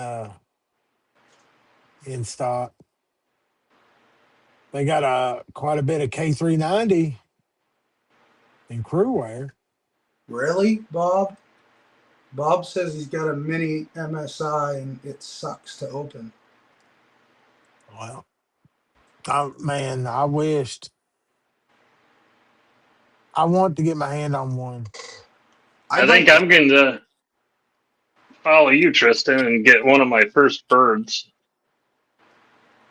stock. They got quite a bit of K390 in crew wear. Really, Bob? Bob says he's got a mini MSI and it sucks to open. Well, man, I wished I want to get my hand on one. I I'd like think to. I'm going to follow you, Tristan, and get one of my first birds.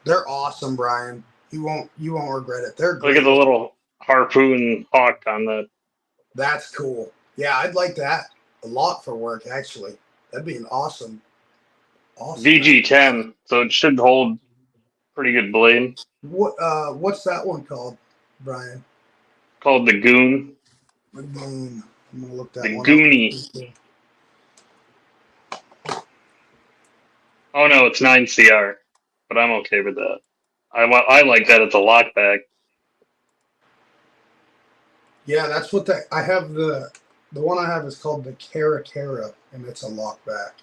They're awesome, Brian. You won't regret it. They're Look at the great. little harpoon hawk on the That's cool. Yeah, I'd like that a lot for work. Actually, that'd be an awesome. VG10, so it should hold pretty good blade. What's that one called, Brian? Called the Goon. Lagoon. I'm gonna look that The one up. Goonie. Oh no, it's 9CR, but I'm okay with that. I like that it's a lockback. Yeah, that's what I have. The one I have is called the Cara, and it's a lockback.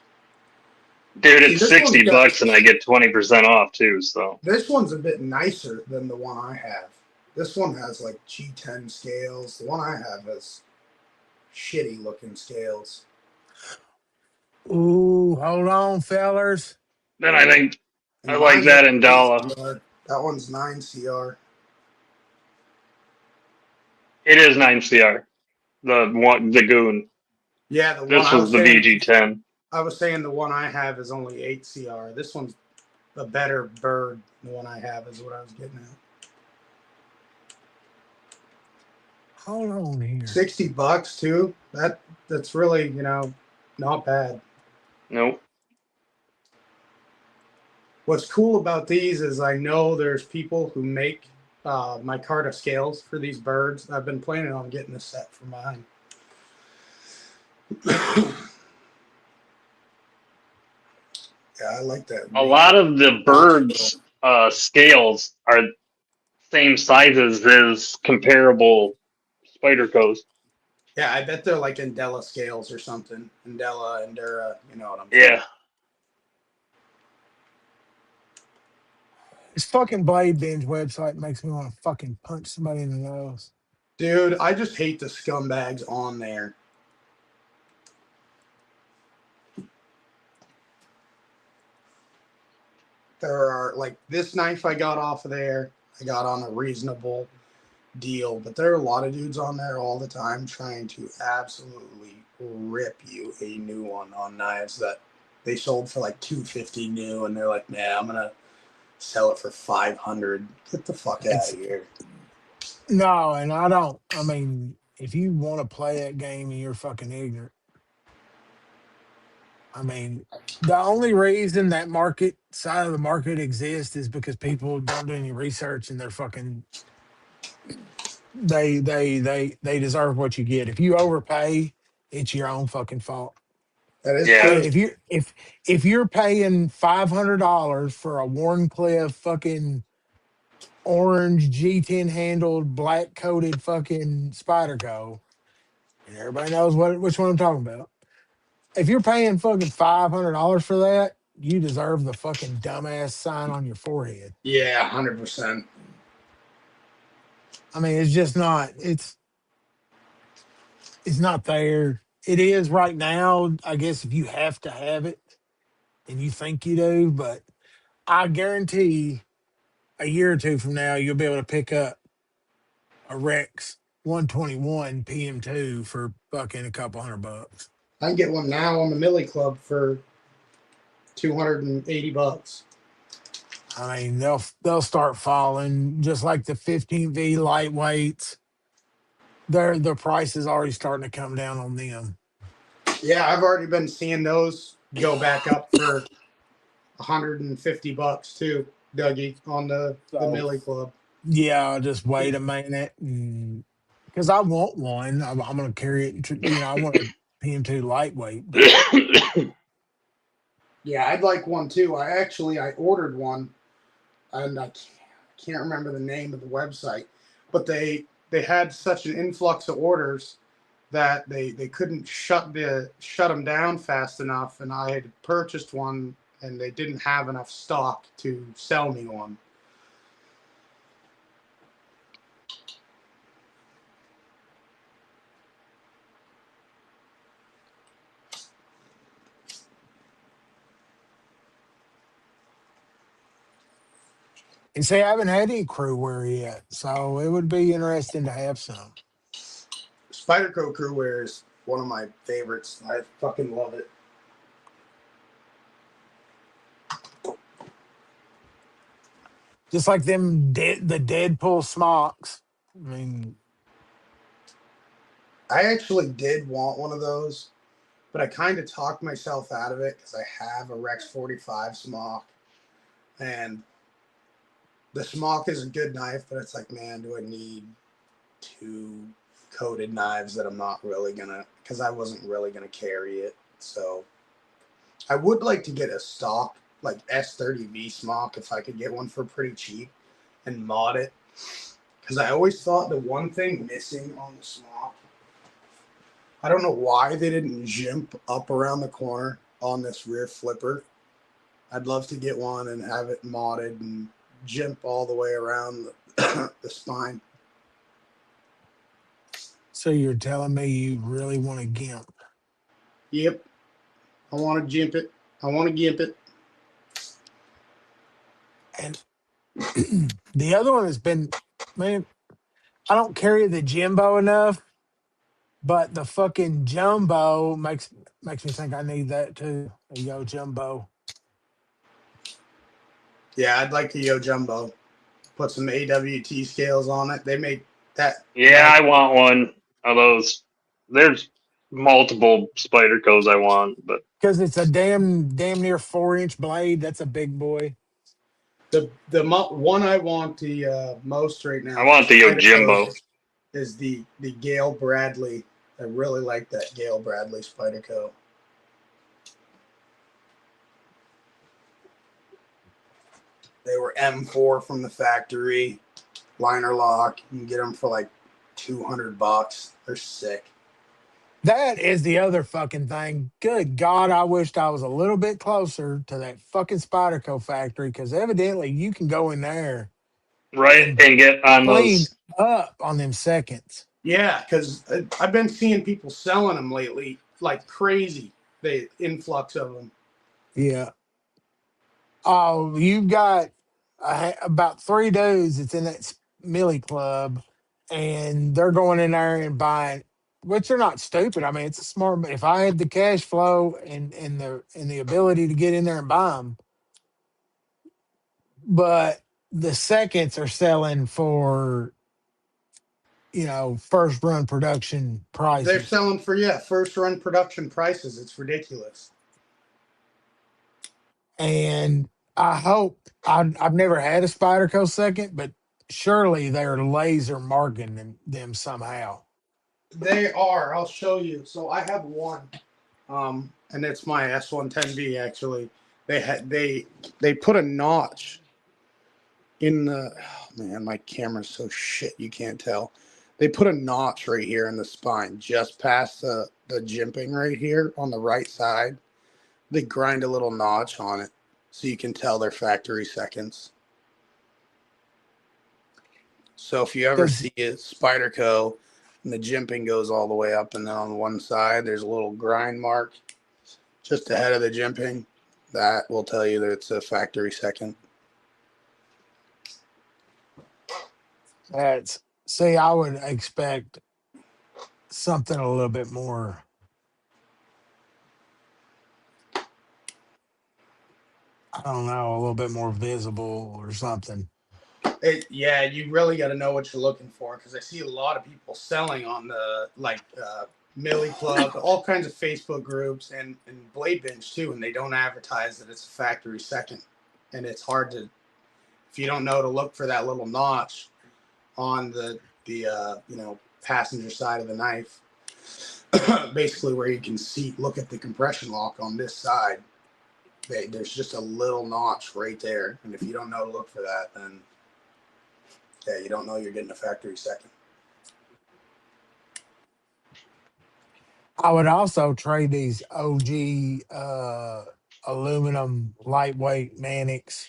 Dude, See, it's $60 and I get 20% off too, so. this one's a bit nicer than the one I have. This one has like G10 scales. The one I have has shitty looking scales. Ooh, hold on, fellers. Then I think And I like mine's that only in 8 Dala. CR. That one's 9 CR. It is 9 CR. The goon. Yeah, the one This I was was the saying. BG10. I was saying the one I have is only 8 CR. This one's a better bird. The one I have is what I was getting at. Hold on here. $60 too. That's really not bad. Nope. What's cool about these is I know there's people who make my Carta scales for these birds. I've been planning on getting a set for mine. Yeah, I like that A regal lot of the box scale. birds' scales are same sizes as comparable spider coats. Yeah, I bet they're like Indela scales or something. Indela, Endura, you know what I'm talking. Yeah. This fucking Blade Binge website makes me want to fucking punch somebody in the nose. Dude, I just hate the scumbags on there. There are like this knife I got off of there. I got on a reasonable deal, but there are a lot of dudes on there all the time trying to absolutely rip you a new one on knives that they sold for like 250 new, and they're like, "Man, I'm gonna sell it for 500." Get the fuck out It's of here. no, and I don't. I mean, if you want to play that game and you're fucking ignorant, I mean, the only reason that market side of the market exists is because people don't do any research and they're fucking they deserve what you get. If you overpay, it's your own fucking fault. That is Yeah. true. If you're paying $500 for a Warncliffe fucking orange G10 handled black coated fucking Spyderco, and everybody knows which one I'm talking about. If you're paying fucking $500 for that, you deserve the fucking dumbass sign on your forehead. Yeah, 100%. I mean, it's just not. It's not there. It is right now. I guess if you have to have it and you think you do, but I guarantee a year or two from now you'll be able to pick up a Rex 121 PM2 for fucking a couple $100. I can get one now on the Millie Club for $280. I mean, they'll start falling just like the 15V lightweights. The price is already starting to come down on them. Yeah, I've already been seeing those go back up for $150 too, Dougie, on the So Millie Club. yeah, just wait a minute, because I want one. I'm gonna carry it. I want a PM2 lightweight, but Yeah, I'd like one too. I ordered one, and I can't remember the name of the website, but they had such an influx of orders that they couldn't shut them down fast enough, and I had purchased one, and they didn't have enough stock to sell me one. and see, I haven't had any crew wear yet, so it would be interesting to have some. Spyderco Crew Wear is one of my favorites. I fucking love it. Just like the Deadpool smocks. I mean, I actually did want one of those, but I kind of talked myself out of it because I have a Rex 45 smock, and the smock is a good knife, but it's like, man, do I need two coated knives that I'm not really gonna, because I wasn't really gonna carry it. So I would like to get a stock like S30V smock if I could get one for pretty cheap and mod it, because I always thought the one thing missing on the smock, I don't know why they didn't jump up around the corner on this rear flipper. I'd love to get one and have it modded and jump all the way around the spine. so you're telling me you really want a GIMP? Yep, I want to jump it. I want to gimp it. And the other one has been, man, I don't carry the Jimbo enough, but the fucking Jumbo makes me think I need that too. A Yo Jumbo. Yeah, I'd like the Yo Jumbo. Put some AWT scales on it. They make Yeah, that I want one of those. There's multiple Spydercos I want, but Because it's a damn near 4-inch blade. That's a big boy. one I want the most right I now for want the Spyderco Yojimbo. is the Gale Bradley. I really like that Gale Bradley Spyderco. They were M4 from the factory, liner lock. You can get them for like $200. They're sick. That is the other fucking thing. Good God, I wished I was a little bit closer to that fucking Spyderco factory because evidently you can go in there Right, and and get on clean those. up on them seconds. Yeah, because I've been seeing people selling them lately like crazy. The influx of them. Yeah. Oh, you've got about 3 dudes that's in that Millie Club, and they're going in there and buying, which they're not stupid. I mean, it's a smart. If I had the cash flow and the ability to get in there and buy them, but the seconds are selling for first run production They're prices, selling for first run production prices. It's ridiculous. and I hope I've never had a Spyderco second, but surely they're laser marking them somehow. They are. I'll show you. So I have one, and it's my S110V actually. They put a notch in the. Oh man, my camera's so shit you can't tell. They put a notch right here in the spine, just past the jimping right here on the right side. They grind a little notch on it, so you can tell they're factory seconds. So if you ever Because see a Spyderco and the jimping goes all the way up, and then on one side there's a little grind mark just ahead of the jimping, that will tell you that it's a factory second. that's see, I would expect something a little bit more. I don't know, a little bit more visible or something. Yeah, you really got to know what you're looking for because I see a lot of people selling on the Millie Club, all kinds of Facebook groups, and Blade Binge too, and they don't advertise that it's a factory second, and it's hard to if you don't know to look for that little notch on the passenger side of the knife, basically where you can look at the compression lock on this side. There's just a little notch right there, and if you don't know to look for that, then yeah, you don't know you're getting a factory second. I would also trade these OG aluminum lightweight Mannix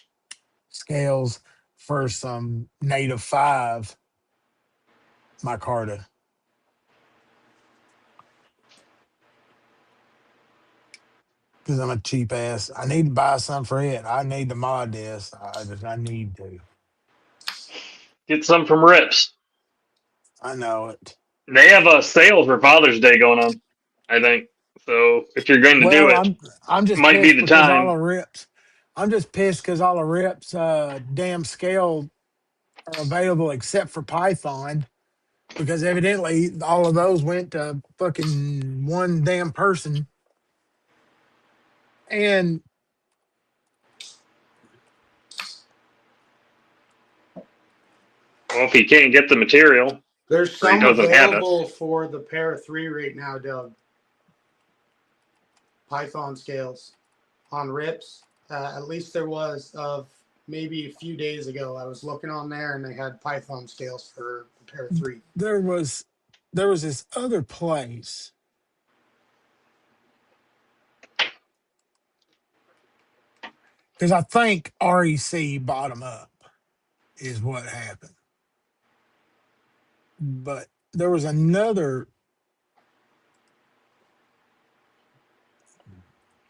scales for some Native 5 micarta because I'm a cheap ass. I need to buy some for it. I need to mod this. I need to. Get some from Rips. I know it. They have a sale for Father's Day going on, I think. So if you're going to do Well, it, I'm just might be pissed the because all time. the rips. I'm just pissed because all the rips damn scale are available except for Python because evidently all of those went to fucking one damn person. And Well, if he can't get the material There's or he some doesn't have it, available for the Para 3 right now, Doug. Python scales on rips. At least there was of maybe a few days ago. I was looking on there and they had Python scales for the Para 3. there was there was this other place because I think REC bottom up is what happened. But there was another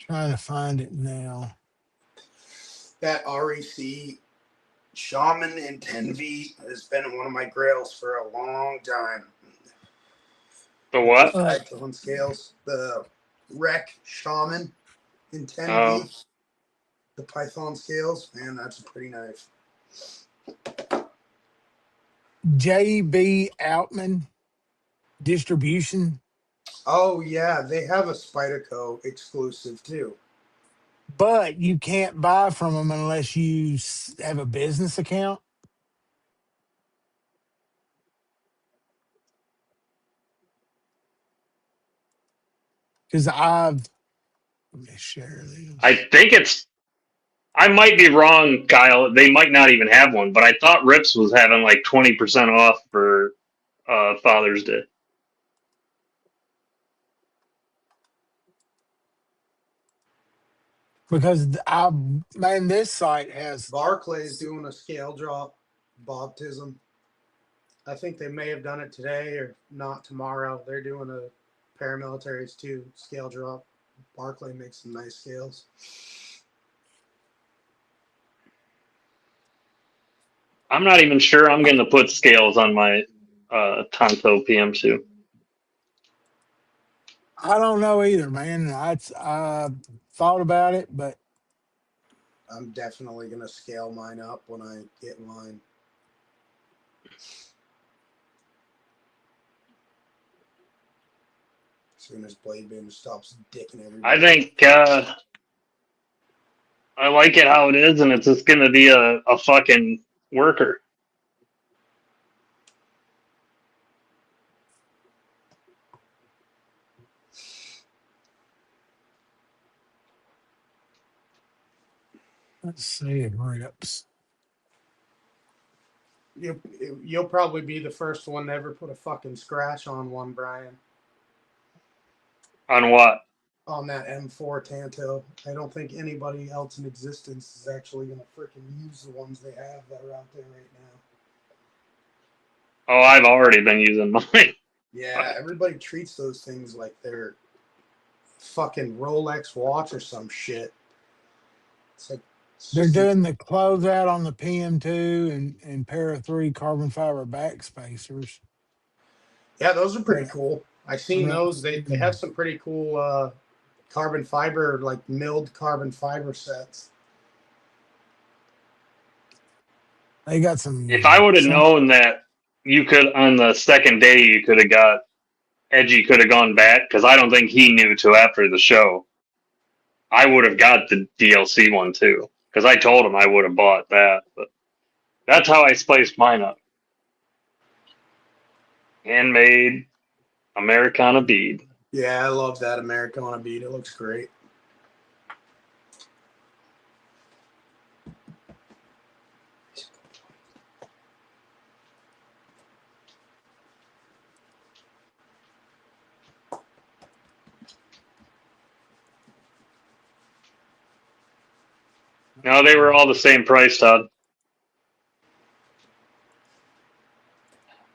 Trying to find it now. That REC Shaman in 10V has been one of my grails for a long time. The Those what? Python scales, the Rec Shaman in Oh, 10V, the Python scales, man, that's a pretty knife. JB Outman Distribution, Oh yeah, they have a Spyderco exclusive too. but you can't buy from them unless you have a business account. Because let me share I this. think it's. I might be wrong, Kyle. They might not even have one, but I thought Rips was having like 20% off for Father's Day. Because man, this site has Barclay's doing a scale drop baptism. I think they may have done it today or not tomorrow. They're doing a paramilitaries too scale drop. Barclay makes some nice scales. I'm not even sure I'm going to put scales on my Tonto PM2. I don't know either, man. I thought about it, but I'm definitely gonna scale mine up when I get mine. As soon as Blade Bin stops dicking I everybody. think I like it how it is, and it's just going to be a fucking worker. let's see it rips. You'll probably be the first one to ever put a fucking scratch on one, Brian. On what? On that M4 Tanto. I don't think anybody else in existence is actually gonna freaking use the ones they have that are out there right now. Oh, I've already been using mine. Yeah, everybody treats those things like they're fucking Rolex watch or some shit. It's like it's They're just doing the closeout on the PM2 and pair of 3 carbon fiber back spacers. yeah, those are pretty But cool. I I seen don't. those. They have some pretty cool carbon fiber, like milled carbon fiber sets. They got If I would have some. known that you could on the second day, you could have got Edgy could have gone back because I don't think he knew till after the show. I would have got the DLC one too because I told him I would have bought that, but that's how I spliced mine up. Handmade Americana bead. Yeah, I love that Americana bead. It looks great. No, they were all the same price, Todd.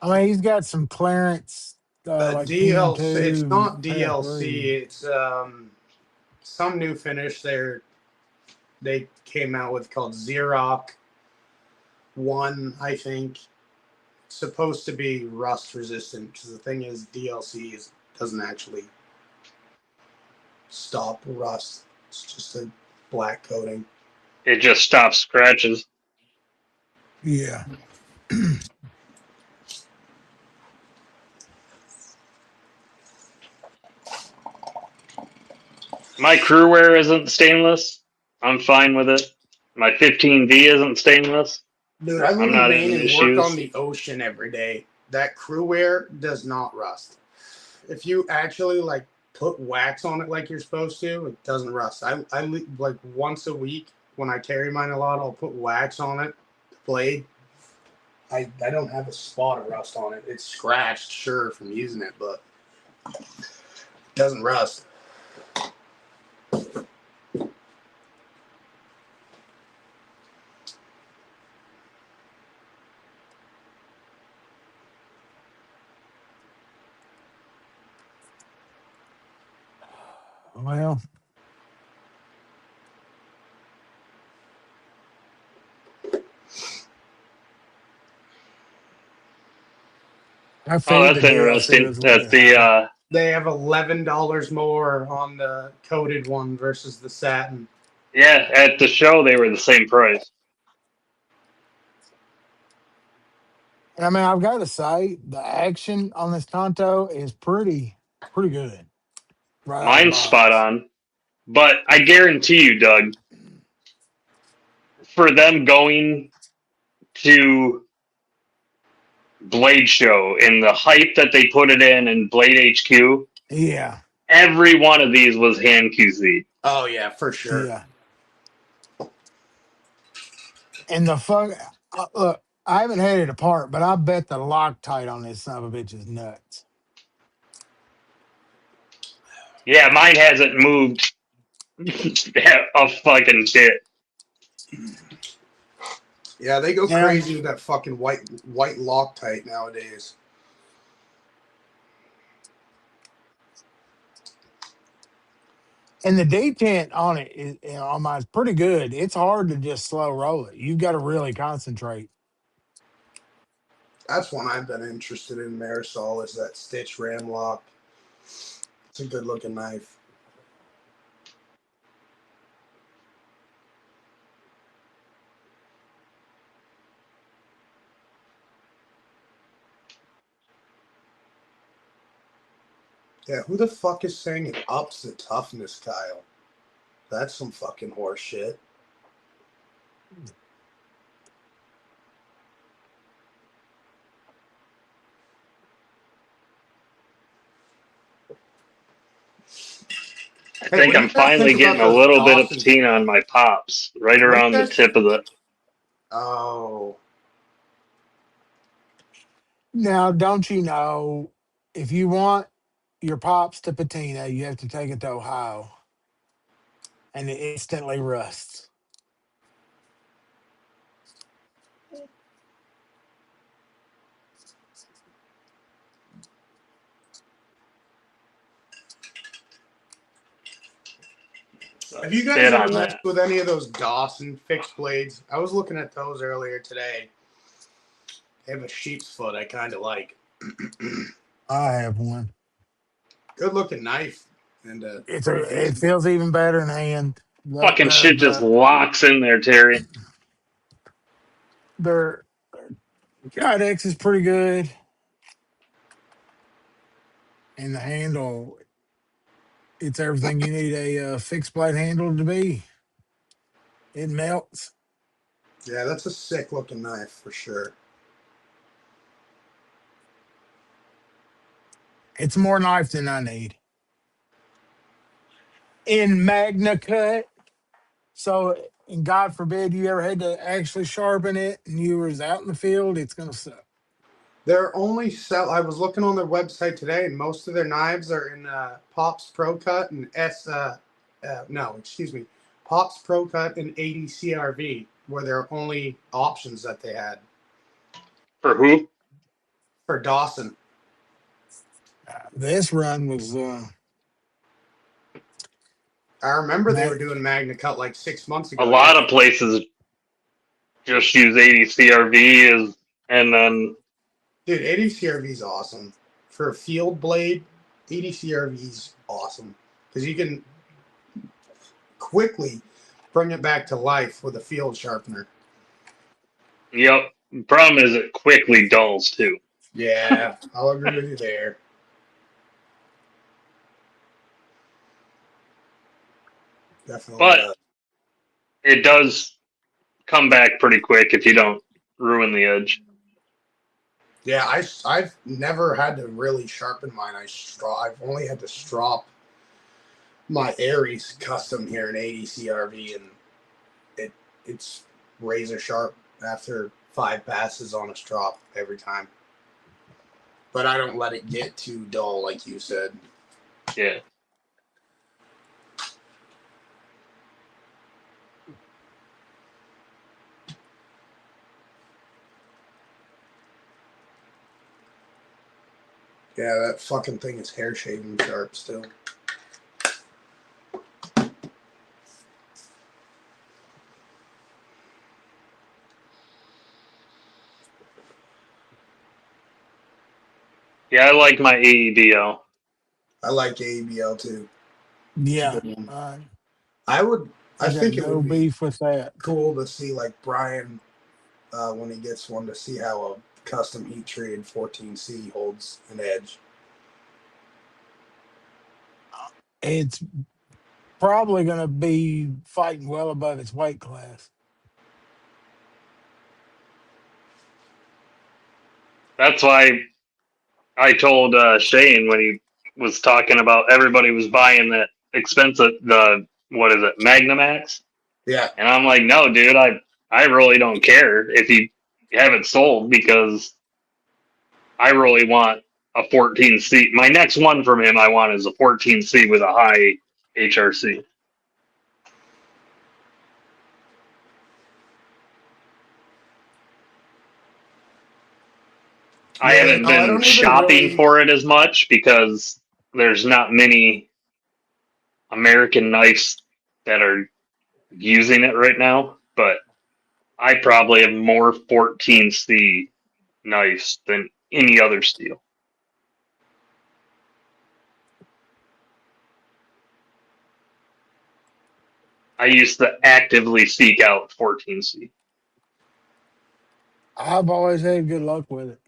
I mean, he's got some clearance, like DLC. It's PM2, not pair of 3. DLC. It's some new finish they came out with called Xerox One. I think it's supposed to be rust resistant because the thing is doesn't actually stop rust. It's just a black coating. It just stops scratches. Yeah. My crewware isn't stainless. I'm fine with it. My 15V isn't stainless. Dude, I I'm live in not Maine having and work on issues. the ocean every day. That crewware does not rust. If you actually like put wax on it like you're supposed to, it doesn't rust. I like once a week when I carry mine a lot, I'll put wax on it, the blade. I don't have a spot of rust on it. It's scratched, sure, from using it, but it doesn't rust. Well, I Oh, figured the that's DLC interesting. was a little That bit the higher. They have $11 more on the coated one versus the satin. yeah, at the show they were the same price. And I mean, I've got to say, the action on this Tonto is pretty good right out of the Mine's spot box. on. But I guarantee you, Doug, for them going to Blade Show and the hype that they put it in Blade HQ, Yeah, every one of these was hand QC. Oh yeah, for sure. yeah. And the fuck, look, I haven't had it apart, but I bet the Loctite on this son of a bitch is nuts. Yeah, mine hasn't moved a fucking bit. Yeah, they go Yeah, crazy with that fucking white Loctite nowadays. and the detent on it is, on mine's pretty good. It's hard to just slow roll it. You've got to really concentrate. That's one I've been interested in. Marisol is that Stitch Ram Lock. It's a good looking knife. Yeah, who the fuck is saying it ups the toughness, Kyle? That's some fucking horse shit. I Hey, think what do I'm you guys think finally about getting a those little bit of Dawson? patina on my pops, right What do around you the guys? tip of the. Oh, Now, don't you know if you want your pops to patina, you have to take it to Ohio, and it instantly rusts. have you guys Spit ever on messed that. with any of those Dawson fixed blades? I was looking at those earlier today. They have a sheep's foot I kind of like. I have one. Good looking knife and pretty It decent. feels even better in hand. The Fucking shit just locks in there, Terry. their Kydex is pretty good, and the handle, it's everything you need a fixed blade handle to be. It melts. Yeah, that's a sick looking knife for sure. It's more knife than I need. In Magna Cut, so and God forbid you ever had to actually sharpen it and you was out in the field, it's gonna suck. They're only sell. I was looking on their website today, and most of their knives are in Pops Pro Cut and no, excuse me, Pops Pro Cut and 80 CRV, were their only options that they had For who? for Dawson. This run was I remember they were Mag- doing Magna Cut like 6 months A ago. Yeah, lot of places just use 80 CRV as, and then dude, 80 CRV is awesome for a field blade. 80 CRV is awesome because you can quickly bring it back to life with a field sharpener. yep. Problem is it quickly dulls too. Yeah, I'll agree with you there. Definitely But does. it does come back pretty quick if you don't ruin the edge. Yeah, I've never had to really sharpen mine. I've only had to strop my Aries custom here in 80 CRV, and it's razor sharp after 5 passes on a strop every time. But I don't let it get too dull, like you said. Yeah. Yeah, that fucking thing is hair shaving sharp still. Yeah, I like my AEBO. I like ABL too. It's a Yeah, good one. uh, I would. I I got think it no would be beef with that. cool to see like Brian when he gets one to see how a custom heat treated 14C holds an edge. It's probably going to be fighting well above its weight class. That's why I told Shane when he was talking about everybody was buying that expensive the what is it Magnamax, Yeah. and I'm like, no, dude, I really don't care if you have it sold because I really want a 14C. My next one from him I want is a 14C with a high HRC. I Yeah. haven't No, I been don't even shopping really. for it as much because there's not many American knives that are using it right now, but I probably have more 14C knives than any other steel. I used to actively seek out 14C. I've always had good luck with it.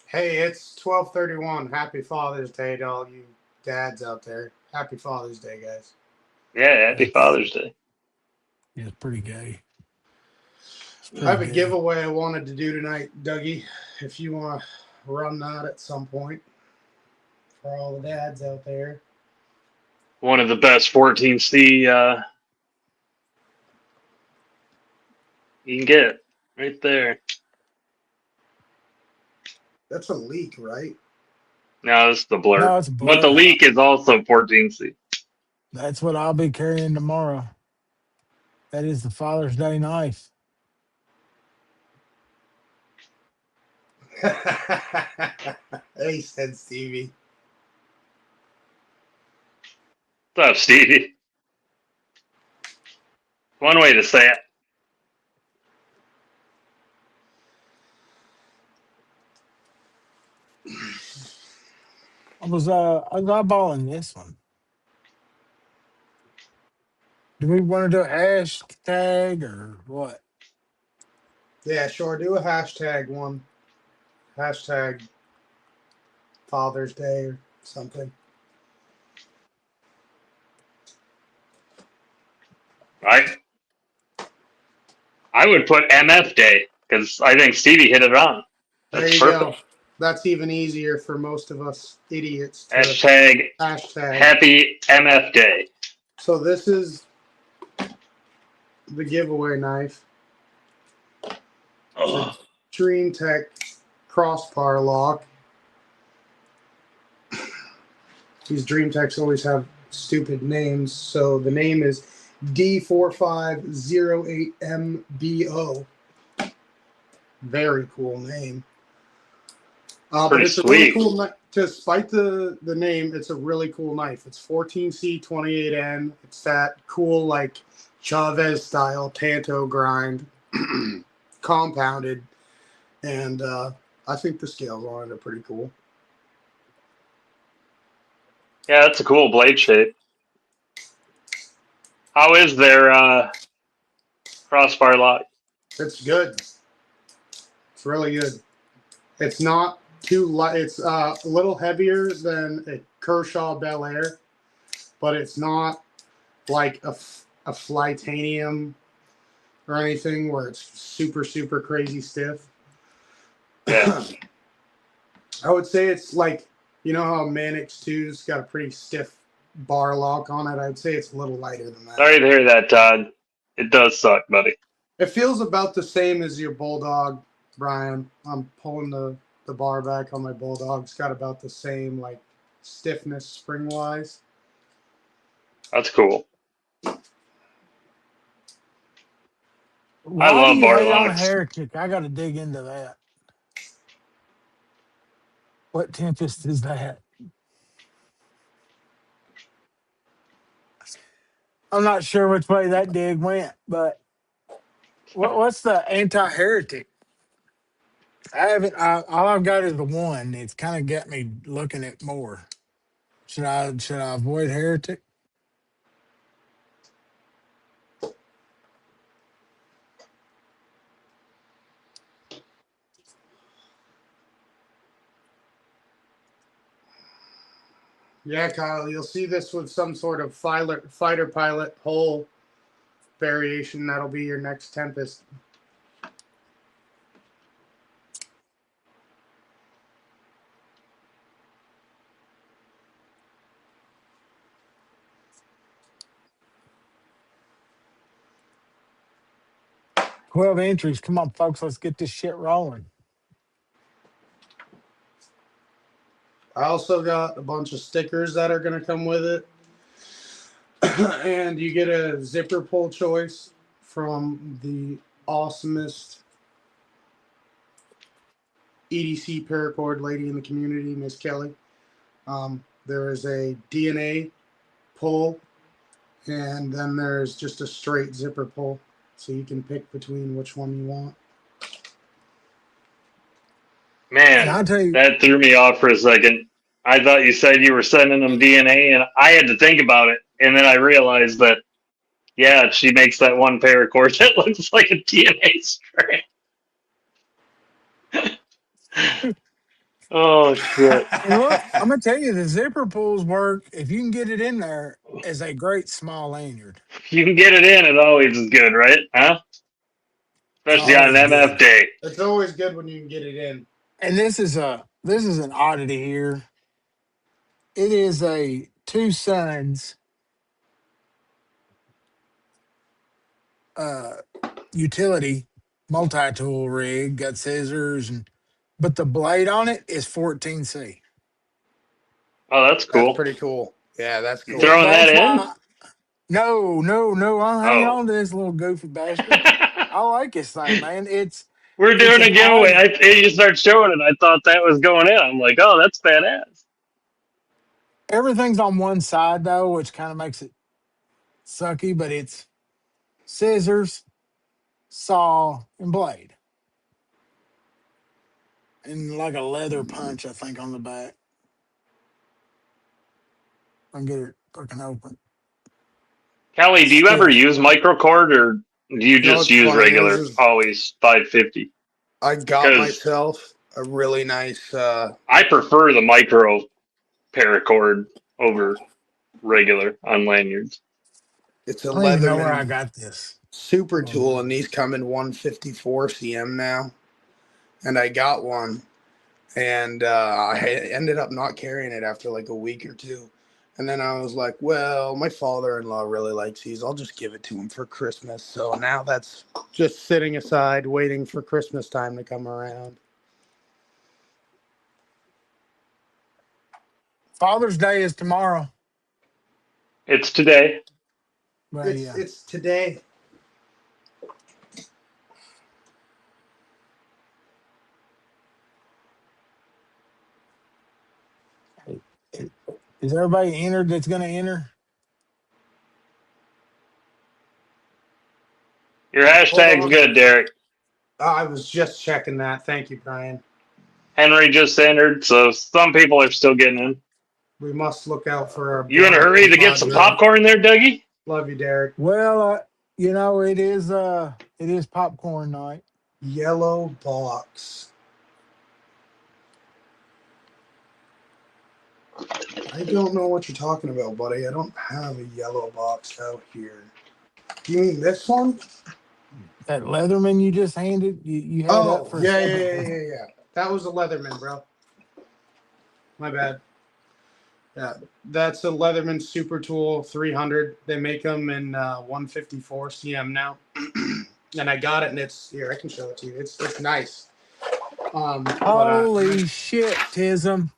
Hey, it's 12:31. Happy Father's Day to all you dads out there. Happy Father's Day, guys. Yeah, happy That's Father's Day. yeah, it's pretty gay. It's I pretty have a gay. giveaway I wanted to do tonight, Dougie. If you want to run that at some point for all the dads out there. One of the best 14C you can get right there. That's a leak, right? Now this is the blur. No, it's a But the blur. leak is also 14C. That's what I'll be carrying tomorrow. That is the Father's Day knife. He said Stevie. What's up, Stevie? One way to say it. I was eyeballing this one. Do we want to do a hashtag or what? Yeah, sure. Do a hashtag one. Hashtag Father's Day or something. I I would put MF Day because I think Stevie hit it on. There That's you go. perfect. That's even easier for most of us idiots to Hashtag hashtag. Happy MF Day. So this is the giveaway knife. It's a Oh, Dream Tech crossbar lock. These Dream Techs always have stupid names. So the name is D4508MBO. Very cool name. But pretty it's a really sweet. cool knife. Despite the name, it's a really cool knife. It's 14C28N. It's that cool, like, Chavez style Tanto grind, compounded. And I think the scales on it are pretty cool. Yeah, that's a cool blade shape. How is their crossbar lock? It's good. It's really good. It's not too light. It's a little heavier than a Kershaw Bel Air, but it's not like a Flytanium or anything where it's super, super crazy stiff. Yeah. I would say it's like, you know how Manix 2's got a pretty stiff bar lock on it? I'd say it's a little lighter than that. Sorry to hear that, Todd. It does suck, buddy. It feels about the same as your Bulldog, Brian. I'm pulling the bar back on my Bulldog. It's got about the same, like, stiffness spring-wise. That's cool. I Why do love you bar hate on a locks. heretic? I got to dig into that. What tempest is that? I'm not sure which way that dig went, but what's the anti-heretic? I haven't. All I've got is the one. It's kind of got me looking at more. Should I avoid heretic? Yeah, Kyle, you'll see this with some sort of fighter pilot hull variation. That'll be your next Tempest. $12 entries. Come on, folks. Let's get this shit rolling. I also got a bunch of stickers that are going to come with it. And you get a zipper pull choice from the awesomest EDC paracord lady in the community, Miss Kelly. There is a DNA pull, and then there's just a straight zipper pull, so you can pick between which one you want. And Man, I'll tell you, that threw me off for a second. I thought you said you were sending them DNA, and I had to think about it, and then I realized that yeah, she makes that one paracord that looks like a DNA strand. Oh shit! and look, I'm gonna tell you, the zipper pulls work if you can get it in there as a great small lanyard. If you can get it in, it always is good, right? Huh? It's Especially on always an MF good. day. It's always good when you can get it in. And this is an oddity here. It is a Two Sons uh utility multi-tool rig, got scissors, and but the blade on it is 14C. Oh, that's That's cool. pretty cool. Yeah, that's You cool. throwing that That's in? why no, I'll hang Oh. on to this little goofy bastard. I like this thing, man. We're It's doing a an giveaway. odd. You start showing it. I thought that was going in. I'm like, oh, that's badass. Everything's on one side though, which kind of makes it sucky, but it's scissors, saw, and blade. And like a leather punch, I think, on the back. I can get it fucking open. Kelly, do you ever Stiff. use microcord or do you You know just what's use funny regular, always 550? I got Because myself a really nice. I prefer the micro paracord over regular on lanyards. It's a I don't even know where I Leatherman got this. super Hold on a tool, minute. and these come in 154 cm now. And I got one, and I ended up not carrying it after like a week or two. And then I was like, well, my father-in-law really likes these. I'll just give it to him for Christmas. So now that's just sitting aside, waiting for Christmas time to come around. Father's Day is tomorrow. It's today. Well, It's yeah. it's today. Is everybody entered that's going to enter? Your Hold hashtag's on. good, Derek. I was just checking that. Thank you, Brian. Henry just entered, so some people are still getting in. We must look out for our You in a blind hurry to get some compadre. popcorn there, Dougie? Love you, Derek. Well, it is popcorn night. Yellow box. I don't know what you're talking about, buddy. I don't have a yellow box out here. You mean this one? That Leatherman you just handed, you had up Oh, for a yeah, second. yeah. That was a Leatherman, bro. My bad. Yeah, that's a Leatherman Super Tool 300. They make them in 154 cm now. And I got it, and it's here. I can show it to you. It's nice. Holy shit, Tism.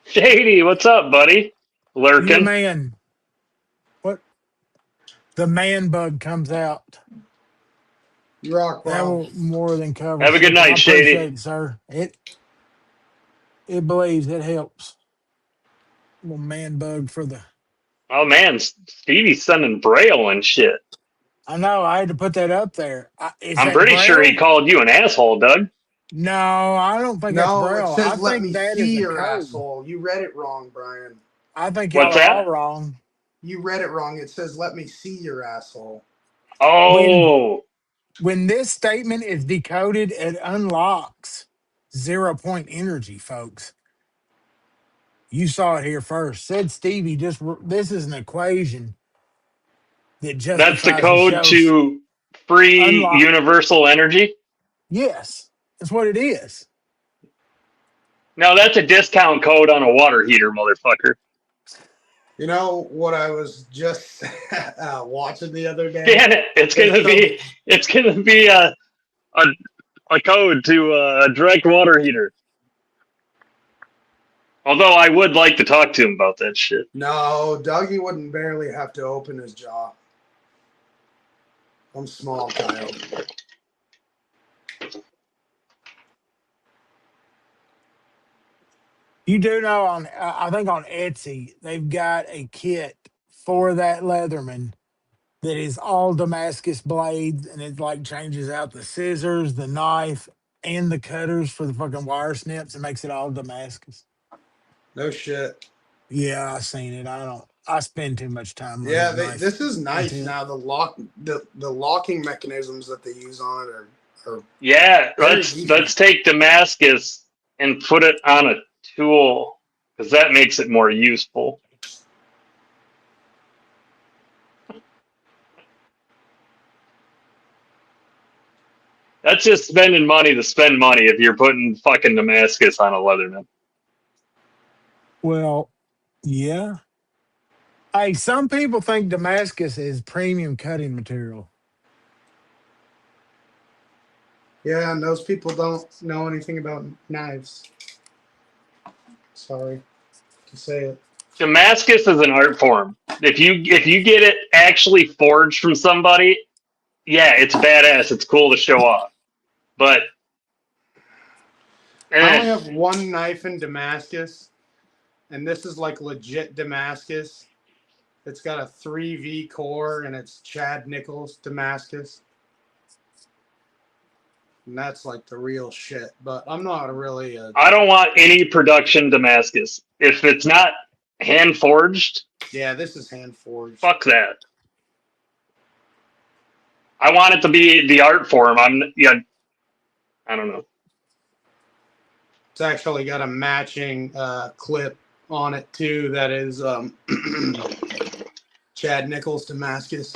Shady, what's up, buddy? You the Lurking. man. What? The man bug comes out. you rock, That bro. will more than cover Have a good shipping. I night, Shady. appreciate it, sir. It believes it helps. Little man bug for the. Oh man, Stevie's sending Braille and shit. I know. I had to put that up there. Is I'm that pretty sure he Braille? called you an asshole, Doug. No, I don't think that's No, it Braille. I says let think me that is see a your code. asshole. You read it wrong, Brian. I think y'all What's are all that? wrong. You read it wrong. It says let me see your asshole. When Oh, when this statement is decoded, it unlocks 0 point energy, folks. You saw it here first. Said Stevie, this is an equation that that's the justifies the code show's to free unlock. universal energy. Yes, that's what it is. Now that's a discount code on a water heater, motherfucker. You know what I was just watching the other day? Scan it. It's There's gonna some. be a, a code to a direct water heater. Although I would like to talk to him about that shit. No, Dougie wouldn't barely have to open his jaw. I'm small, Kyle. You do know I think on Etsy they've got a kit for that Leatherman that is all Damascus blades, and it like changes out the scissors, the knife, and the cutters for the fucking wire snips, and makes it all Damascus. No shit. Yeah, I seen it. I don't. I spend too much time looking Yeah, at knife this is nice content. now. The locking mechanisms that they use on it are Yeah, very let's easy. take Damascus and put it on a tool because that makes it more useful. That's just spending money to spend money if you're putting fucking Damascus on a Leatherman. Well, yeah. Hey, some people think Damascus is premium cutting material. Yeah, and those people don't know anything about knives. Sorry to say it. Damascus is an art form. If you get it actually forged from somebody, yeah, it's badass. It's cool to show off. But I eh, only have one knife in Damascus, and this is like legit Damascus. It's got a 3V core, and it's Chad Nichols Damascus. And that's like the real shit. But I'm not really a. I don't want any production Damascus. If it's not hand forged, Yeah, this is hand forged. fuck that. I want it to be the art form. Yeah. I don't know. It's actually got a matching clip on it too. That is Chad Nichols Damascus.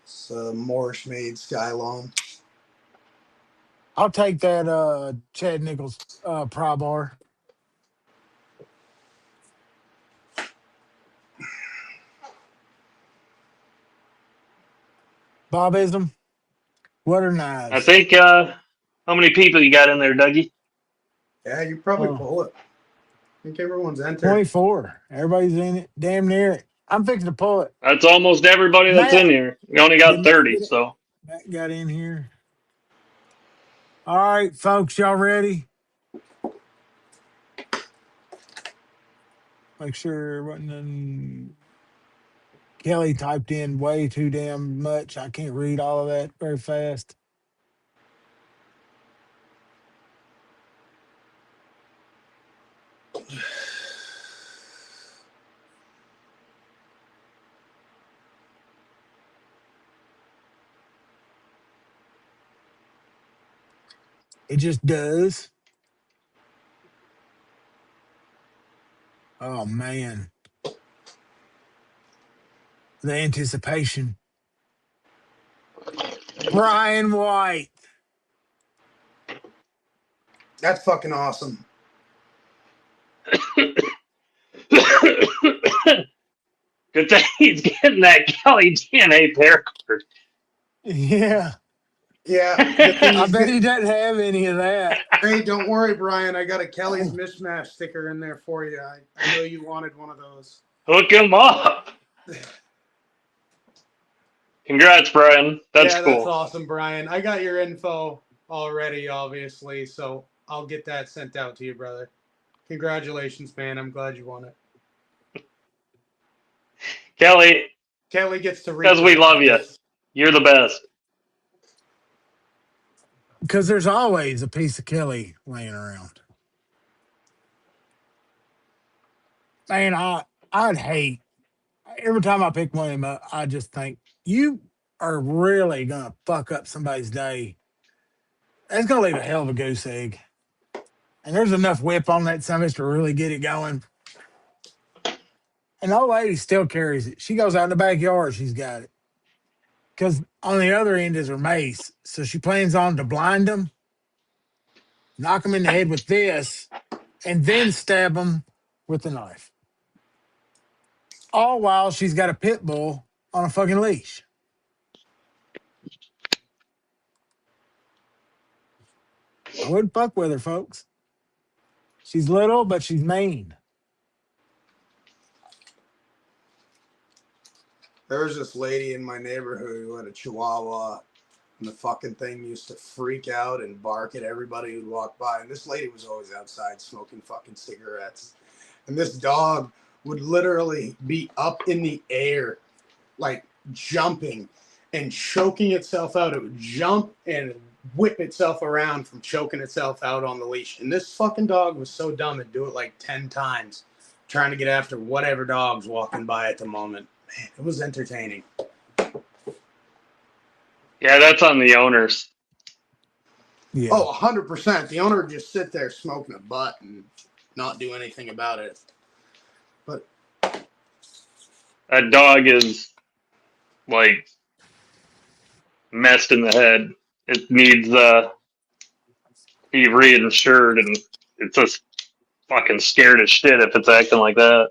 It's a Moorish made Skylon. I'll take that Chad Nichols pry bar. Bobism. What are I knives? think how many people you got in there, Dougie? Yeah, you probably Oh, pull it. I think everyone's entered. 24. Everybody's in it. Damn near it. I'm fixing to pull it. That's almost everybody that's in Matt, here. We only did got Matt 30, get it? so Matt got in here. All right, folks, y'all ready? Make sure it wasn't. Kelly typed in way too damn much. I can't read all of that very fast. It just does. Oh man, the anticipation. Brian White. That's fucking awesome. good thing he's getting that Kelly DNA pair card. Yeah, Yeah, the thing I is, bet he doesn't have any of that. hey, don't worry, Brian. I got a Kelly's Mishmash sticker in there for you. I know you wanted one of those. Hook him up. Congrats, Brian. That's Yeah, that's cool. awesome, Brian. I got your info already, obviously, so I'll get that sent out to you, brother. Congratulations, man. I'm glad you won it. Kelly, Kelly gets to reap because the we love you. benefits. You're the best. Because there's always a piece of Kelly laying around. Man, I'd hate every time I pick one of them up. I just think you are really gonna fuck up somebody's day. That's gonna leave a hell of a goose egg. And there's enough whip on that summit to really get it going. And the old lady still carries it. She goes out in the backyard. She's got it because on the other end is her mace. So she plans on to blind them, knock them in the head with this, and then stab them with the knife. All while she's got a pit bull on a fucking leash. I wouldn't fuck with her, folks. She's little, but she's mean. There was this lady in my neighborhood who had a Chihuahua, and the fucking thing used to freak out and bark at everybody who'd walk by. And this lady was always outside smoking fucking cigarettes. And this dog would literally be up in the air, like jumping and choking itself out. It would jump and whip itself around from choking itself out on the leash. And this fucking dog was so dumb it'd do it like 10 times, trying to get after whatever dog's walking by at the moment. Man, it was entertaining. Yeah, that's on the owners. Yeah. Oh, 100%. The owner would just sit there smoking a butt and not do anything about it. But That dog is like messed in the head. It needs be reinsured, and it's just fucking scared as shit if it's acting like that.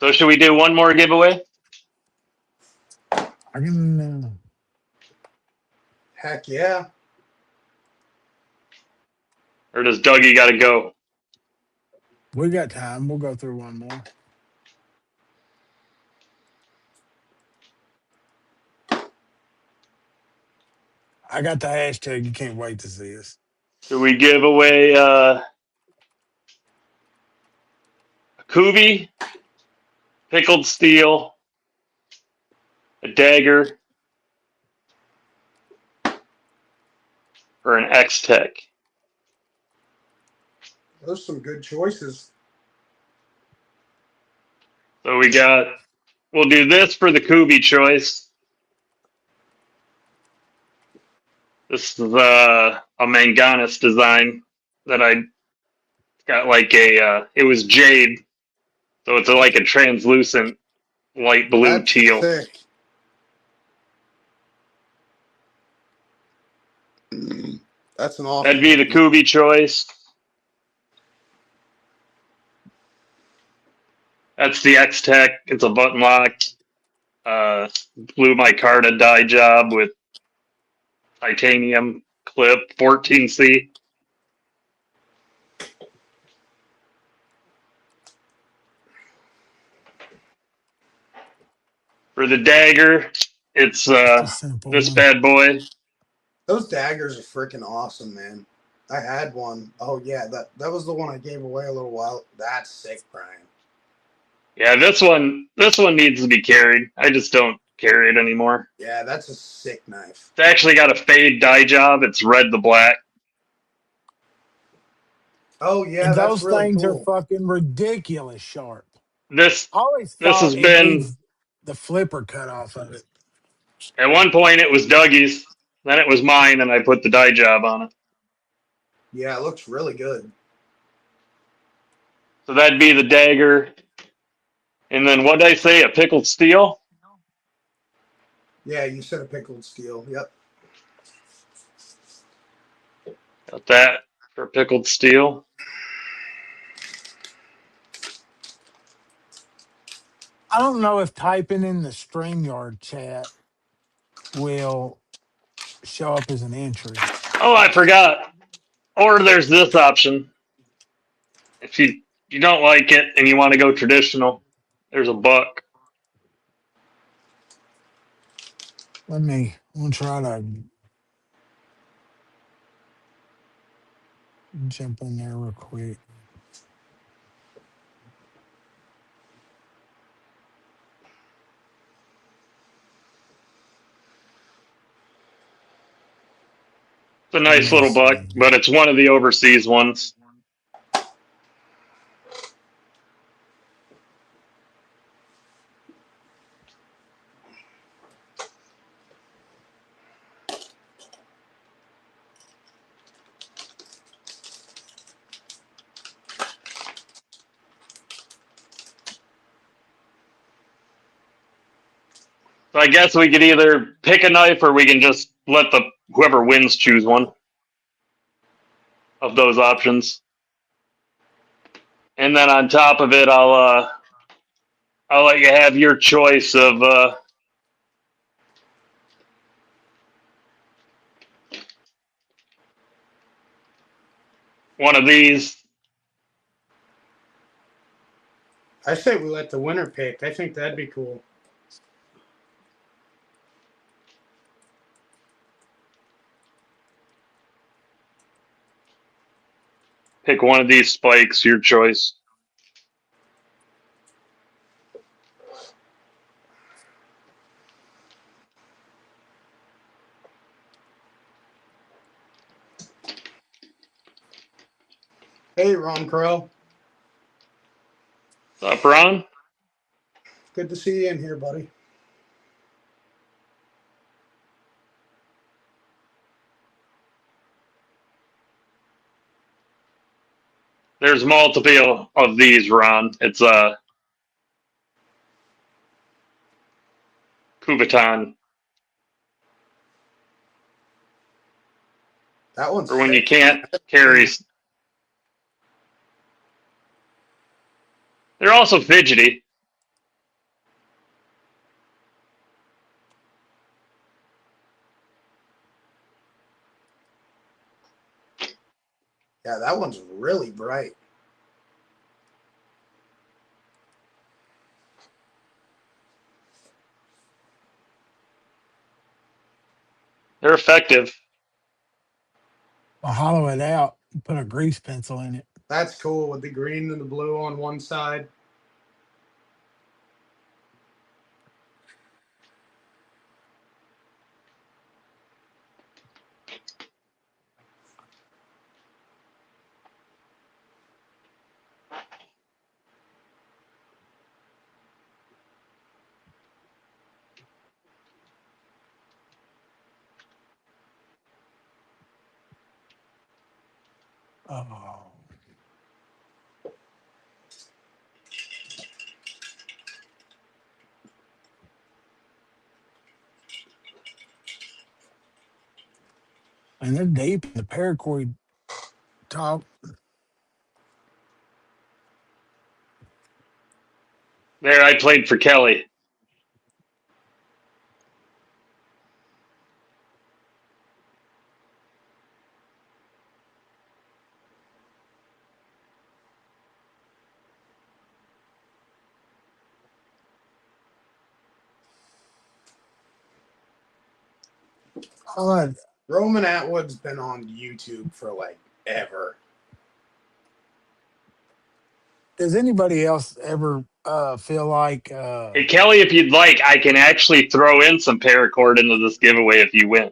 So should we do one more giveaway, I can. heck yeah. or does Dougie got to go? We got time. We'll go through one more. I got the hashtag. You can't wait to see us. Should we give away a Kubi, pickled steel, a dagger, or an X-Tech? Those are some good choices. So we'll do this for the Kubi choice. This is a Manganis design that I got like it was jade, so it's like a translucent light blue That's teal. sick. That's an awesome. That'd be the Kubi choice. That's the X-Tech. It's a button lock. Blue micarta dye job with titanium clip 14C. For the dagger, it's Just a simple this one. bad boy. Those daggers are freaking awesome, man. I had one. Oh yeah, that was the one I gave away a little while. That's sick, Brian. Yeah, this one needs to be carried. I just don't carry it anymore. Yeah, that's a sick knife. It's actually got a fade dye job. It's red to black. Oh yeah, And that's those really things are cool. fucking ridiculous sharp. This I always this has thought it been needs the flipper cut off of it. at one point it was Dougie's, then it was mine, and I put the dye job on it. Yeah, it looks really good. So that'd be the dagger. And then what did I say? A pickled steel? Yeah, you said a pickled steel. Yep. Got that for pickled steel. I don't know if typing in the StreamYard chat will show up as an entry. Oh, I forgot. Or there's this option. If you don't like it and you want to go traditional, there's a buck. We'll try to jump in there real quick. It's a Let nice me little buck, see. but it's one of the overseas ones. So I guess we could either pick a knife or we can just let the whoever wins choose one of those options. And then on top of it, I'll let you have your choice of one of these. I say we let the winner pick. I think that'd be cool. Pick one of these spikes, your choice. Hey, Ron Crow. What's up, Ron? Good to see you in here, buddy. There's multiple of these, Ron. It's Kubaton. That one's For when you thick. can't carry. They're also fidgety. Yeah, that one's really bright. They're effective. I'll hollow it out and put a grease pencil in it. That's cool with the green and the blue on one side. Oh. And they're deep in the paracord top. There, I played for Kelly. Oh, Roman Atwood's been on YouTube for like ever. does anybody else ever feel like Hey, Kelly, if you'd like, I can actually throw in some paracord into this giveaway if you win.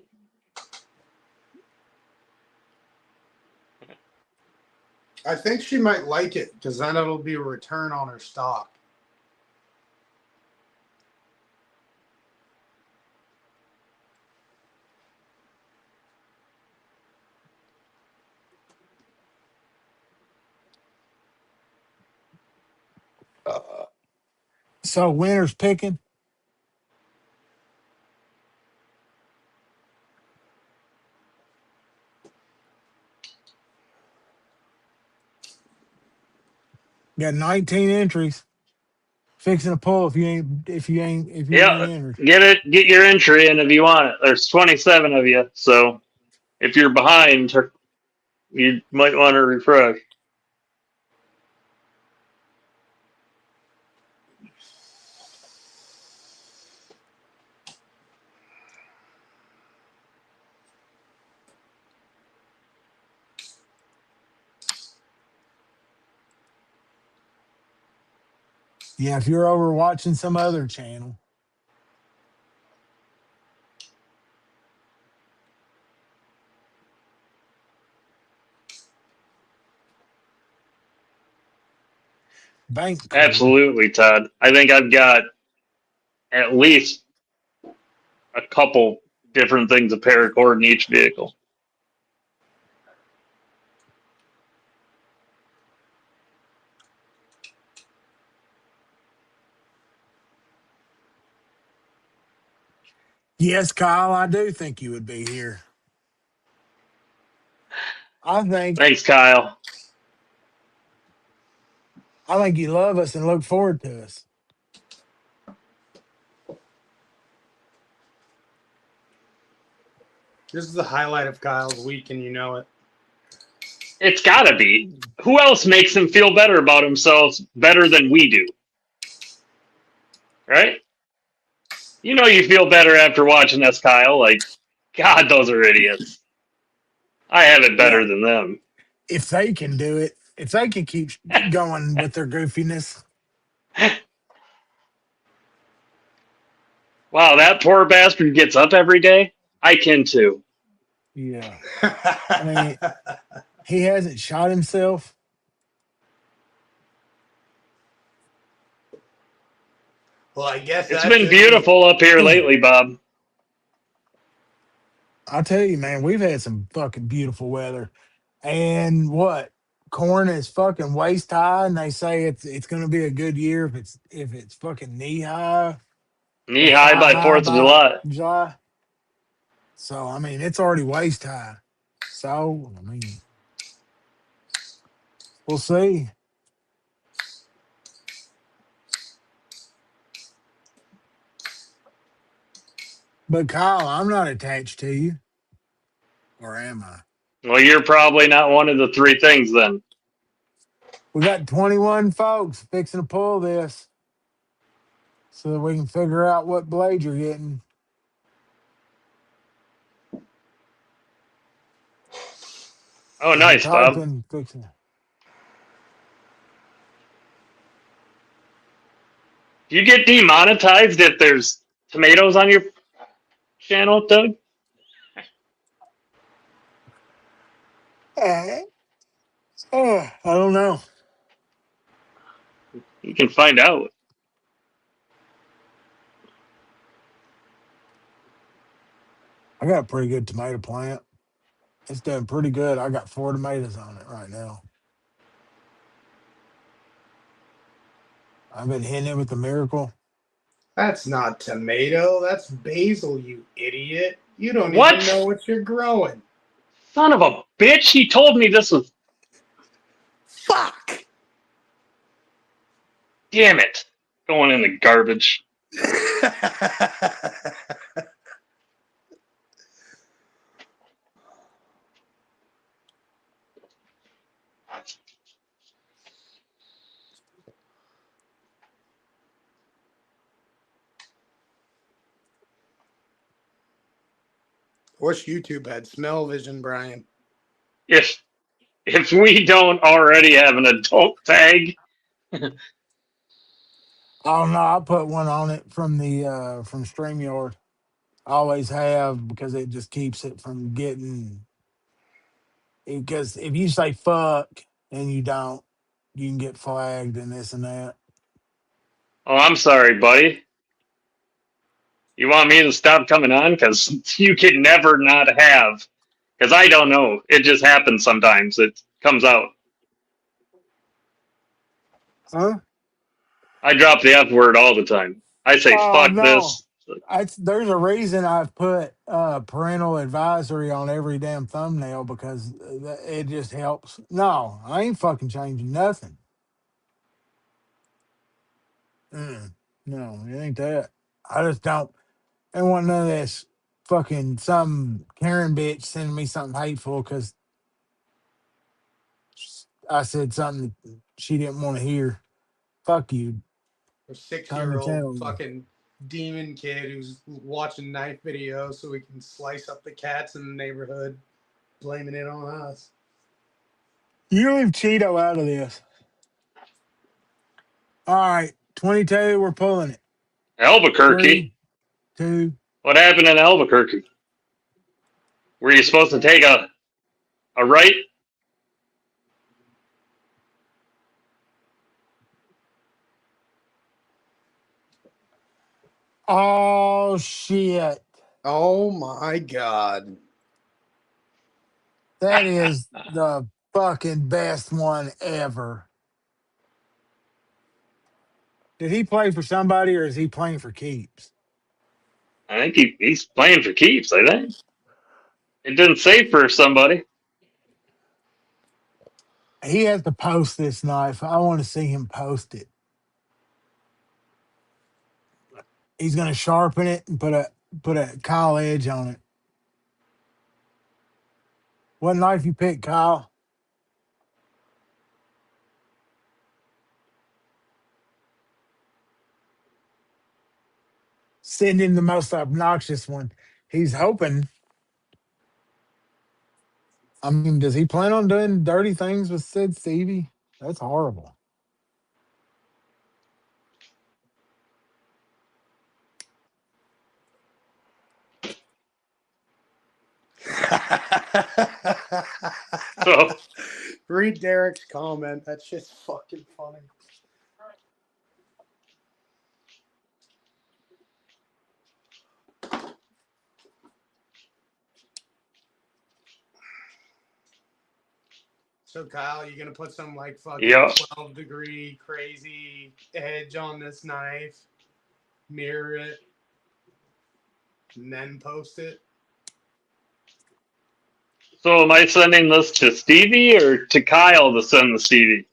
I think she might like it because then it'll be a return on her stock. so winner's picking? Got 19 entries. Fixing a pull if you ain't Yeah, entered. get your entry in if you want it. There's 27 of you, so if you're behind, you might want to refresh. Yeah, if you're over watching some other channel. bank cord. Absolutely, Todd. I think I've got at least a couple different things of paracord in each vehicle. Yes, Kyle, I do think you would be here. I think Thanks, Kyle. I think you love us and look forward to us. This is the highlight of Kyle's week, and you know it. It's gotta be. Who else makes him feel better about himself better than we do? Right? You know you feel better after watching us, Kyle. Like, God, those are idiots. I have it Yeah, better than them. if they can do it, if they can keep going with their goofiness, Wow, that poor bastard gets up every day. I can too. yeah. I mean, he hasn't shot himself. Well, I guess It's that's been it. beautiful up here lately, Bob. I tell you, man, we've had some fucking beautiful weather. And what? Corn is fucking waist high, and they say it's gonna be a good year if it's fucking knee high or Knee high thigh by high 4th of by July. July. So I mean, it's already waist high. So I mean, we'll see. But Kyle, I'm not attached to you, or am I? Well, you're probably not one of the three things then. We got 21 folks fixing to pull this, so that we can figure out what blade you're getting. Oh, Is it nice, Bob. typing fixing? Do you get demonetized if there's tomatoes on your channel, Doug? I don't know. You can find out. I got a pretty good tomato plant. It's doing pretty good. I got 4 tomatoes on it right now. I've been hitting it with the miracle. That's not tomato. That's basil, you idiot. You don't even know What? what you're growing. Son of a bitch! He told me this was. Fuck! Damn it! Going in the garbage. Wish YouTube had smell vision, Brian. If we don't already have an adult tag, Oh no, I put one on it from the from StreamYard. I always have because it just keeps it from getting because if you say fuck and you don't, you can get flagged and this and that. oh, I'm sorry, buddy. You want me to stop coming on? Because you can never not have. Because I don't know. It just happens sometimes. It comes out. Huh? I drop the F word all the time. I say, Oh fuck no. this. There's a reason I've put parental advisory on every damn thumbnail because it just helps. No, I ain't fucking changing nothing. No, it ain't that. I just don't. I want none of this fucking some Karen bitch sending me something hateful because I said something that she didn't want to hear. Fuck you. A Time to 6-year-old channel you. fucking demon kid who's watching knife videos so we can slice up the cats in the neighborhood, blaming it on us. You leave Cheeto out of this. All right, 22. We're pulling it. Albuquerque? 3, 2. What happened in Albuquerque? Were you supposed to take a right? Oh shit. Oh my god. That is the fucking best one ever. Did he play for somebody or is he playing for keeps? I think he's playing for keeps, I think. It didn't say for somebody. He has to post this knife. I want to see him post it. He's gonna sharpen it and put a Kyle edge on it. What knife you pick, Kyle? Send him the most obnoxious one. He's hoping. I mean, does he plan on doing dirty things with Sid Stevie? That's horrible. So Read Derek's comment. That's just fucking funny. So Kyle, you gonna put some like fucking yeah. 12-degree crazy edge on this knife, mirror it, and then post it? So am I sending this to Stevie or to Kyle to send to Stevie?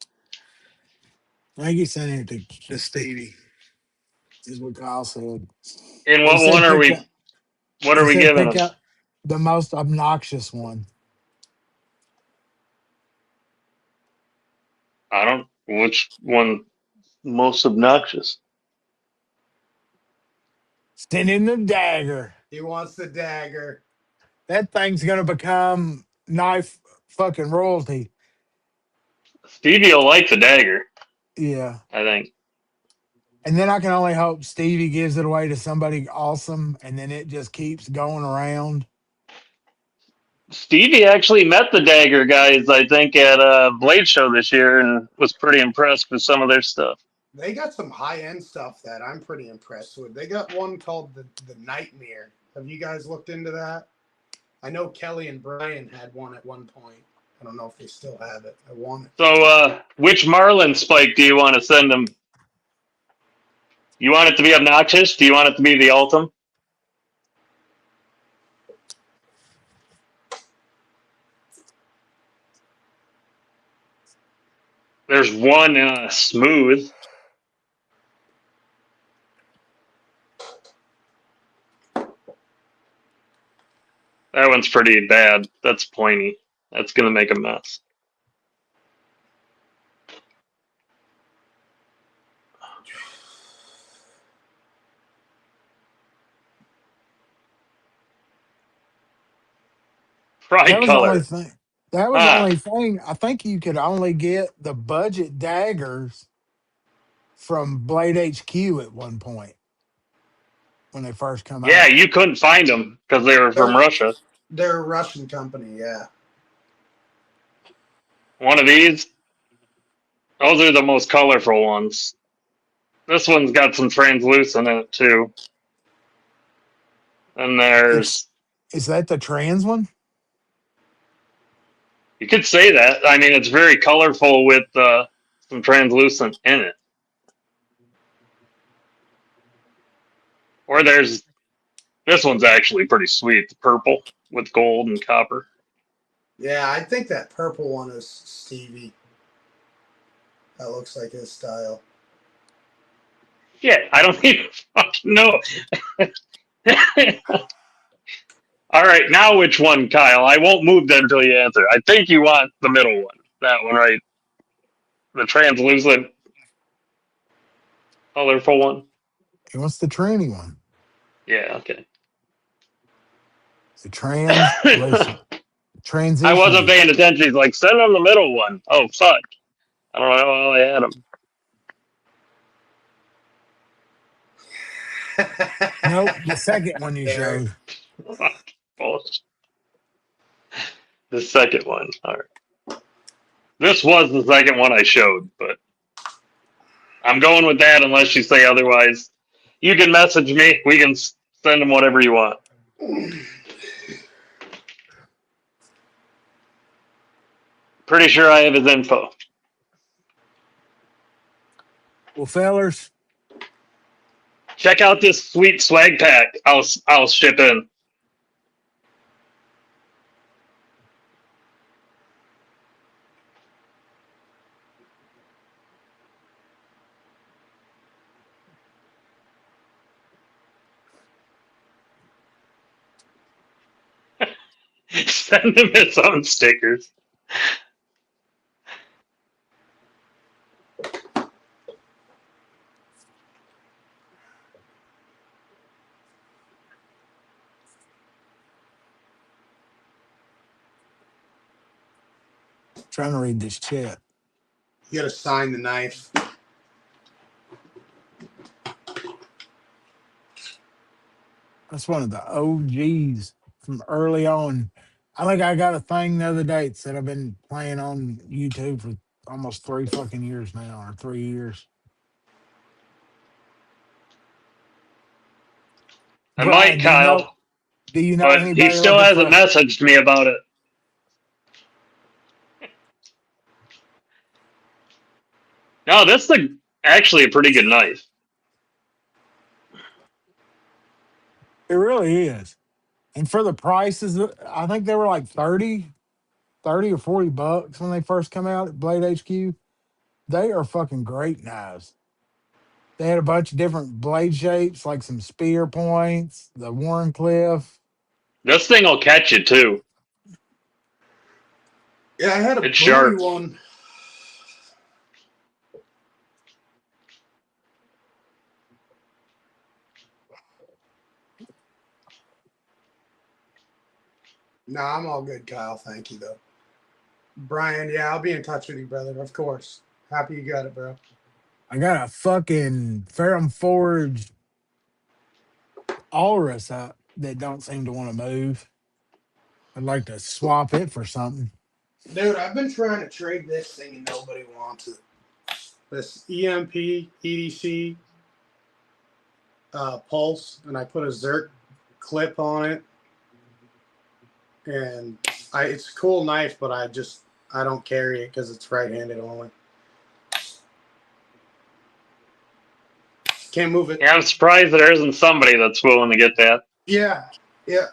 I think he's sending it to Stevie, is what Kyle said. And He what one said are pick we? up. What are He we said giving pick him? up the most obnoxious one. I don't. Which one most obnoxious? Send him the dagger. He wants the dagger. That thing's gonna become knife fucking royalty. Stevie will like the dagger, Yeah. I think. And then I can only hope Stevie gives it away to somebody awesome, and then it just keeps going around. Stevie actually met the dagger guys, I think, at a Blade Show this year and was pretty impressed with some of their stuff. They got some high-end stuff that I'm pretty impressed with. They got one called the Nightmare. Have you guys looked into that? I know Kelly and Brian had one at one point. I don't know if they still have it. I want it. So, which Marlin spike do you want to send them? You want it to be obnoxious? Do you want it to be the Ultim? There's one smooth. That one's pretty bad. That's pointy. That's going to make a mess. That Bright was the only color. thing. That was the Ah, only thing. I think you could only get the budget daggers from Blade HQ at one point when they first come yeah, out. you couldn't find them because they were from They're Russia. they're a Russian company, yeah. One of these, those are the most colorful ones. This one's got some translucent in it too. And It's there's, is that the trans one? you could say that. I mean, it's very colorful with some translucent in it. Or there's, this one's actually pretty sweet. The purple with gold and copper. Yeah, I think that purple one is Stevie. That looks like his style. Yeah, I don't even fucking know. All right, now which one, Kyle? I won't move them until you answer. I think you want the middle one. That one, right? The translucent, colorful one. He wants the tranny one. Yeah, okay. The translation. I wasn't Transition. paying attention. He's like, send him the middle one. Oh, fuck. I don't know how I had him. Nope, the second one you Derek. showed. Fuck. Bullshit. The second one. All right. This was the second one I showed, but I'm going with that unless you say otherwise. You can message me. We can send him whatever you want. Pretty sure I have his info. Well, fellers, Check out this sweet swag pack. I'll ship in. Send him his own stickers. trying to read this chat. You gotta sign the knife. That's one of the OGs from early on. I think I got a thing the other day that said I've been playing on YouTube for almost 3 fucking years now, or 3 years. I might, Brian, Kyle, do you know but he anybody still looking for hasn't a messaged me about it. No, this is actually a pretty good knife. it really is. And for the prices, I think they were like 30 or $40 when they first come out at Blade HQ. They are fucking great knives. They had a bunch of different blade shapes, like some spear points, the Warncliffe. This thing will catch you too. Yeah, I had a It's Bowie sharp. one. Nah, I'm all good, Kyle. Thank you, though. Brian, yeah, I'll be in touch with you, brother. Of course. Happy you got it, bro. I got a fucking Ferrum Forge Aurus up that don't seem to want to move. I'd like to swap it for something. Dude, I've been trying to trade this thing and nobody wants it. This EMP, EDC, Pulse, and I put a Zerk clip on it. And it's a cool knife, but I don't carry it because it's right-handed only. Can't move it. Yeah, I'm surprised there isn't somebody that's willing to get that. Yeah, yeah.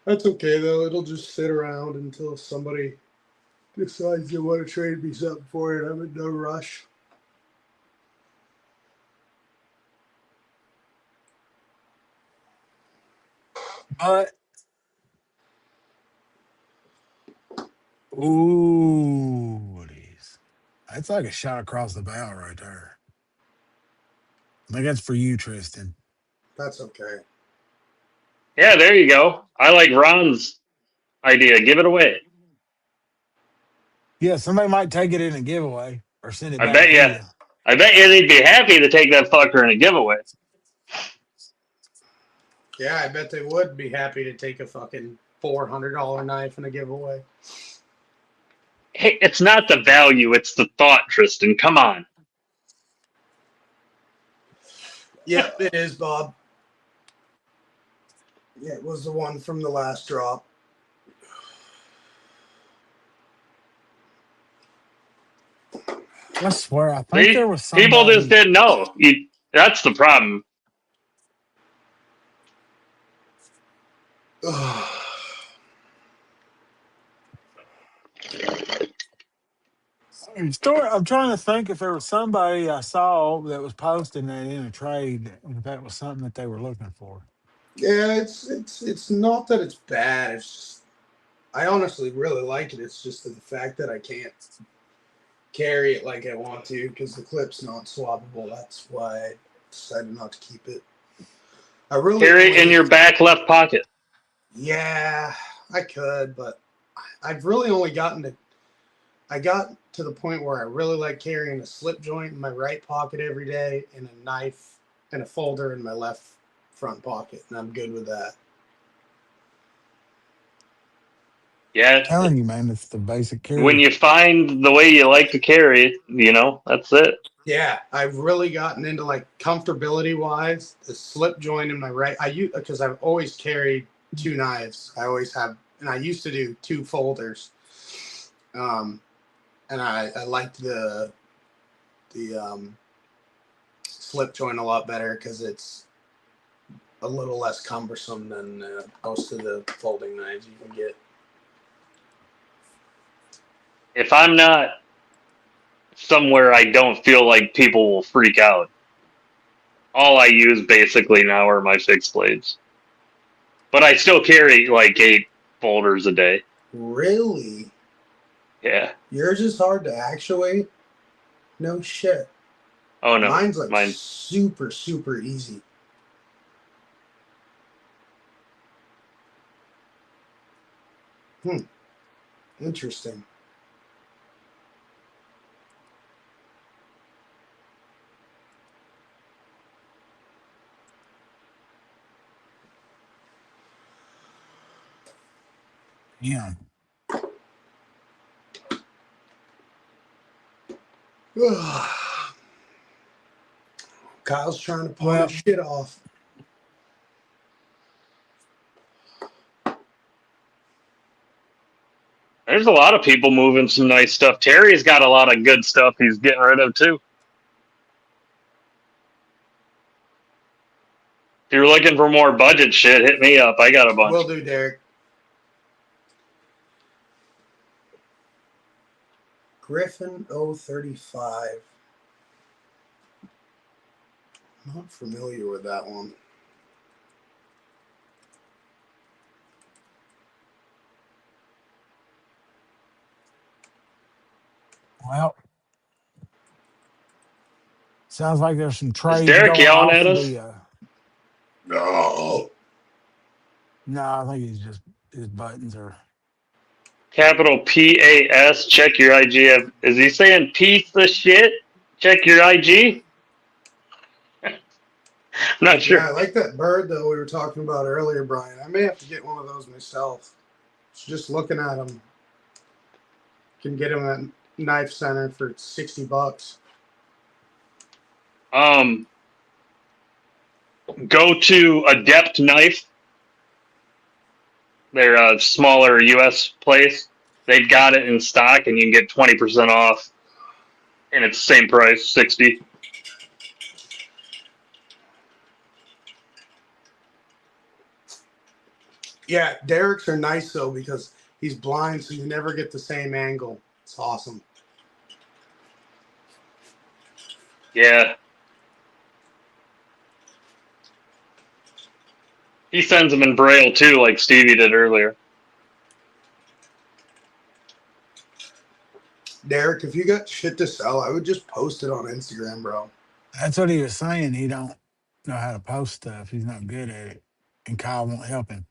That's okay though. It'll just sit around until somebody decides they want to trade me something for it. I'm in no rush. But ooh, it is. That's like a shot across the bow right there. I think that's for you, Tristan. That's okay. Yeah, there you go. I like Ron's idea. Give it away. Yeah, somebody might take it in a giveaway or send it I back bet to you. you. I bet you they'd be happy to take that fucker in a giveaway. Yeah, I bet they would be happy to take a fucking $400 knife in a giveaway. Hey, it's not the value; it's the thought, Tristan. Come on. Yeah, it is, Bob. Yeah, it was the one from the last drop. I swear, I think See, there was people just somebody. didn't know. That's the problem. I'm trying to think if there was somebody I saw that was posting that in a trade, and if that was something that they were looking for. Yeah, it's not that it's bad. It's just I honestly really like it. It's just the fact that I can't carry it like I want to because the clip's not swappable. That's why I decided not to keep it. I really Carry it in only, your back left pocket. yeah, I could, but I've really only I got to the point where I really like carrying a slip joint in my right pocket every day and a knife and a folder in my left front pocket, and I'm good with that. Yeah, Telling you, man, it's the basic when carry. you find the way you like to carry it, that's it. Yeah, I've really gotten into like comfortability wise. The slip joint in my right, I use because I've always carried two knives. I always have, and I used to do two folders. Um, and I liked the slip joint a lot better because it's a little less cumbersome than most of the folding knives you can get. If I'm not somewhere I don't feel like people will freak out, all I use basically now are my fixed blades. But I still carry like 8 folders a day. Really? Yeah. Yours is hard to actuate? No shit. Oh no, Mine's like mine. super, super easy. Hmm. Interesting. Yeah. Kyle's trying to pawn his Well, shit off. There's a lot of people moving some nice stuff. Terry's got a lot of good stuff he's getting rid of too. If you're looking for more budget shit, hit me up. I got a Will bunch. do, Derek. Griffin 035. Not familiar with that one. well, sounds like there's some Is trades Derek going yelling off at for us? the. No. No, I think he's just his buttons are. Capital PAS. Check your IG. Is he saying piece of shit? Check your IG. I'm not Yeah, sure. I like that bird though we were talking about earlier, Brian. I may have to get one of those myself. Just looking at them, can get them at Knife Center for $60. Um, go to Adept Knife. They're a smaller U.S. place. They've got it in stock, and you can get 20% off, and it's the same price, 60. Yeah, Derek's are nice though because he's blind, so you never get the same angle. It's awesome. Yeah, he sends them in Braille too, like Stevie did earlier. Derek, if you got shit to sell, I would just post it on Instagram, bro. That's what he was saying. He don't know how to post stuff. He's not good at it, and Kyle won't help him.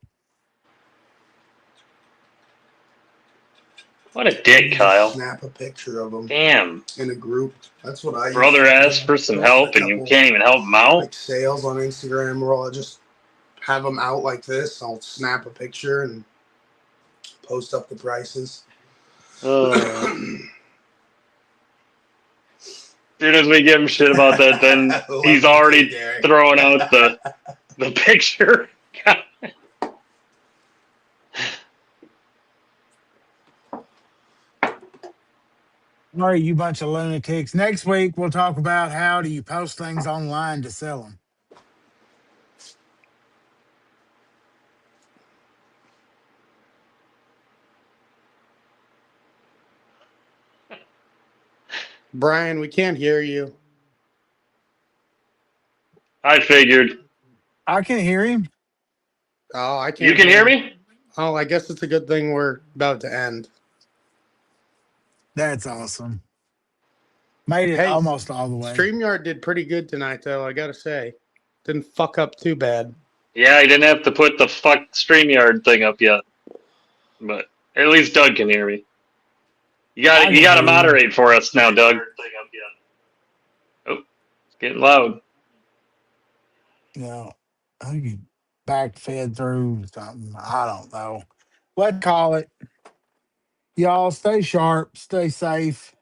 What a Maybe dick, you just Kyle. snap a picture of them Damn. in a group. That's what I used Brother to do. asks for some Posted help, a and you couple can't even help him out? like sales on Instagram where I'll just have them out like this. I'll snap a picture and post up the prices. As soon as we give him shit about that, then Love he's you too, already Derek. throwing out the picture. All right, you bunch of lunatics. Next week we'll talk about how do you post things online to sell them. Brian, we can't hear you. I figured. I can hear him. Oh, I You can't can hear hear him. me? Oh, I guess it's a good thing we're about to end. That's awesome. Made it Hey, almost all the way. StreamYard did pretty good tonight, though, I gotta say. Didn't fuck up too bad. Yeah, I didn't have to put the fuck StreamYard thing up yet. But at least Doug can hear me. You got I you can got to hear him. moderate for us now, Doug. Oh, it's getting loud. No, I think he back fed through something. I don't know. Let's call it. Y'all stay sharp, stay safe.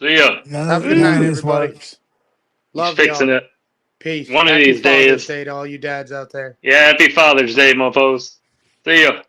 See ya. Have a good None of night, this everybody. works. He's Love fixing y'all. it. Peace. One of Happy these Father's days. Day to all you dads out there. Yeah, happy Father's Day, mofos. See ya.